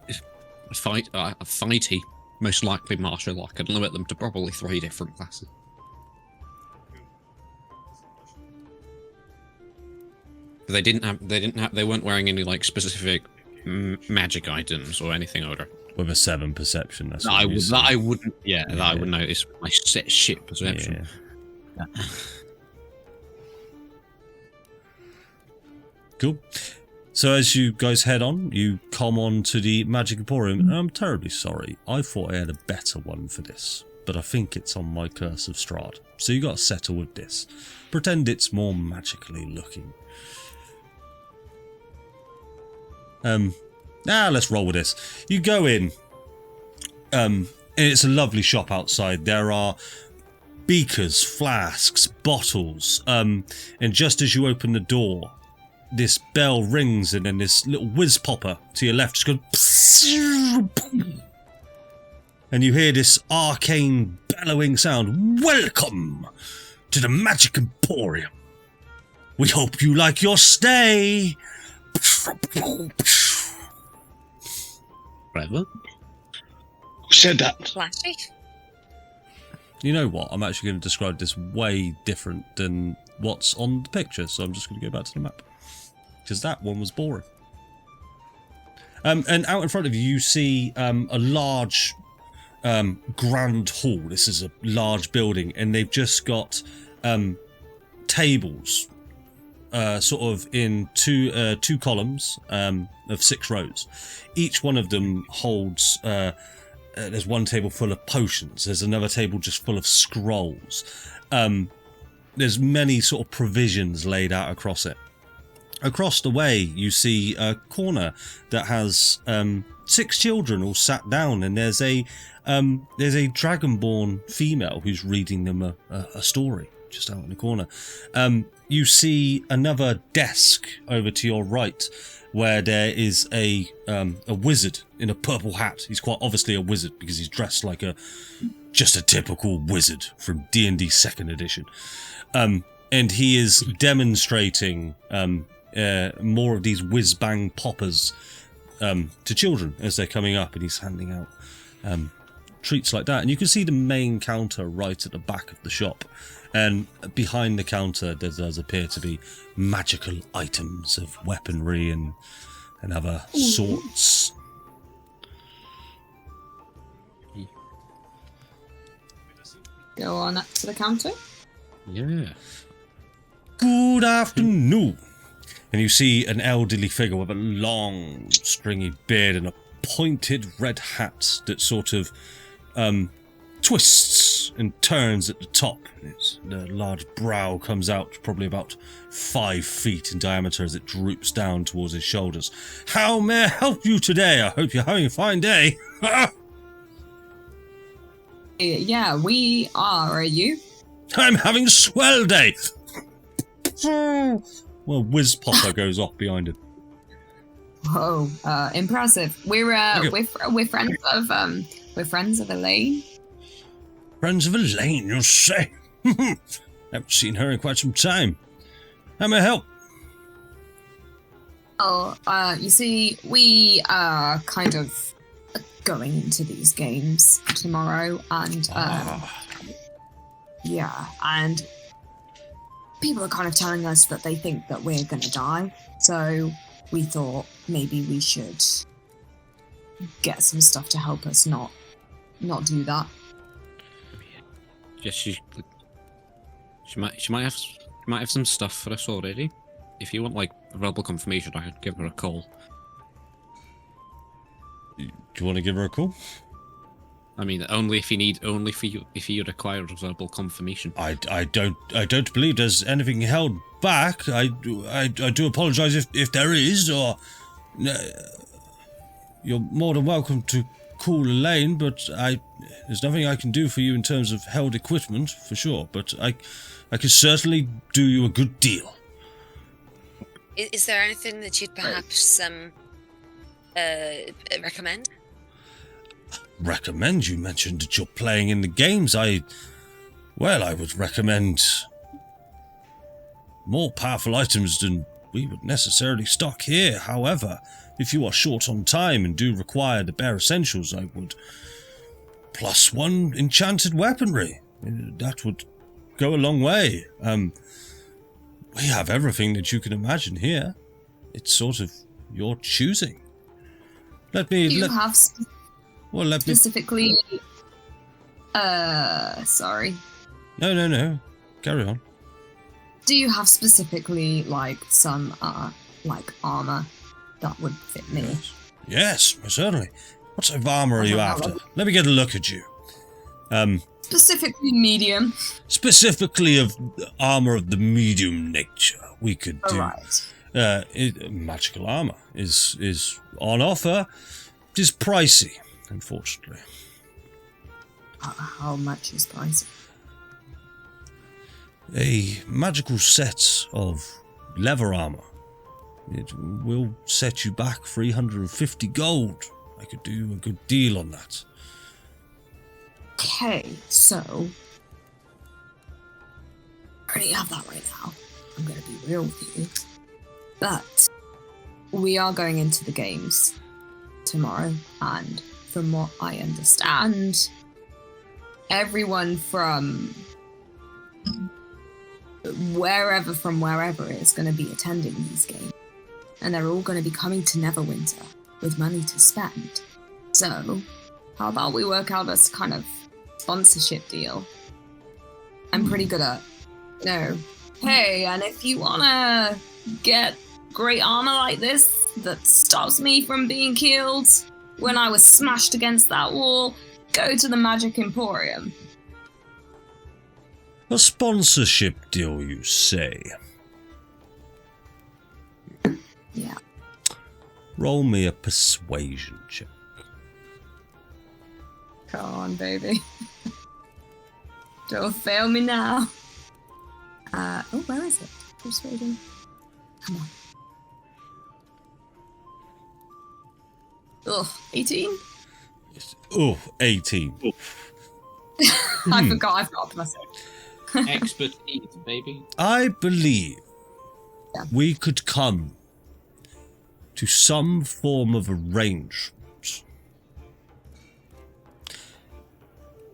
a fighty, most likely martial law. I could limit them to probably 3 different classes. They weren't wearing any like specific magic items or anything older. With a 7 perception, that's I wouldn't. Yeah, that I would notice my shit perception. Yeah. Cool. So as you guys head on, you come on to the Magic Emporium, and I'm terribly sorry. I thought I had a better one for this, but I think it's on my Curse of Strahd. So you got to settle with this. Pretend it's more magically looking. let's roll with this. You go in, and it's a lovely shop outside. There are beakers, flasks, bottles, and just as you open the door, this bell rings, and then this little whiz popper to your left just goes, and you hear this arcane bellowing sound. Welcome to the Magic Emporium. We hope you like your stay. Whatever. Who said that? Flashy. You know what? I'm actually going to describe this way different than what's on the picture, so I'm just going to go back to the map. Because that one was boring. And out in front of you, you see a large grand hall. This is a large building, and they've just got tables sort of in two columns of 6 rows. Each one of them holds there's one table full of potions, there's another table just full of scrolls, there's many sort of provisions laid out across it. Across the way you see a corner that has 6 children all sat down, and there's a dragonborn female who's reading them a story just out in the corner. You see another desk over to your right where there is a wizard in a purple hat. He's quite obviously a wizard because he's dressed like just a typical wizard from D&D 2nd edition. And he is demonstrating more of these whiz-bang poppers to children as they're coming up, and he's handing out treats like that. And you can see the main counter right at the back of the shop, and behind the counter there does appear to be magical items of weaponry and other sorts. Go on up to the counter. Yeah. Good afternoon. And you see an elderly figure with a long, stringy beard and a pointed red hat that sort of twists and turns at the top. The large brow comes out probably about 5 feet in diameter as it droops down towards his shoulders. How may I help you today? I hope you're having a fine day. Yeah, we are you? I'm having a swell day. Well, whiz popper goes off behind him. Whoa, impressive. We're friends of Elaine. Friends of Elaine, you'll say? Haven't seen her in quite some time. How may I help? Oh, you see, we are kind of going into these games tomorrow, and yeah, and people are kind of telling us that they think that we're gonna die. So we thought maybe we should get some stuff to help us not do that. Yes, she might have some stuff for us already. If you want like verbal confirmation, I could give her a call. Do you want to give her a call? I mean, only if you require verbal confirmation. I don't believe there's anything held back. I do apologise if there is, or you're more than welcome to call Elaine, but there's nothing I can do for you in terms of held equipment for sure. But I can certainly do you a good deal. Is there anything that you'd perhaps recommend? Recommend? You mentioned that you're playing in the games. I would recommend more powerful items than we would necessarily stock here. However, if you are short on time and do require the bare essentials, I would +1 enchanted weaponry. That would go a long way. We have everything that you can imagine here. It's sort of your choosing. Specifically, sorry. No. Carry on. Do you have specifically, like, some, like, armor that would fit me? Yes, certainly. What sort of armor are you after? Let me get a look at you. Specifically medium. Specifically of armor of the medium nature. We could do right. Magical armor is on offer. It is pricey, unfortunately. How much is pricey? A magical set of leather armor. It will set you back 350 gold. I could do a good deal on that. Okay, so I already have that right now. I'm going to be real with you. But we are going into the games tomorrow, and from what I understand, everyone from wherever is going to be attending these games, and they're all going to be coming to Neverwinter with money to spend. So how about we work out this kind of sponsorship deal? I'm pretty good at, hey, and if you want to get great armor like this that stops me from being killed when I was smashed against that wall, go to the Magic Emporium. A sponsorship deal, you say? Yeah. Roll me a persuasion check. Come on, baby. Don't fail me now. Where is it? Persuasion. Come on. Ugh, 18? Oh, 18. I forgot plus it. Expertise, baby. I believe we could come to some form of arrangement.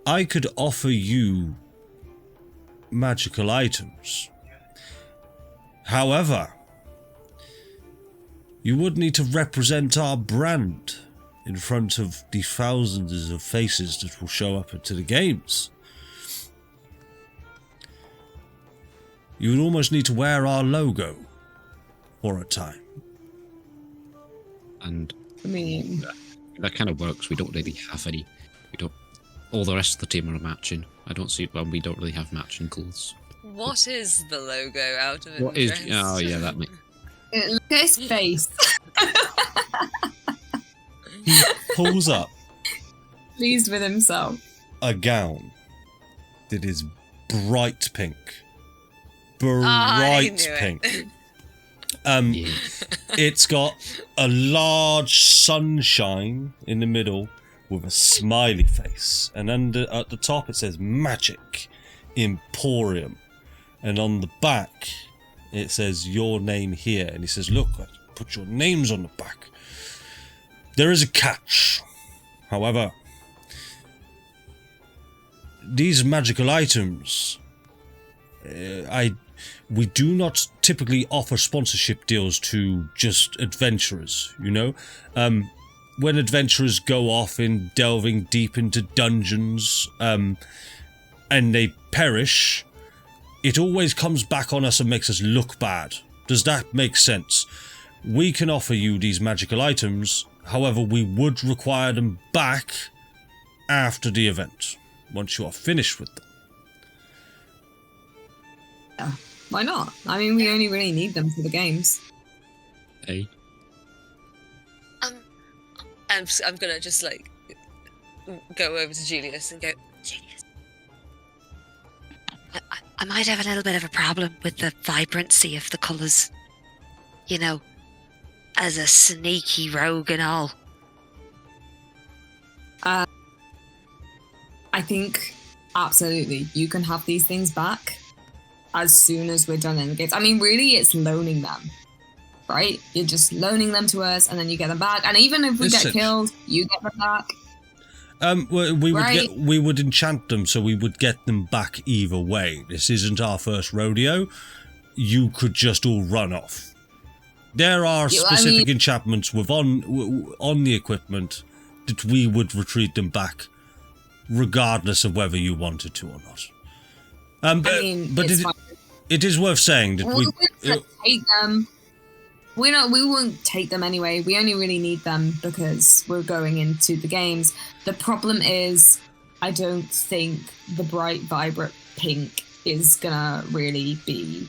I could offer you magical items. However, you would need to represent our brand in front of the thousands of faces that will show up to the games. You would almost need to wear our logo for a time. And I mean, that kind of works. We don't really have any. All the rest of the team are matching. I don't see. Well, we don't really have matching clothes. What is the logo out of interest? What is? Oh yeah, that makes. look at his face. He pulls up Pleased with himself. a gown that is bright pink. Bright pink. Yeah. It's got a large sunshine in the middle with a smiley face, and at the top it says Magic Emporium, and on the back it says your name here, and he says, look, put your names on the back. There is a catch, however. These magical items, we do not typically offer sponsorship deals to just adventurers, you know? When adventurers go off in delving deep into dungeons, and they perish, it always comes back on us and makes us look bad. Does that make sense? We can offer you these magical items, however, we would require them back after the event, once you are finished with them. Yeah, why not? I mean, we only really need them for the games. Hey. I'm gonna just like go over to Julius and go, Julius, I might have a little bit of a problem with the vibrancy of the colours. You know, as a sneaky rogue and all. I think absolutely you can have these things back as soon as we're done in the games. I mean, really, it's loaning them, right? You're just loaning them to us, and then you get them back. And even if we get killed, you get them back. We would enchant them, so we would get them back either way. This isn't our first rodeo. You could just all run off. There are specific enchantments on the equipment that we would retreat them back, regardless of whether you wanted to or not. But it is worth saying that we take them. We won't take them anyway. We only really need them because we're going into the games. The problem is, I don't think the bright, vibrant pink is gonna really be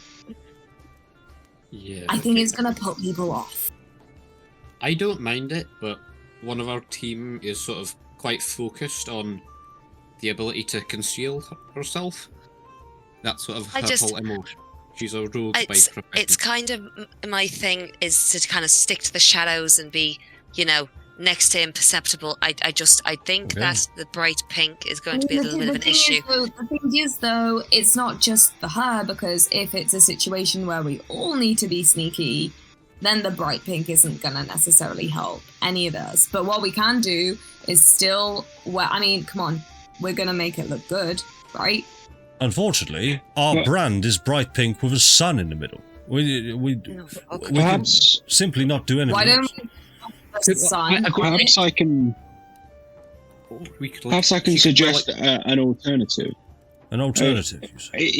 Yeah. I think it's gonna put people off. I don't mind it, but one of our team is sort of quite focused on the ability to conceal herself. That's sort of her whole emotion. She's a rogue by profession. It's kind of my thing is to kind of stick to the shadows and be, next to imperceptible. I think that the bright pink is going to be a little bit of an issue. The thing is, though, it's not just for her, because if it's a situation where we all need to be sneaky, then the bright pink isn't going to necessarily help any of us. But what we can do is still, come on, we're going to make it look good, right? Unfortunately, our brand is bright pink with a sun in the middle. We can simply not do anything. Why don't we sun? Perhaps I can suggest an alternative. An alternative, you say?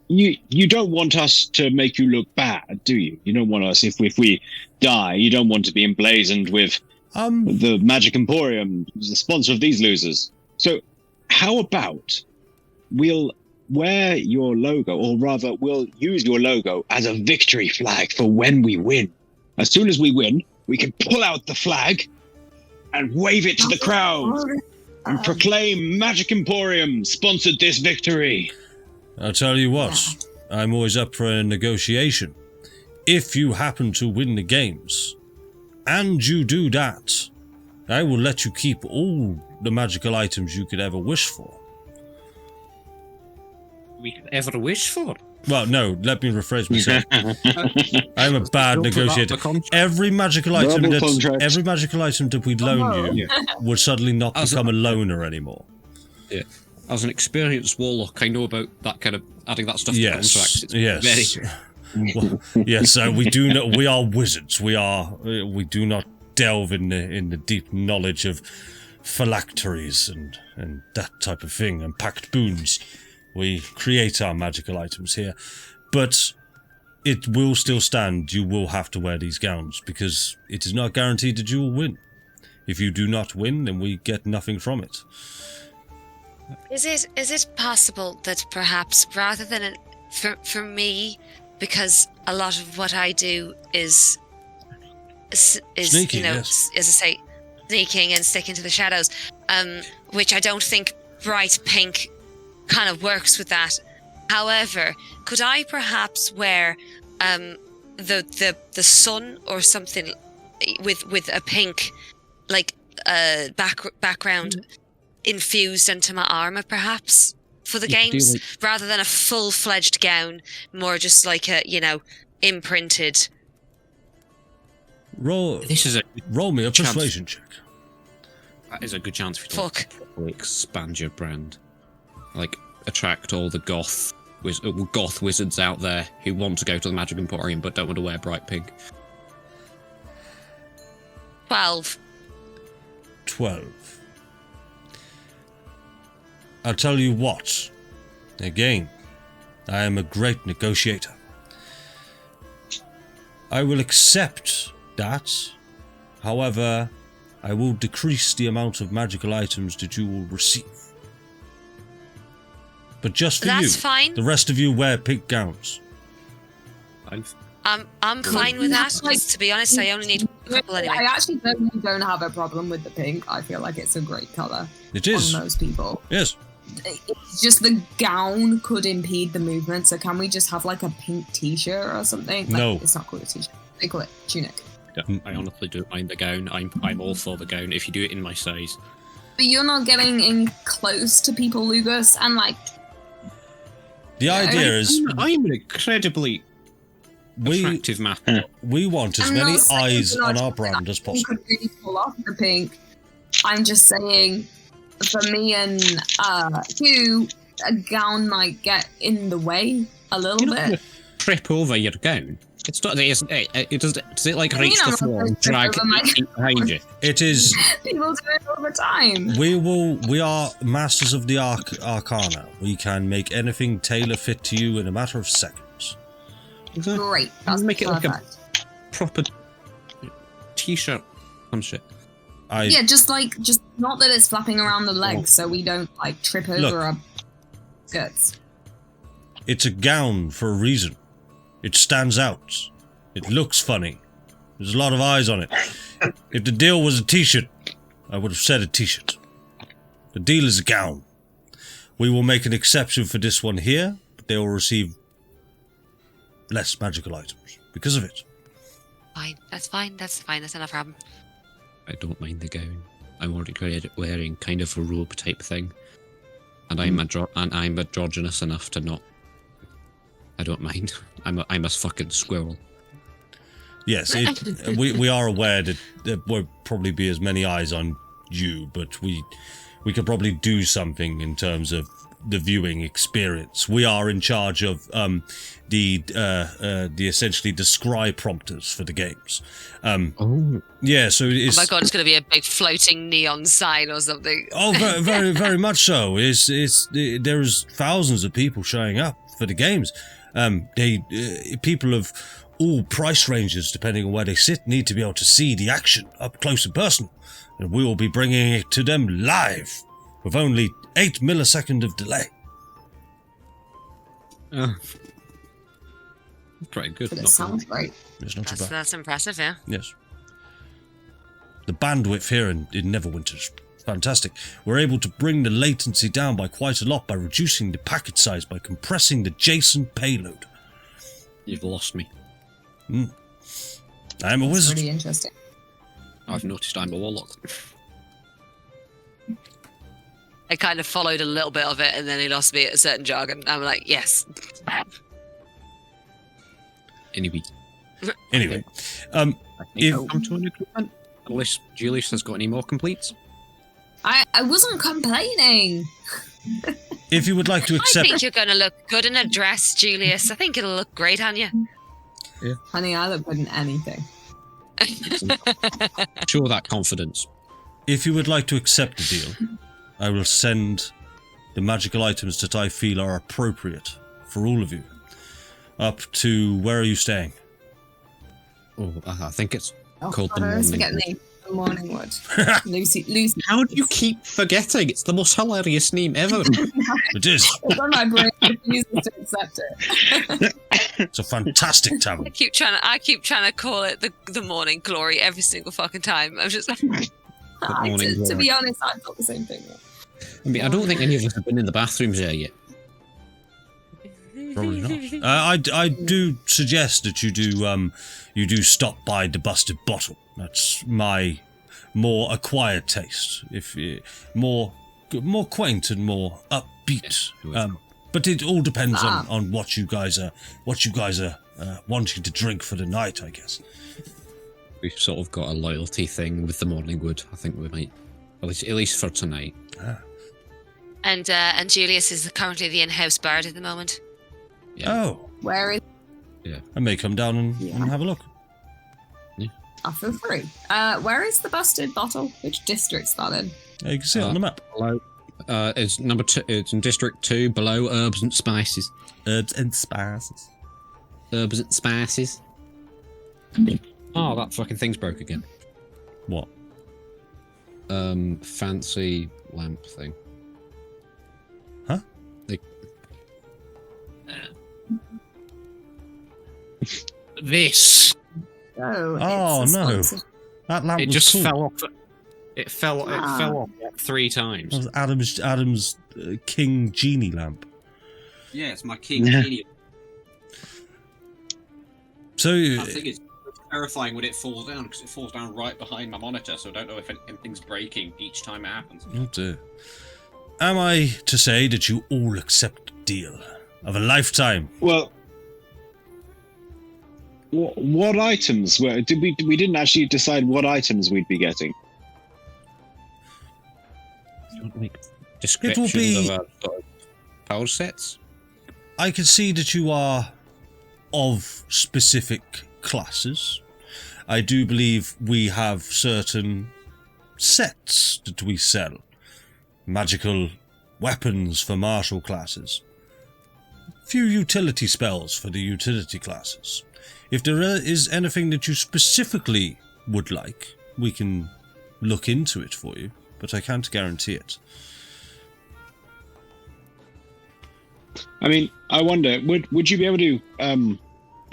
You don't want us to make you look bad, do you? You don't want us, if we die, you don't want to be emblazoned with the Magic Emporium, the sponsor of these losers. So how about we'll wear your logo, or rather we'll use your logo as a victory flag for when we win. As soon as we win, we can pull out the flag and wave it to the crowd and proclaim Magic Emporium sponsored this victory. I'll tell you what, I'm always up for a negotiation. If you happen to win the games, and you do that, I will let you keep all the magical items you could ever wish for. We could ever wish for? Well, no, let me rephrase myself. I'm a bad negotiator. Every magical item that we'd loan you would suddenly not become a loaner anymore. Yeah. As an experienced warlock, I know about that kind of adding that stuff to contracts. It's very... we are wizards. We do not delve in the deep knowledge of phylacteries and that type of thing, and pact boons. We create our magical items here, but it will still stand. You will have to wear these gowns, because it is not guaranteed that you will win. If you do not win, then we get nothing from it. Is it possible that perhaps rather than for me, because a lot of what I do is sneaking, as I say, sneaking and sticking to the shadows, which I don't think bright pink kind of works with that. However, could I perhaps wear the sun or something with a pink background infused into my armor, perhaps for the games, rather than a full-fledged gown, more just like a imprinted. Roll me a persuasion check. That is a good chance for you to expand your brand. Attract all the goth wizards out there who want to go to the Magic Emporium but don't want to wear bright pink. 12. I'll tell you what. Again, I am a great negotiator. I will accept that. However, I will decrease the amount of magical items that you will receive. But just for That's fine. The rest of you wear pink gowns. I'm fine with that. To be honest, I only need a couple anyway. I actually don't have a problem with the pink. I feel like it's a great colour. It is. On most people. Yes. It's just the gown could impede the movement, so can we just have a pink t-shirt or something? No. It's not called a t-shirt. They call it tunic. Yeah, I honestly don't mind the gown. I'm all for the gown if you do it in my size. But you're not getting in close to people, Lugas, and the idea is... I'm an incredibly attractive man. We want as many eyes on our brand as possible. Could really pull off the pink. I'm just saying, for me and Hew, a gown might get in the way a little bit. Trip over your gown. It's not. Does it reach the floor and drag it behind you? It is. People do it all the time. We are masters of the arcana. We can make anything tailor fit to you in a matter of seconds. Exactly. Great. That's make perfect. it like a proper t-shirt and shit. Just not that it's flapping around the legs, so we don't trip over our skirts. It's a gown for a reason. It stands out. It looks funny. There's a lot of eyes on it. If the deal was a t-shirt, I would have said a t-shirt. The deal is a gown. We will make an exception for this one here, but they will receive less magical items because of it. Fine. That's fine. That's fine. That's not a problem. I don't mind the gown. I'm already wearing kind of a robe type thing, and I'm androgynous enough to not. I don't mind. I'm a fucking squirrel. Yes, we are aware that there won't probably be as many eyes on you, but we could probably do something in terms of the viewing experience. We are in charge of the essentially the scry prompters for the games. Yeah, so it's... Oh my god, it's going to be a big floating neon sign or something. Oh, very, very, very much so. There's thousands of people showing up for the games. People of all price ranges, depending on where they sit, need to be able to see the action up close and personal. And we will be bringing it to them live, with only 8 milliseconds of delay. Pretty good. But it sounds great. It's not too bad. That's impressive, yeah. Yes. The bandwidth here in Neverwinter is fantastic. We're able to bring the latency down by quite a lot by reducing the packet size, by compressing the JSON payload. You've lost me. I am a wizard. Pretty interesting. I've noticed I'm a warlock. I kind of followed a little bit of it, and then he lost me at a certain jargon. I'm like, yes. Anyway, I think I'll come to an agreement. Unless Julius has got any more complaints. I wasn't complaining. If you would like to accept... I think you're going to look good in a dress, Julius. I think it'll look great on you. Yeah. Honey, I look good in anything. Show that confidence. If you would like to accept the deal, I will send the magical items that I feel are appropriate for all of you. Up to... Where are you staying? Oh, I think it's called the I always Morning forget Wood. the name. The Morning Wood. Lucy. How do you keep forgetting? It's the most hilarious name ever. It is. It's on my brain. I refuse to accept it. It's a fantastic tavern. I keep trying to call it the Morning Glory every single fucking time. I'm just like, to be honest, I thought the same thing. I mean, I don't think any of us have been in the bathrooms there yet. Probably not. I do suggest that you do stop by the Busted Bottle. That's my more acquired taste. If more quaint and more upbeat. But it all depends on what you guys are wanting to drink for the night, I guess. We've sort of got a loyalty thing with the Morning Wood. I think we might, at least for tonight. And Julius is currently the in-house bard at the moment. Yeah. Oh, Where is... Yeah. I may come down and have a look. I feel free. Where is the Busted Bottle? Which district's that in? You can see it on the map. Below, it's number 2. It's in District 2, below Herbs and Spices. Herbs and Spices. Herbs and Spices. Oh, that fucking thing's broke again. What? Fancy lamp thing. Huh? This. Oh no! That lamp It was just cool. fell off. It fell off 3 times. That was Adam's King Genie lamp. Yeah, it's my King Genie. So I think it's terrifying when it falls down because it falls down right behind my monitor, so I don't know if anything's breaking each time it happens. oh dear. Am I to say that you all accept a deal of a lifetime? Well, what items were? We didn't actually decide what items we'd be getting. You want to make descriptions of our sort of power sets? I can see that you are of specific classes. I do believe we have certain sets that we sell. Magical weapons for martial classes. Few utility spells for the utility classes. If there is anything that you specifically would like, we can look into it for you, but I can't guarantee it. I mean, I wonder, would you be able to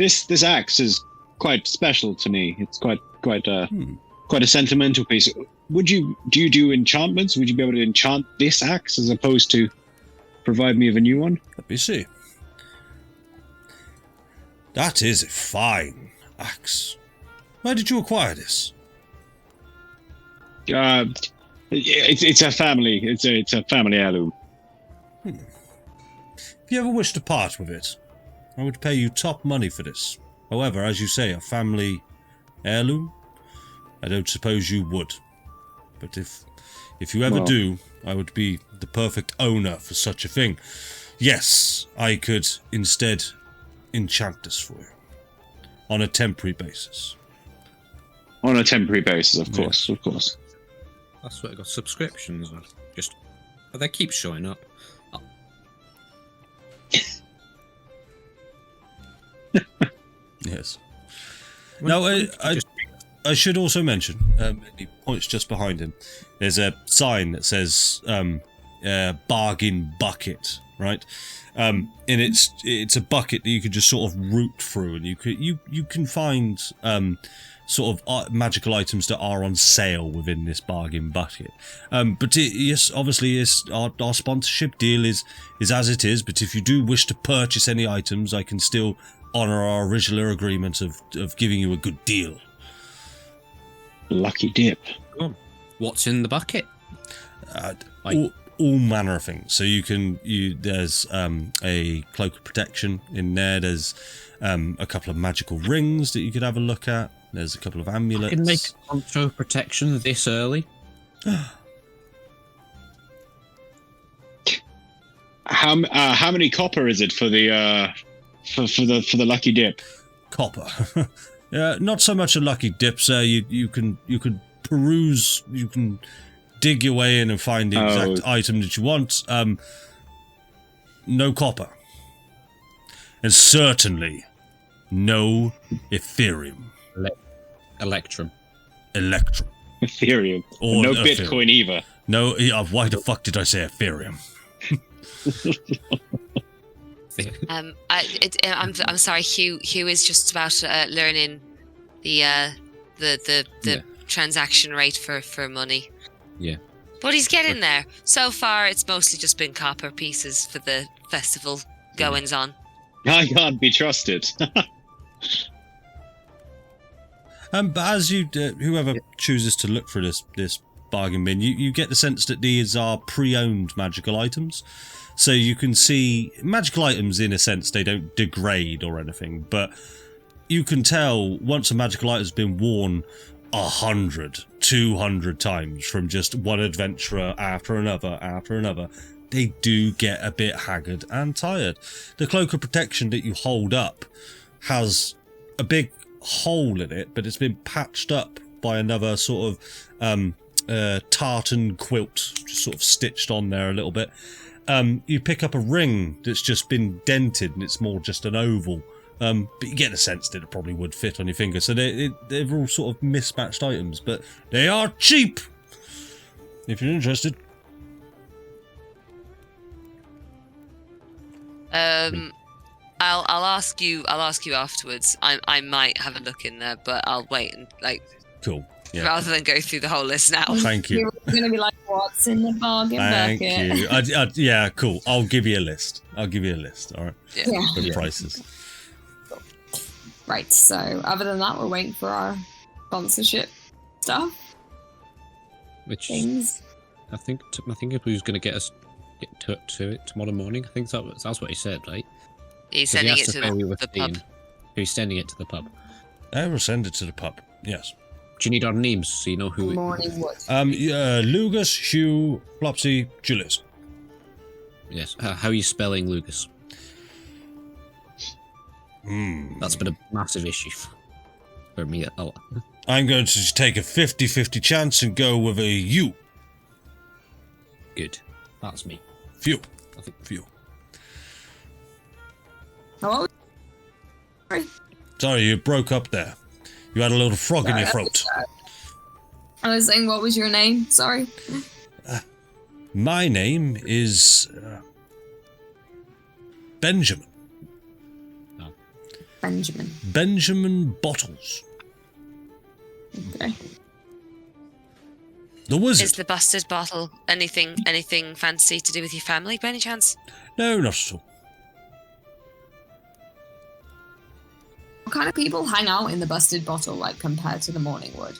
this axe is quite special to me. It's quite a sentimental piece. Do you do enchantments? Would you be able to enchant this axe as opposed to provide me with a new one? Let me see. That is a fine axe. Where did you acquire this? It's a family. It's a family heirloom. If you ever wish to part with it, I would pay you top money for this. However, as you say, a family heirloom, I don't suppose you would. But if you ever do, I would be the perfect owner for such a thing. Yes, I could instead enchant this for you. On a temporary basis. On a temporary basis, of course, of course. That's what I got. Subscriptions are just... They keep showing up. Oh. Yes. Now, I should also mention, he points just behind him, there's a sign that says bargain bucket, right? And it's a bucket that you could just sort of root through, and you can find sort of magical items that are on sale within this bargain bucket. But yes, obviously, our sponsorship deal is as it is. But if you do wish to purchase any items, I can still honour our original agreement of giving you a good deal. Lucky dip. Oh. What's in the bucket? All manner of things. So there's a cloak of protection in there. There's a couple of magical rings that you could have a look at. There's a couple of amulets. I can make a poncho protection this early. How many copper is it for the for the lucky dip? Copper. Not so much a lucky dip, sir. You can peruse. You can dig your way in and find the exact item that you want. No copper, and certainly no Ethereum. Electrum. Ethereum. Or no Ethereum. Bitcoin either. No. Why the fuck did I say Ethereum? I'm sorry. Hew is just about learning the transaction rate for money. Yeah. But he's getting there. So far, it's mostly just been copper pieces for the festival goings on. I can't be trusted. But as whoever chooses to look for this bargain bin, you get the sense that these are pre-owned magical items. So you can see magical items, in a sense, they don't degrade or anything, but you can tell once a magical item has been worn 100, 200 times from just one adventurer after another, they do get a bit haggard and tired. The cloak of protection that you hold up has a big hole in it, but it's been patched up by another sort of tartan quilt, just sort of stitched on there a little bit. You pick up a ring that's just been dented and it's more just an oval, but you get the sense that it probably would fit on your finger. So they're all sort of mismatched items, but they are cheap if you're interested. I'll ask you afterwards. I might have a look in there, but I'll wait and Cool. Yeah. rather than go through the whole list now. Thank you. You're going to be like, what's in the bargain Thank bucket? you. Yeah, cool. I'll give you a list. All right. Yeah. For the prices. Right, so other than that, we're waiting for our sponsorship stuff. Which Things. I think if he was going to get to it tomorrow morning, I think that's what he said, right? He's sending it to the pub. He's sending it to the pub. I will send it to the pub. Yes. Do you need our names so you know who? Morning wood. Lugas, Hew, Flopsy, Julias. Yes. How are you spelling Lugas? That's been a massive issue for me. I'm going to take a 50-50 chance and go with a U. Good. That's me. Few. I think few. Hello? Sorry, you broke up there. You had a little frog in your throat. I was saying, what was your name? Sorry. My name is Benjamin. Benjamin. Benjamin. Benjamin Bottles. Okay. The wizard. Is the busted bottle anything fancy to do with your family, by any chance? No, not at all. What kind of people hang out in the busted bottle, like, compared to the Morning Wood?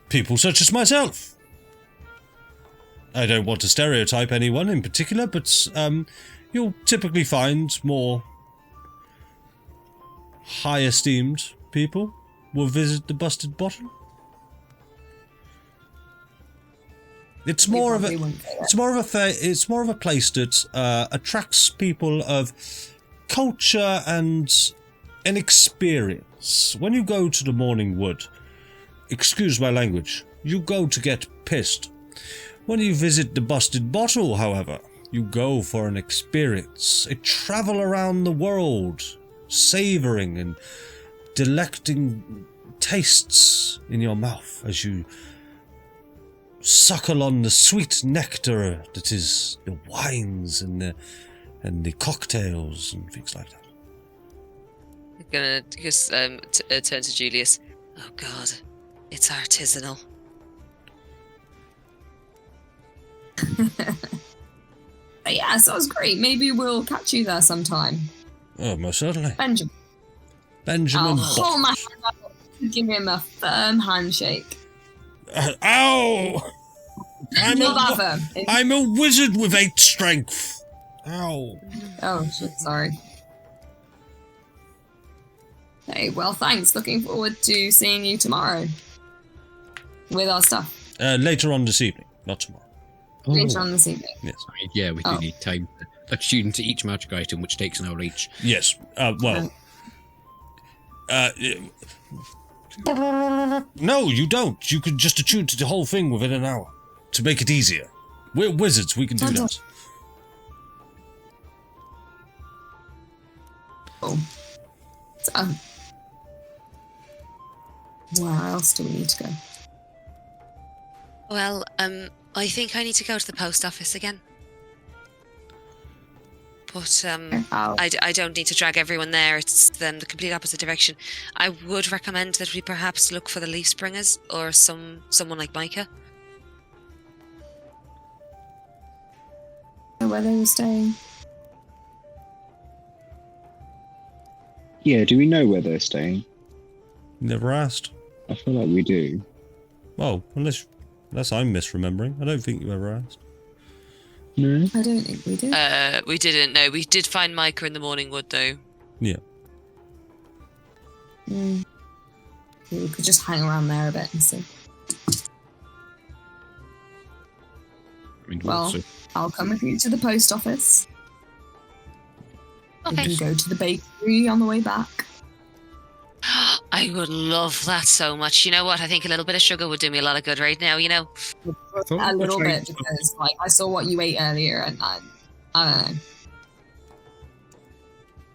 People such as myself. I don't want to stereotype anyone in particular, but you'll typically find more high-esteemed people will visit the busted bottle. It's more of a place that attracts people of culture and an experience. When you go to the Morning Wood, excuse my language, you go to get pissed. When you visit the busted bottle, however, you go for an experience, a travel around the world, savouring and delecting tastes in your mouth as you suckle on the sweet nectar that is the wines and the cocktails and things like that. I'm gonna just turn to Julius. Oh God, it's artisanal. But yeah, sounds great. Maybe we'll catch you there sometime. Oh, most certainly. Benjamin. Benjamin. Hold my hand up. Give him a firm handshake. Ow! I'm a wizard with 8 strength. Ow. Oh, shit, sorry. Hey, well, thanks. Looking forward to seeing you tomorrow. With our stuff. Later on this evening, not tomorrow. Later on this evening. Yes. Yeah, we do need time. Attune to each magic item, which takes an hour each. Yes. No, you don't. You can just attune to the whole thing within an hour. To make it easier. We're wizards, we can do that. Oh. So, where else do we need to go? Well, I think I need to go to the post office again. But I don't need to drag everyone there. It's the complete opposite direction. I would recommend that we perhaps look for the Leaf Springers or someone like Micah. Where they were staying? Yeah, do we know where they're staying? Never asked. I feel like we do. Well, unless I'm misremembering. I don't think you ever asked. No? I don't think we did. We didn't. No, we did find Micah in the Morning Wood, though. Yeah. We could just hang around there a bit and see. I mean, Well, I'll come with you to the post office. Okay. We can go to the bakery on the way back. I would love that so much. You know what? I think a little bit of sugar would do me a lot of good right now, you know? A little bit, because like I saw what you ate earlier and I don't know.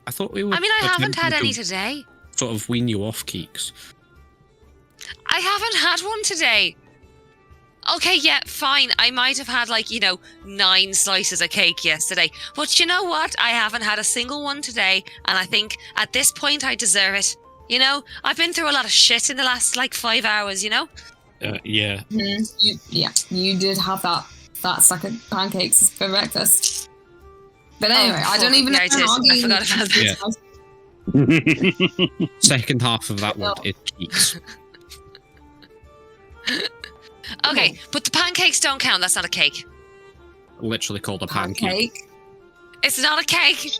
I thought we were. I mean, I haven't had any today. Sort of wean you off cakes. I haven't had one today. Okay, yeah, fine. I might have had 9 slices of cake yesterday. But you know what? I haven't had a single one today. And I think at this point I deserve it. You know, I've been through a lot of shit in the last 5 hours, you know? Yeah. You did have that sack of pancakes for breakfast. But anyway, I don't even know. I did. I forgot about that. Yeah. Second half of that word is cakes. Okay, but the pancakes don't count. That's not a cake. Literally called a pancake. It's not a cake.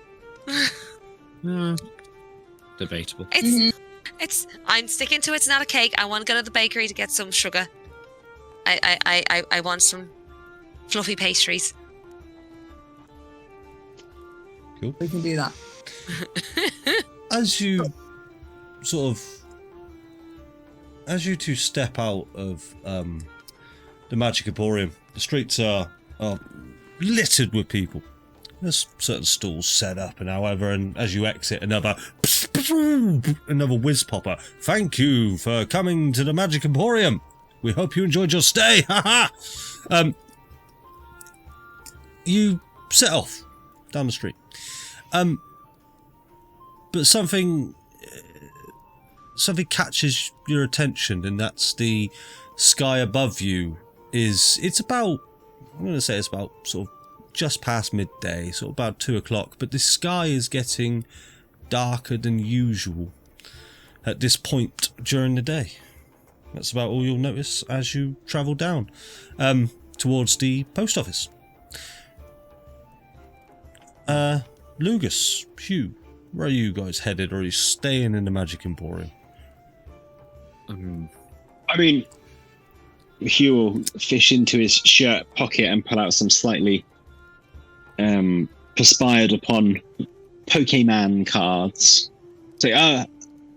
Debatable. I'm sticking to it's not a cake. I want to go to the bakery to get some sugar. I want some fluffy pastries. Cool. We can do that. As you two step out of the Magic Emporium, the streets are littered with people. There's certain stalls set up, and as you exit, another whiz popper. Thank you for coming to the Magic Emporium. We hope you enjoyed your stay. You set off down the street. but something catches your attention, and that's the sky above you. It's about sort of just past midday, sort of about 2 o'clock, but the sky is getting darker than usual at this point during the day. That's about all you'll notice as you travel down towards the post office. Lugas, Hew, where are you guys headed, or are you staying in the Magic Emporium? I mean, Hew will fish into his shirt pocket and pull out some slightly perspired upon Pokemon cards. Say,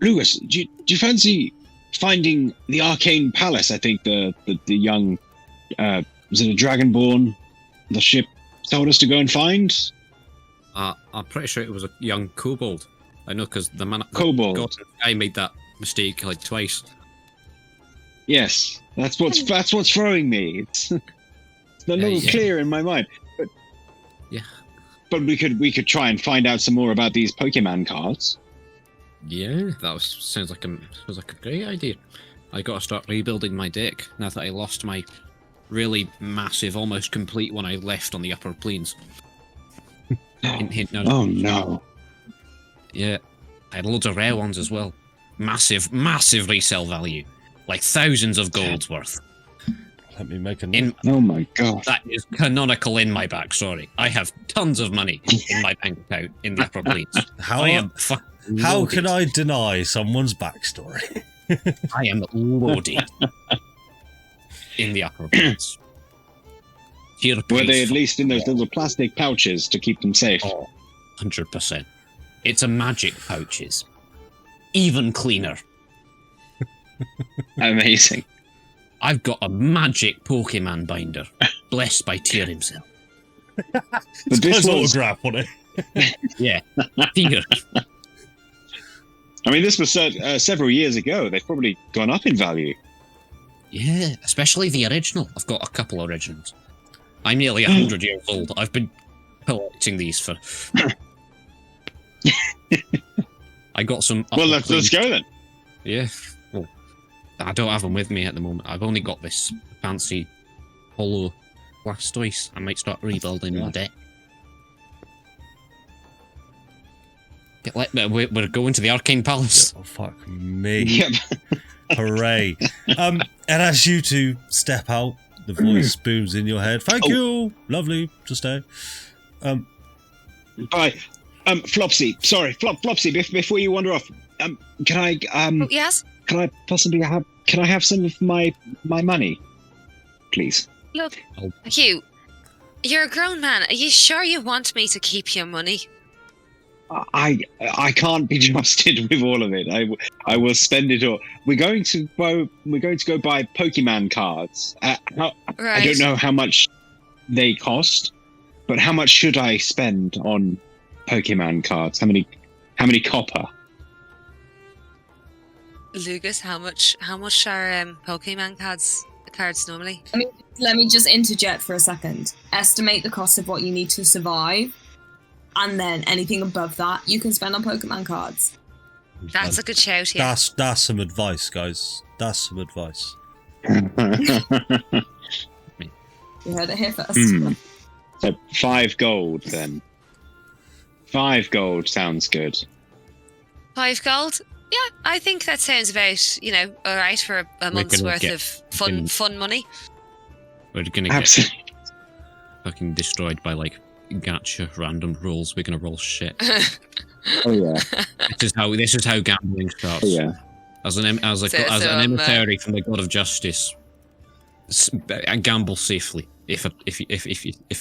Lugas, do you fancy finding the Arcane Palace? I think the young, was it a Dragonborn? The ship told us to go and find. I'm pretty sure it was a young kobold. I know because the man kobold. I made that mistake like twice. Yes, that's what's throwing me. It's a little clear in my mind. But, yeah. But we could try and find out some more about these Pokemon cards. Yeah, sounds like a great idea. I got to start rebuilding my deck now that I lost my really massive, almost complete one I left on the upper planes. Oh no! Yeah, I had loads of rare ones as well. Massive resale value, like thousands of gold's worth. Let me make a note. Oh my god! That is canonical in my backstory. I have tons of money in my bank account in the upper planes. How can I deny someone's backstory? I am loaded in the upper planes. Were they at least in those little plastic pouches to keep them safe? Oh, 100%. It's a magic pouches. Even cleaner. Amazing. I've got a magic Pokemon binder, blessed by Tyr himself. It's his autograph on it. Yeah, Tyr. I mean, this was several years ago. They've probably gone up in value. Yeah, especially the original. I've got a couple originals. I'm nearly 100 years old. I've been collecting these for... I got some... Well, let's go then. Yeah. Well, I don't have them with me at the moment. I've only got this fancy hollow Blastoise. I might start rebuilding my deck. We're going to the Arcane Palace. Oh, fuck me. Yep. Hooray. And as you two step out, the voice booms in your head. Thank you. Lovely to stay. Bye. Flopsy. Sorry, Flopsy. Before you wander off, can I? Yes. Can I possibly have? Can I have some of my money, please? Look, Hew, you're a grown man. Are you sure you want me to keep your money? I can't be trusted with all of it. I will spend it all. We're going to go buy Pokemon cards. Right. I don't know how much they cost, but how much should I spend on Pokemon cards? How many copper? Lugas, how much are Pokemon cards normally? Let me just interject for a second. Estimate the cost of what you need to survive. And then anything above that, you can spend on Pokemon cards. That's a good shout, yeah. That's some advice, guys. That's some advice. You heard it here first. So 5 gold, then. 5 gold sounds good. 5 gold? Yeah, I think that sounds about, all right for a month's worth of fun money. We're going to get fucking destroyed by, gacha random rolls. We're gonna roll shit. Oh yeah. This is how gambling starts. Oh, yeah. As an emissary from the God of Justice, and gamble safely, if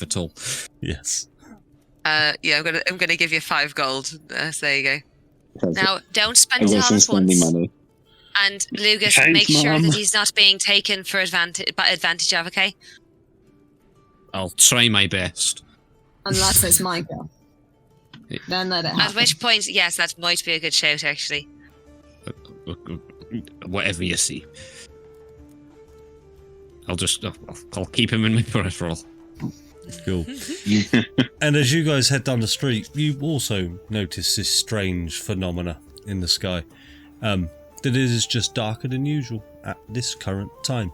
at all. Yes. Yeah, I'm gonna give you 5 gold. So there you go. Now, don't spend it all at once. Money. And Lugas, Thanks, make sure Mom. that he's not being taken for advantage of. Okay. I'll try my best. Unless it's my girl. Then let it happen. At which point, yes, that might be a good shout, actually. Whatever you see. I'll keep him in my peripheral. Cool. And as you guys head down the street, you also notice this strange phenomena in the sky. That it is just darker than usual at this current time.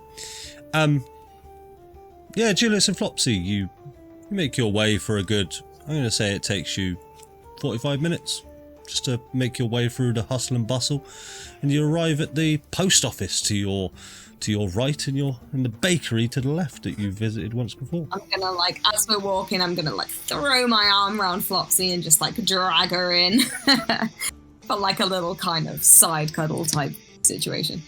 Yeah, Julius and Flopsy, you make your way for a good, I'm going to say it takes you 45 minutes just to make your way through the hustle and bustle, and you arrive at the post office to your right and the bakery to the left that you visited once before. I'm gonna as we're walking, I'm gonna throw my arm around Flopsy and just drag her in for a little kind of side cuddle type situation.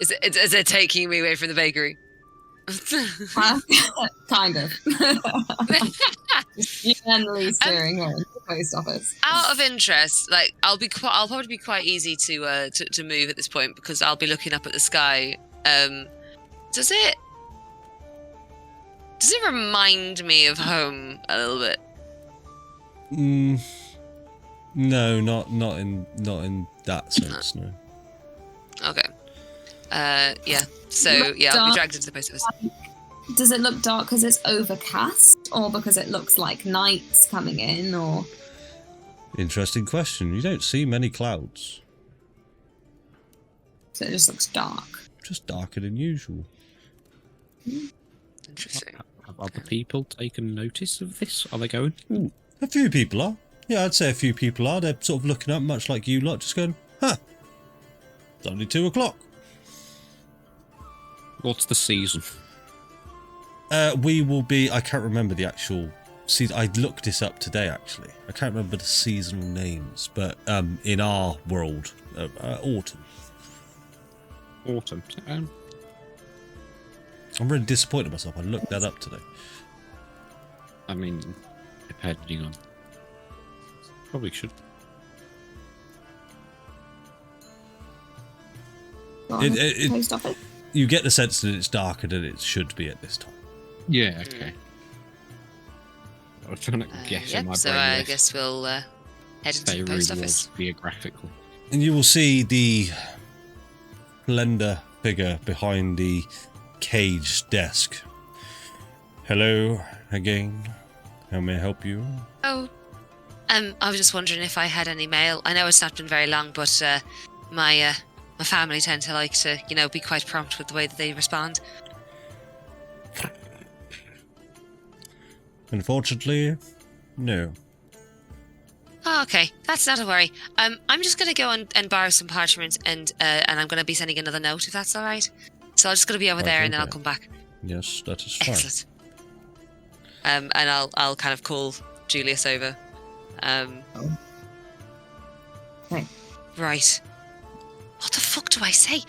Is it taking me away from the bakery? Kind of. Gently steering her into the post office. Out of interest, I'll probably be quite easy to move at this point because I'll be looking up at the sky. Does it remind me of home a little bit? No, not in that sense. No. Okay. Yeah. So yeah, I'll be dragged into the post office. Does it look dark because it's overcast, or because it looks like night's coming in, or? Interesting question. You don't see many clouds. So it just looks dark. Just darker than usual. Interesting. Have other people taken notice of this? Are they going? Ooh, a few people are. Yeah, I'd say a few people are. They're sort of looking up, much like you lot, just going, huh, it's only 2 o'clock. What's the season? We will be, I can't remember the actual season. I looked this up today, actually. I can't remember the seasonal names, but in our world, autumn. Autumn. I'm really disappointed in myself. I looked that up today. I mean, depending on... Probably should. Post office. You get the sense that it's darker than it should be at this time. Yeah, okay. I was trying to guess in my brain. So I guess we'll head into the post office. Geographically. And you will see the slender figure behind the cage desk. Hello again. How may I help you? Oh, I was just wondering if I had any mail. I know it's not been very long, but my family tend to like to, be quite prompt with the way that they respond. Unfortunately, no. Oh, okay, that's not a worry. I'm just going to go and borrow some parchment, and I'm going to be sending another note if that's all right. So I'm just going to be over there, and then I'll come back. Yes, that is fine. Excellent. And I'll kind of call Julius over. Okay. Right. What the fuck do I say?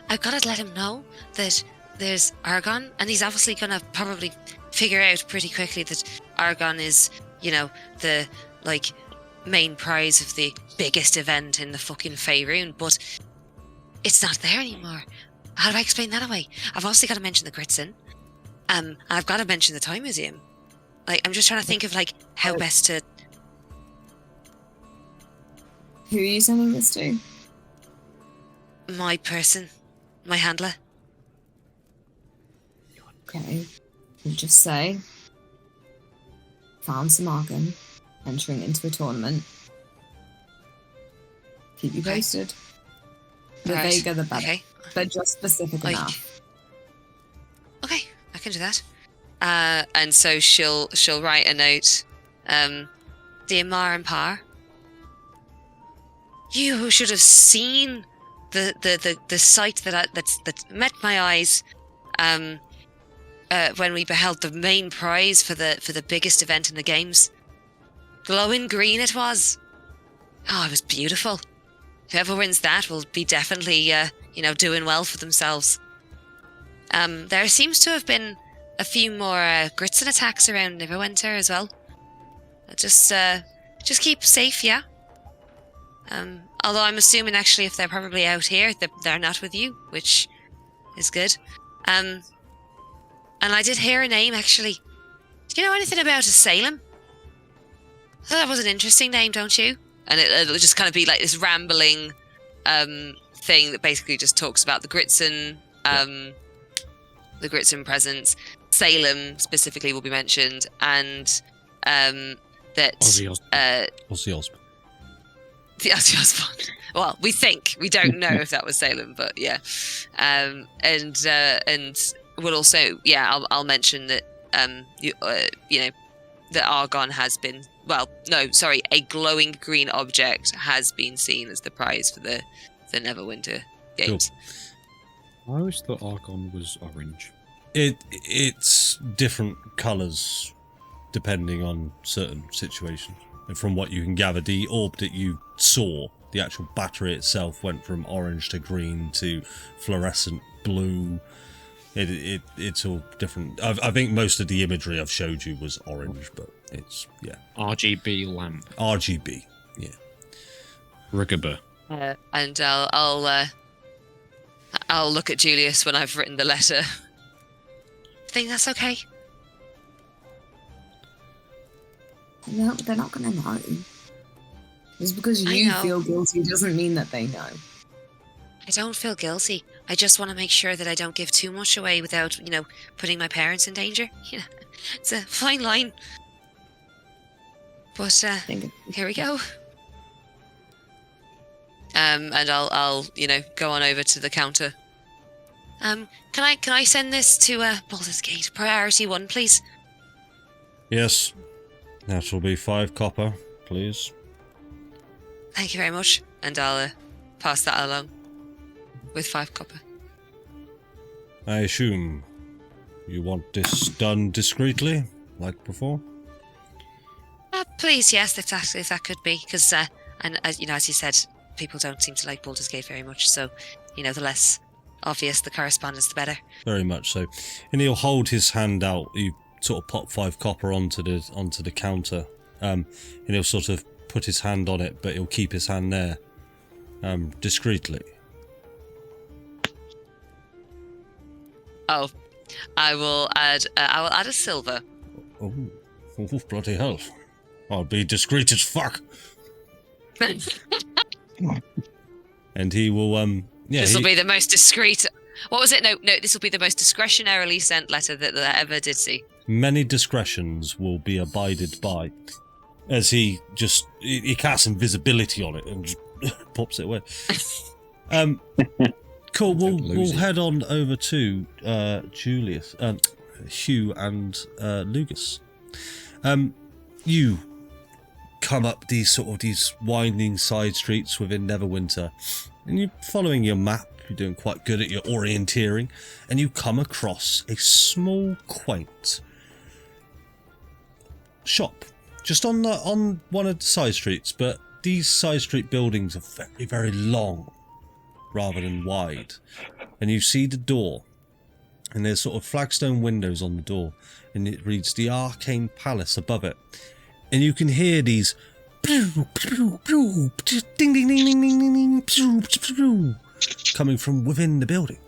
I've got to let him know that there's Argon, and he's obviously going to probably figure out pretty quickly that Argon is, the, main prize of the biggest event in the fucking Faerun, but it's not there anymore. How do I explain that away? I've also got to mention the Gritzin, and I've got to mention the Toy Museum. I'm just trying to think of, how best to... Who are you sending this to? My person. My handler. Okay. We'll just say... found some Argon. Entering into a tournament. Keep you posted. The vaguer the better. Okay. But just specific enough. Okay, I can do that. And so she'll write a note. Dear Mar and Par, you who should have seen the sight that met my eyes when we beheld the main prize for the biggest event in the games. Glowing green it was. Oh, it was beautiful. Whoever wins that will be definitely, doing well for themselves. There seems to have been a few more Gritzin attacks around Neverwinter as well. Just keep safe, yeah? Although I'm assuming actually if they're probably out here, they're not with you, which is good. And I did hear a name actually. Do you know anything about Salem? I thought that was an interesting name, don't you? And it'll just kind of be like this rambling thing that basically just talks about the Gritzin presence. Salem specifically will be mentioned, and that Ozzy Osbourne. Ozzy Osbourne. The Ozzy Osbourne. Well, we don't know if that was Salem, but yeah. And we'll also, I'll mention that that Argon has been, a glowing green object has been seen as the prize for the Neverwinter Games. Cool. I always thought Argon was orange. It's different colours depending on certain situations. And from what you can gather, the orb that you saw, the actual battery itself, went from orange to green to fluorescent blue. It's all different. I think most of the imagery I've showed you was orange, but it's, RGB lamp. RGB, yeah. Rigaba. And I'll look at Julius when I've written the letter. Think that's okay? No, they're not going to know. Just because you feel guilty doesn't mean that they know. I don't feel guilty. I just want to make sure that I don't give too much away without, putting my parents in danger. It's a fine line. But here we go. And I'll go on over to the counter. Can I send this to Baldur's Gate? Priority 1, please. Yes. That will be 5 copper, please. Thank you very much. And I'll pass that along with 5 copper. I assume you want this done discreetly, like before? Please, yes, if that could be, because and as you said, people don't seem to like Baldur's Gate very much. So, the less obvious the correspondence, the better. Very much so. And he'll hold his hand out. You sort of pop 5 copper onto the counter, and he'll sort of put his hand on it, but he'll keep his hand there, discreetly. Oh, I will add a silver. Oh, bloody hell! I'll be discreet as fuck. And he will This will be the most discreet. What was it? No. This will be the most discretionarily sent letter that I ever did see. Many discretions will be abided by, as he casts invisibility on it and just pops it away. Cool. We'll head on over to Julius, Hew, and Lugas. You come up these winding side streets within Neverwinter, and you're following your map. You're doing quite good at your orienteering, and you come across a small, quaint shop just on one of the side streets. But these side street buildings are very, very long rather than wide, and you see the door, and there's sort of flagstone windows on the door, and it reads the Arcane Palace above it, and you can hear these ding ding ding ding ding ding coming from within the building.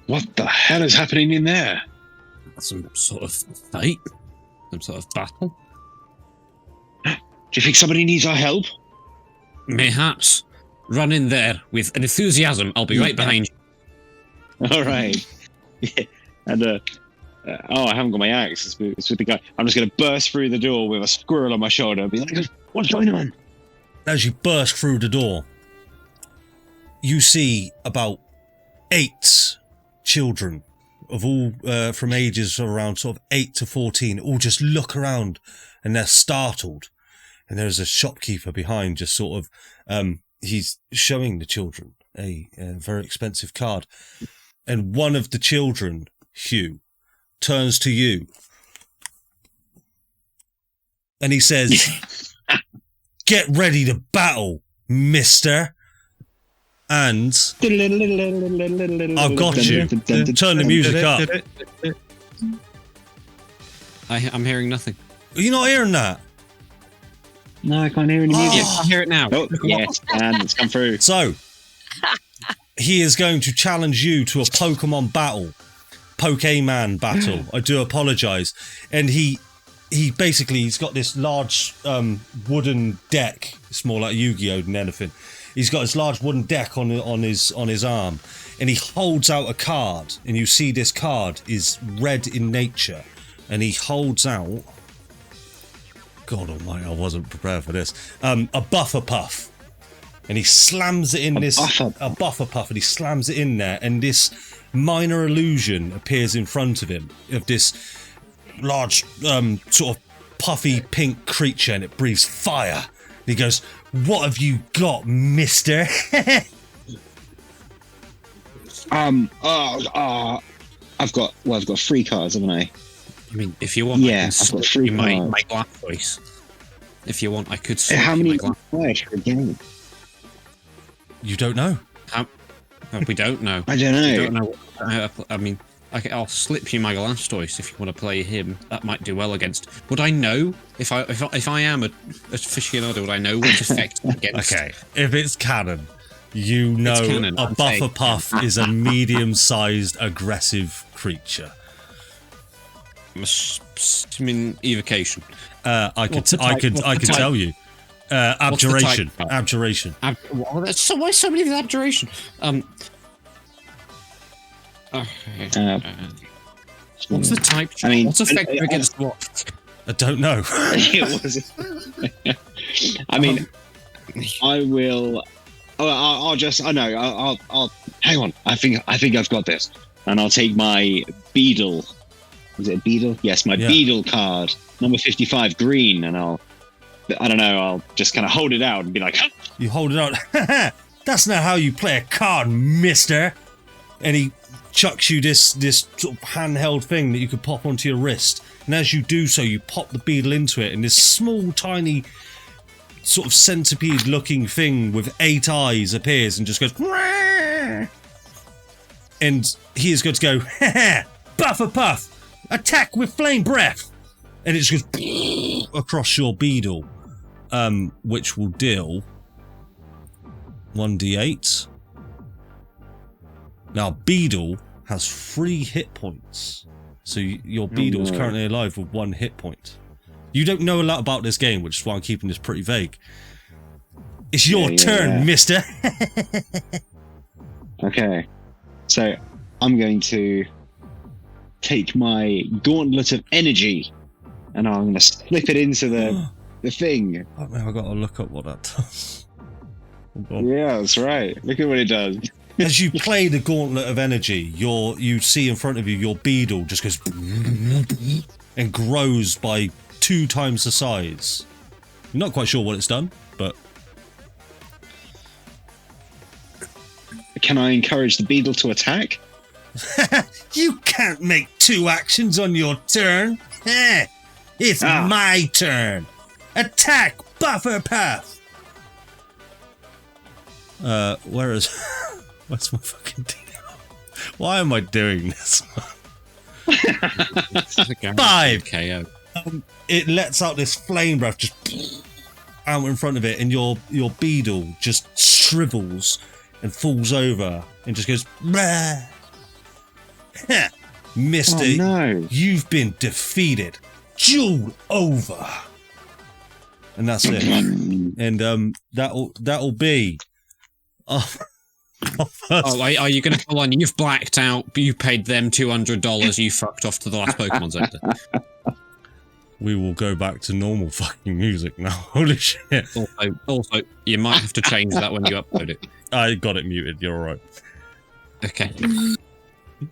What the hell is happening in there? Some sort of fight? Some sort of battle? Do you think somebody needs our help? Mayhaps. Run in there with enthusiasm. I'll be right behind you. All right. Yeah. And I haven't got my axe. It's with the guy. I'm just going to burst through the door with a squirrel on my shoulder and be like, "What's going on?" As you burst through the door, you see about 8 children of all from ages around sort of 8 to 14 all just look around, and they're startled. And there's a shopkeeper behind, just sort of he's showing the children a very expensive card. And one of the children, Hew, turns to you and he says, "Get ready to battle, mister." And I've got you. Turn the music up. I'm hearing nothing. Are you not hearing that? No, I can't hear any music. Yeah, I hear it now. Oh, yes, and it's come through. So, he is going to challenge you to a Pokemon battle. Pokemon battle. I do apologise. And he's got this large wooden deck. It's more like Yu-Gi-Oh than anything. He's got this large wooden deck on his arm, and he holds out a card, and you see this card is red in nature, and he holds out, God almighty, I wasn't prepared for this, a buffer puff, and he slams it in a buffer puff, and he slams it in there, and this minor illusion appears in front of him of this large sort of puffy pink creature, and it breathes fire. And he goes, "What have you got, mister?" I've got 3 cards, haven't I? I mean, if you want, yeah, I can slip you my glass choice. If you want, I could slip How many you my glass for a game? You don't know. We don't know. I don't know. We don't know. I mean, I'll slip you my glass choice if you want to play him. That might do well against. Would I know if I am a aficionado? Would I know what effect against? Okay, if it's canon, you know canon, a buffer puff is a medium-sized aggressive creature. I mean, evocation. I could tell you. Abjuration. Abjuration. So why so many of abjuration? What's the type? I mean, what's effective against what? I don't know. I mean, I will. I'll hang on. I think I've got this, and I'll take my Beedle. Was it a Beedle? Yes, my Beedle card, number 55, green, and I'll just kind of hold it out and be like, You hold it out. That's not how you play a card, mister. And he chucks you this sort of handheld thing that you could pop onto your wrist. And as you do so, you pop the Beedle into it, and this small, tiny, sort of centipede-looking thing with 8 eyes appears and just goes, Wah! And he is going to go, buffer puff, attack with flame breath. And it just goes across your Beedle, which will deal 1d8. Now, Beedle has 3 hit points. So your Beedle is currently alive with 1 hit point. You don't know a lot about this game, which is why I'm keeping this pretty vague. It's your turn, mister. Okay. So, I'm going to take my Gauntlet of Energy, and I'm going to slip it into the thing. Oh, man, I've got to look up what that does. Yeah, that's right. Look at what it does. As you play the Gauntlet of Energy, you see in front of you your Beedle just goes and grows by 2 times the size. I'm not quite sure what it's done, but... Can I encourage the Beedle to attack? You can't make 2 actions on your turn. It's my turn. Attack, buffer puff. Where's my fucking deal? Why am I doing this? 5 KO. It lets out this flame breath just out in front of it, and your Beedle just shrivels and falls over and just goes, Mister, you've been defeated. Duel over. And that's it. And that'll be. Are you going to call on? You've blacked out. You paid them $200. You fucked off to the last Pokemon Center. We will go back to normal fucking music now. Holy shit. Also, you might have to change that when you upload it. I got it muted. You're alright. Okay.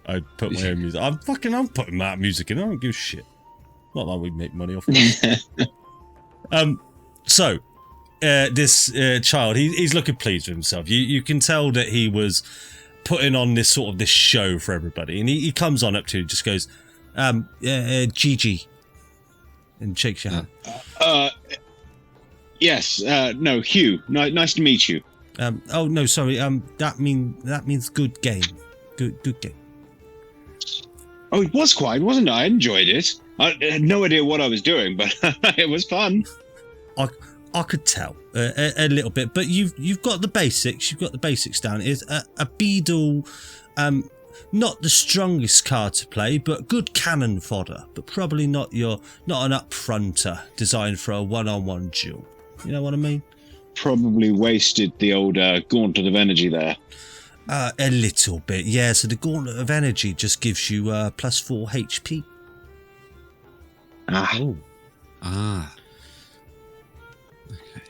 I put my own music. I'm putting that music in. I don't give a shit. Not that we make money off it. So, this child, he's looking pleased with himself. You can tell that he was putting on this show for everybody. And he comes on up to you, just goes, Gigi. And shakes your hand. Yes, no, Hew. Nice to meet you. Oh, no, sorry. That means good game. Good game. Oh, it was quite, wasn't it? I enjoyed it. I had no idea what I was doing, but it was fun. I could tell a little bit, but you've got the basics. You've got the basics down. It's a Beedle, not the strongest card to play, but good cannon fodder. But probably not an upfronter designed for a one-on-one duel. You know what I mean? Probably wasted the old Gauntlet of Energy there. A little bit, yeah. So the Gauntlet of Energy just gives you +4 HP. Ah. Oh. Ah.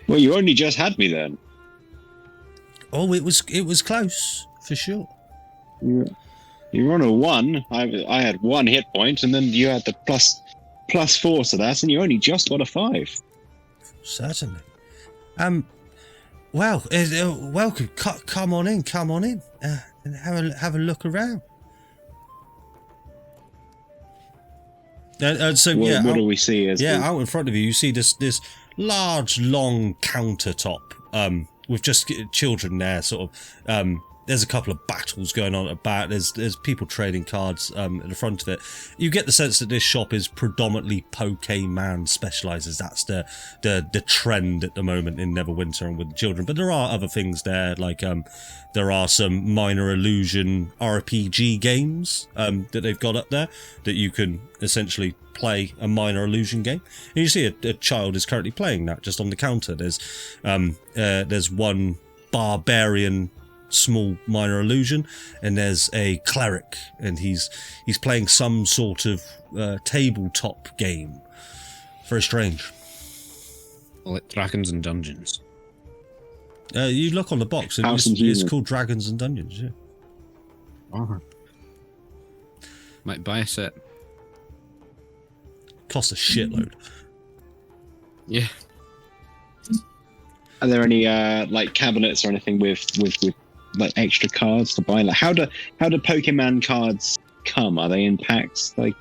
Well, you only just had me then. Oh, it was close for sure. You were on a 1. I had 1 hit point, and then you had the +4 to that, and you only just got a 5. Certainly. Well, welcome. Come on in, and have a look around. So what do we see? Out in front of you, you see this large, long countertop with just children there, sort of. There's a couple of battles going on at the back. There's people trading cards at the front of it. You get the sense that this shop is predominantly Pokemon specializes. That's the trend at the moment in Neverwinter and with the children. But there are other things there, like there are some minor illusion RPG games that they've got up there that you can essentially play a minor illusion game. And you see a child is currently playing that just on the counter. There's one barbarian small minor illusion, and there's a cleric, and he's playing some sort of tabletop game. Very strange. Like Dragons and Dungeons. You look on the box, and it's called Dragons and Dungeons. Yeah. Oh. Might buy a set. Cost a shitload. Yeah. Are there any like cabinets or anything with like extra cards to buy? Like how do Pokemon cards come? Are they in packs like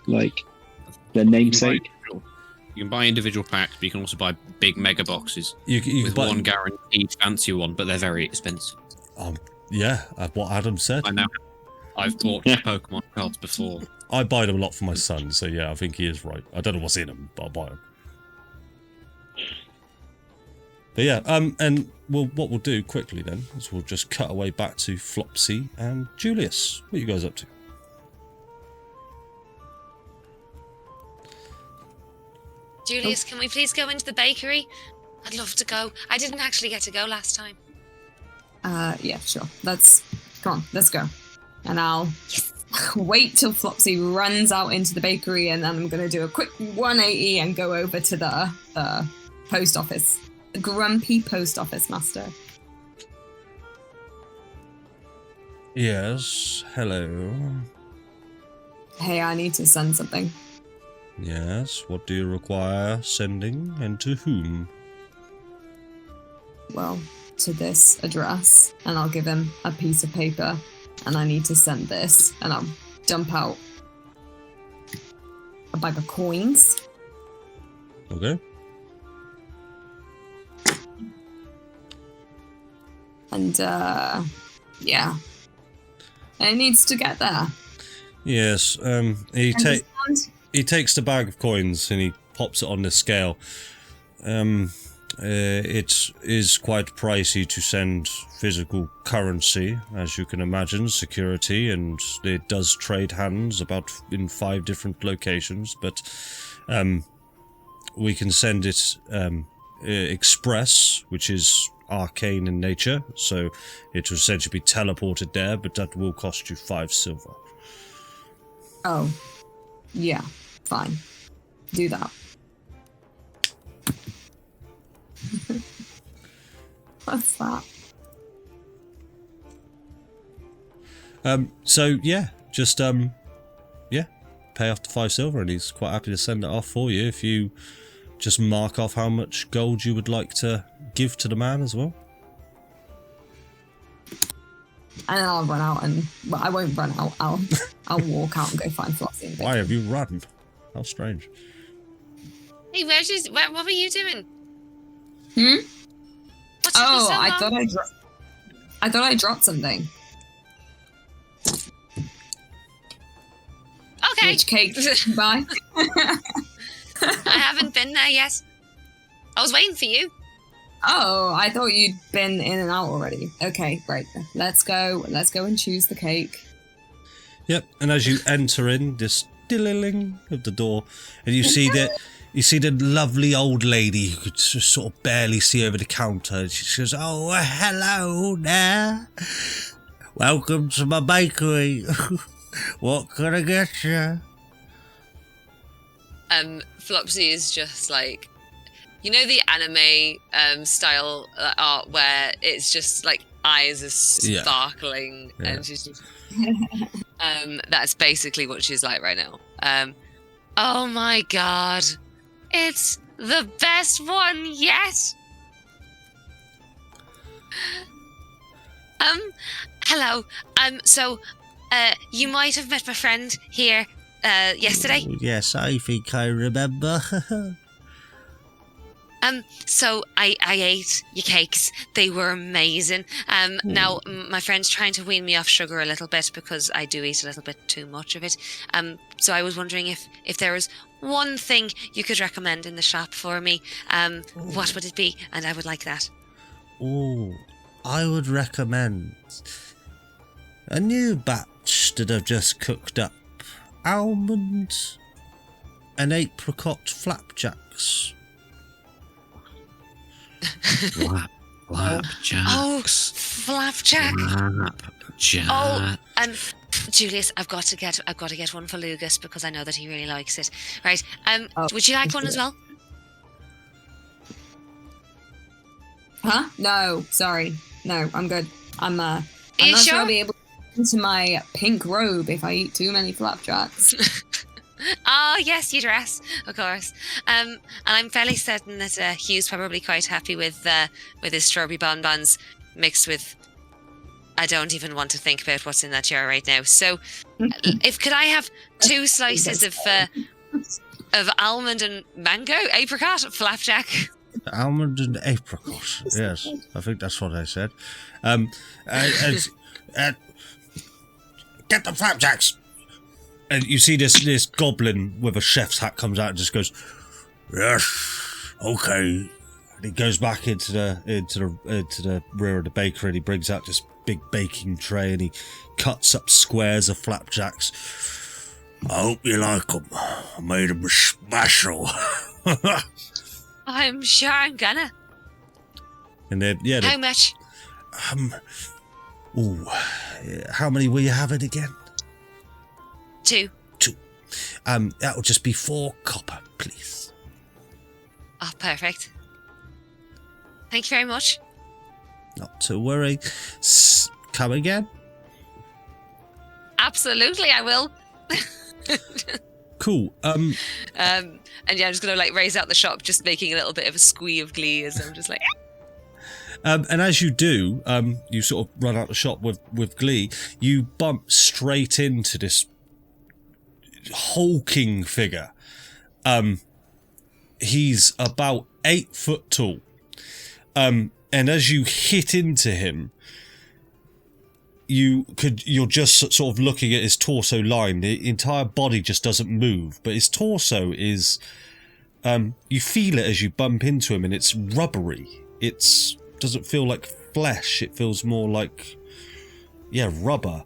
their namesake? You can buy individual packs, but you can also buy big mega boxes you with one guaranteed fancy one, but they're very expensive. Yeah, what Adam said. I've bought Pokemon cards before. I buy them a lot for my son, so yeah, I think he is right. I don't know what's in them, but I'll buy them. But yeah, and what we'll do quickly then is we'll just cut away back to Flopsy and Julius. What are you guys up to? Julius, can we please go into the bakery? I'd love to go. I didn't actually get to go last time. Yeah, sure. Come on, let's go. And I'll wait till Flopsy runs out into the bakery, and then I'm going to do a quick 180 and go over to the post office. The grumpy post office master. Yes, hello. Hey, I need to send something. Yes, what do you require sending, and to whom? Well, to this address, and I'll give him a piece of paper, and I need to send this, and I'll dump out a bag of coins. Okay. And, yeah. It needs to get there. Yes, he takes the bag of coins and he pops it on the scale. It is quite pricey to send physical currency, as you can imagine, security, and it does trade hands about in 5 different locations, but we can send it express, which is arcane in nature, so it will essentially be teleported there, but that will cost you 5 silver. Oh, yeah, fine. Do that. What's that? So yeah, just pay off the 5 silver, and he's quite happy to send it off for you if you just mark off how much gold you would like to give to the man as well. And then I'll run out and... Well, I won't run out. I'll walk out and go find Flopsy. Why have you run? How strange. Hey, what were you doing? What took you so long? I thought I dropped something. Okay. Which cake? Bye. I haven't been there yet. I was waiting for you. Oh, I thought you'd been in and out already. Okay, great. Let's go and choose the cake. Yep, and as you enter in, this dilling of the door, and you see the lovely old lady who could just sort of barely see over the counter. She goes, "Oh, hello there. Welcome to my bakery. What can I get you? Flopsy is just like, you know, the anime style art where it's just like eyes are sparkling and she's just that's basically what she's like right now. Oh my god, it's the best one yet. Hello. So you might have met my friend here yesterday. Oh, yes, I think I remember. So I ate your cakes. They were amazing. Now my friend's trying to wean me off sugar a little bit because I do eat a little bit too much of it. So I was wondering if there was one thing you could recommend in the shop for me. What would it be? And I would like that. Oh, I would recommend a new batch that I've just cooked up. Almond and apricot flapjacks. Flapjacks. Oh, flapjack. Flapjack. Oh, Julius, I've got to get one for Lugas because I know that he really likes it. Right. Would you like one as well? Huh? No, sorry. No, I'm good. I'm not sure? sure I'll be able to get into my pink robe if I eat too many flapjacks. Oh, yes, you dress, of course. And I'm fairly certain that Hew's probably quite happy with his strawberry bonbons mixed with... I don't even want to think about what's in that jar right now. So, could I have 2 slices of almond and mango, apricot, flapjack? Almond and apricot. Yes, I think that's what I said. Get the flapjacks. And you see this goblin with a chef's hat comes out and just goes, yes, okay. And he goes back into the rear of the bakery and he brings out this big baking tray and he cuts up squares of flapjacks. I hope you like them. I made them special. I'm sure I'm gonna. And then how much? How many will you have it again? 2. That'll just be 4 copper, please. Oh, perfect. Thank you very much. Not to worry. Come again? Absolutely, I will. Cool. And yeah, I'm just gonna like raise out the shop, just making a little bit of a squee of glee as I'm just like. And as you do, you sort of run out the shop with glee. You bump straight into this hulking figure. He's about 8 foot tall. And as you hit into him, you're just sort of looking at his torso line. The entire body just doesn't move, but his torso is, you feel it as you bump into him, and it's rubbery. Doesn't feel like flesh. It feels more like, rubber.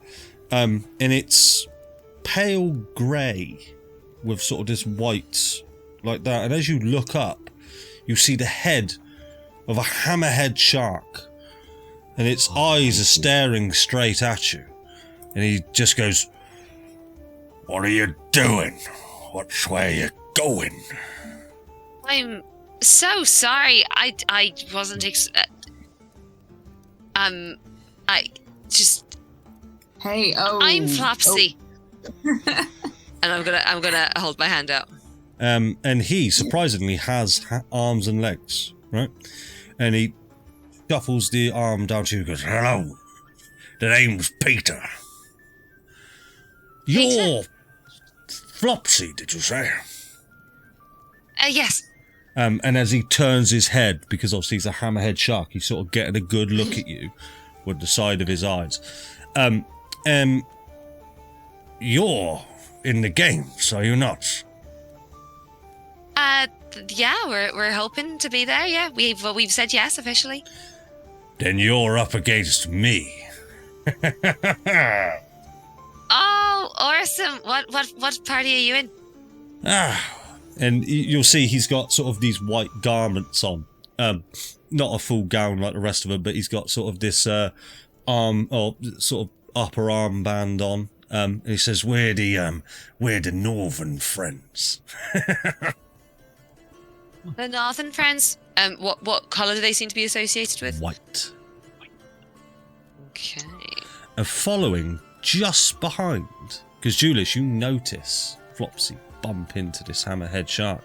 And it's pale grey with sort of this white like that. And as you look up, you see the head of a hammerhead shark. And its eyes are staring straight at you. And he just goes, "What are you doing? Which way are you going?" I'm so sorry. I wasn't I just... Hey, I'm Flopsy. Oh. And I'm gonna hold my hand out. And he surprisingly has arms and legs, right? And he shuffles the arm down to you and goes, "Hello, the name's Peter. You're Flopsy, did you say?" Yes. And as he turns his head, because obviously he's a hammerhead shark, he's sort of getting a good look at you with the side of his eyes. You're in the game, so you're not. Yeah, we're hoping to be there. Yeah, we've said yes officially. Then you're up against me. Oh, awesome! What party are you in? And you'll see he's got sort of these white garments on. Not a full gown like the rest of them, but he's got sort of this arm or sort of upper armband on. And he says, "We're the Northern Friends." The Northern Friends. What colour do they seem to be associated with? White. Okay. And following just behind, because Julius, you notice Flopsy bump into this hammerhead shark.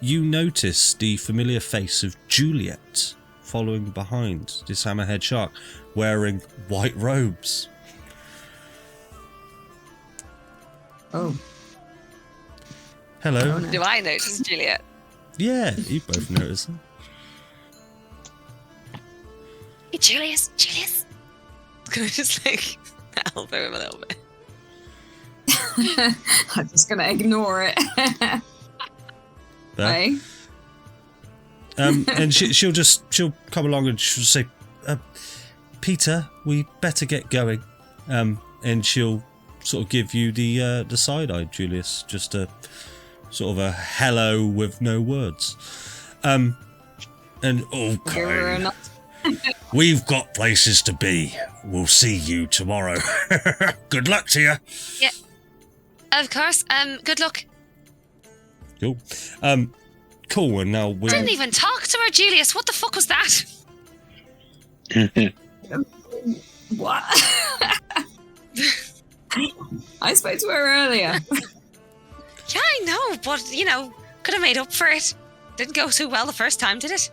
You notice the familiar face of Juliet following behind this hammerhead shark, wearing white robes. Oh. Hello. Do I notice Juliet? Yeah, you both notice her. Hey, Julius. Can I just elbow him a little bit? I'm just gonna ignore it. Hey. And she'll come along and she'll say, "Peter, we better get going." And she'll sort of give you the side eye, Julius, just a sort of a hello with no words. And okay, we've got places to be. We'll see you tomorrow. Good luck to you. Yeah, of course. Good luck. Cool. Cool. And now we Didn't even talk to her, Julius. What the fuck was that? What? I spoke to her earlier. Yeah, I know, but could have made up for it. Didn't go too well the first time, did it?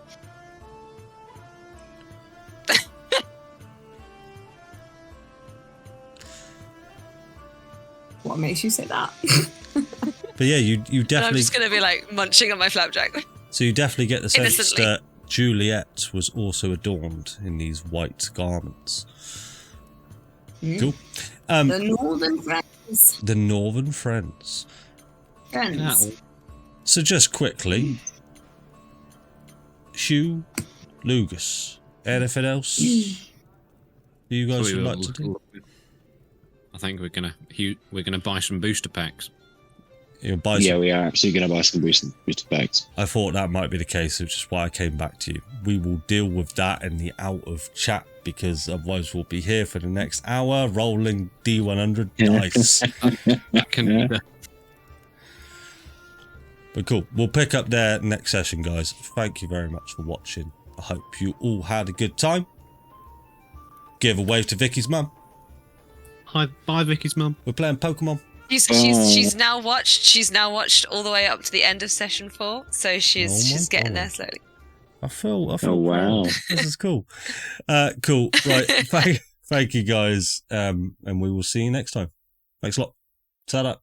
What makes you say that? But yeah, you definitely. And I'm just gonna be munching on my flapjack. So you definitely get the sense Innocently. that Juliet was also adorned in these white garments. Cool. The Northern Friends. The Northern Friends. Friends. So just quickly, Hew, Lugas, anything else you guys would like to do? I think we're gonna buy some booster packs. You'll buy Yeah, some. we are absolutely going to buy some booster bags. I thought that might be the case, which is why I came back to you. We will deal with that in the out of chat, because otherwise we'll be here for the next hour rolling D100 dice. But cool, we'll pick up there next session, guys. Thank you very much for watching. I hope you all had a good time. Give a wave to Vicky's mum. Hi, bye, Vicky's mum. We're playing Pokemon. She's now watched. She's now watched all the way up to the end of session 4, so she's getting there slowly. I feel. Oh, wow. This is cool. Cool. Right. Thank you, guys. And we will see you next time. Thanks a lot. Ta-da.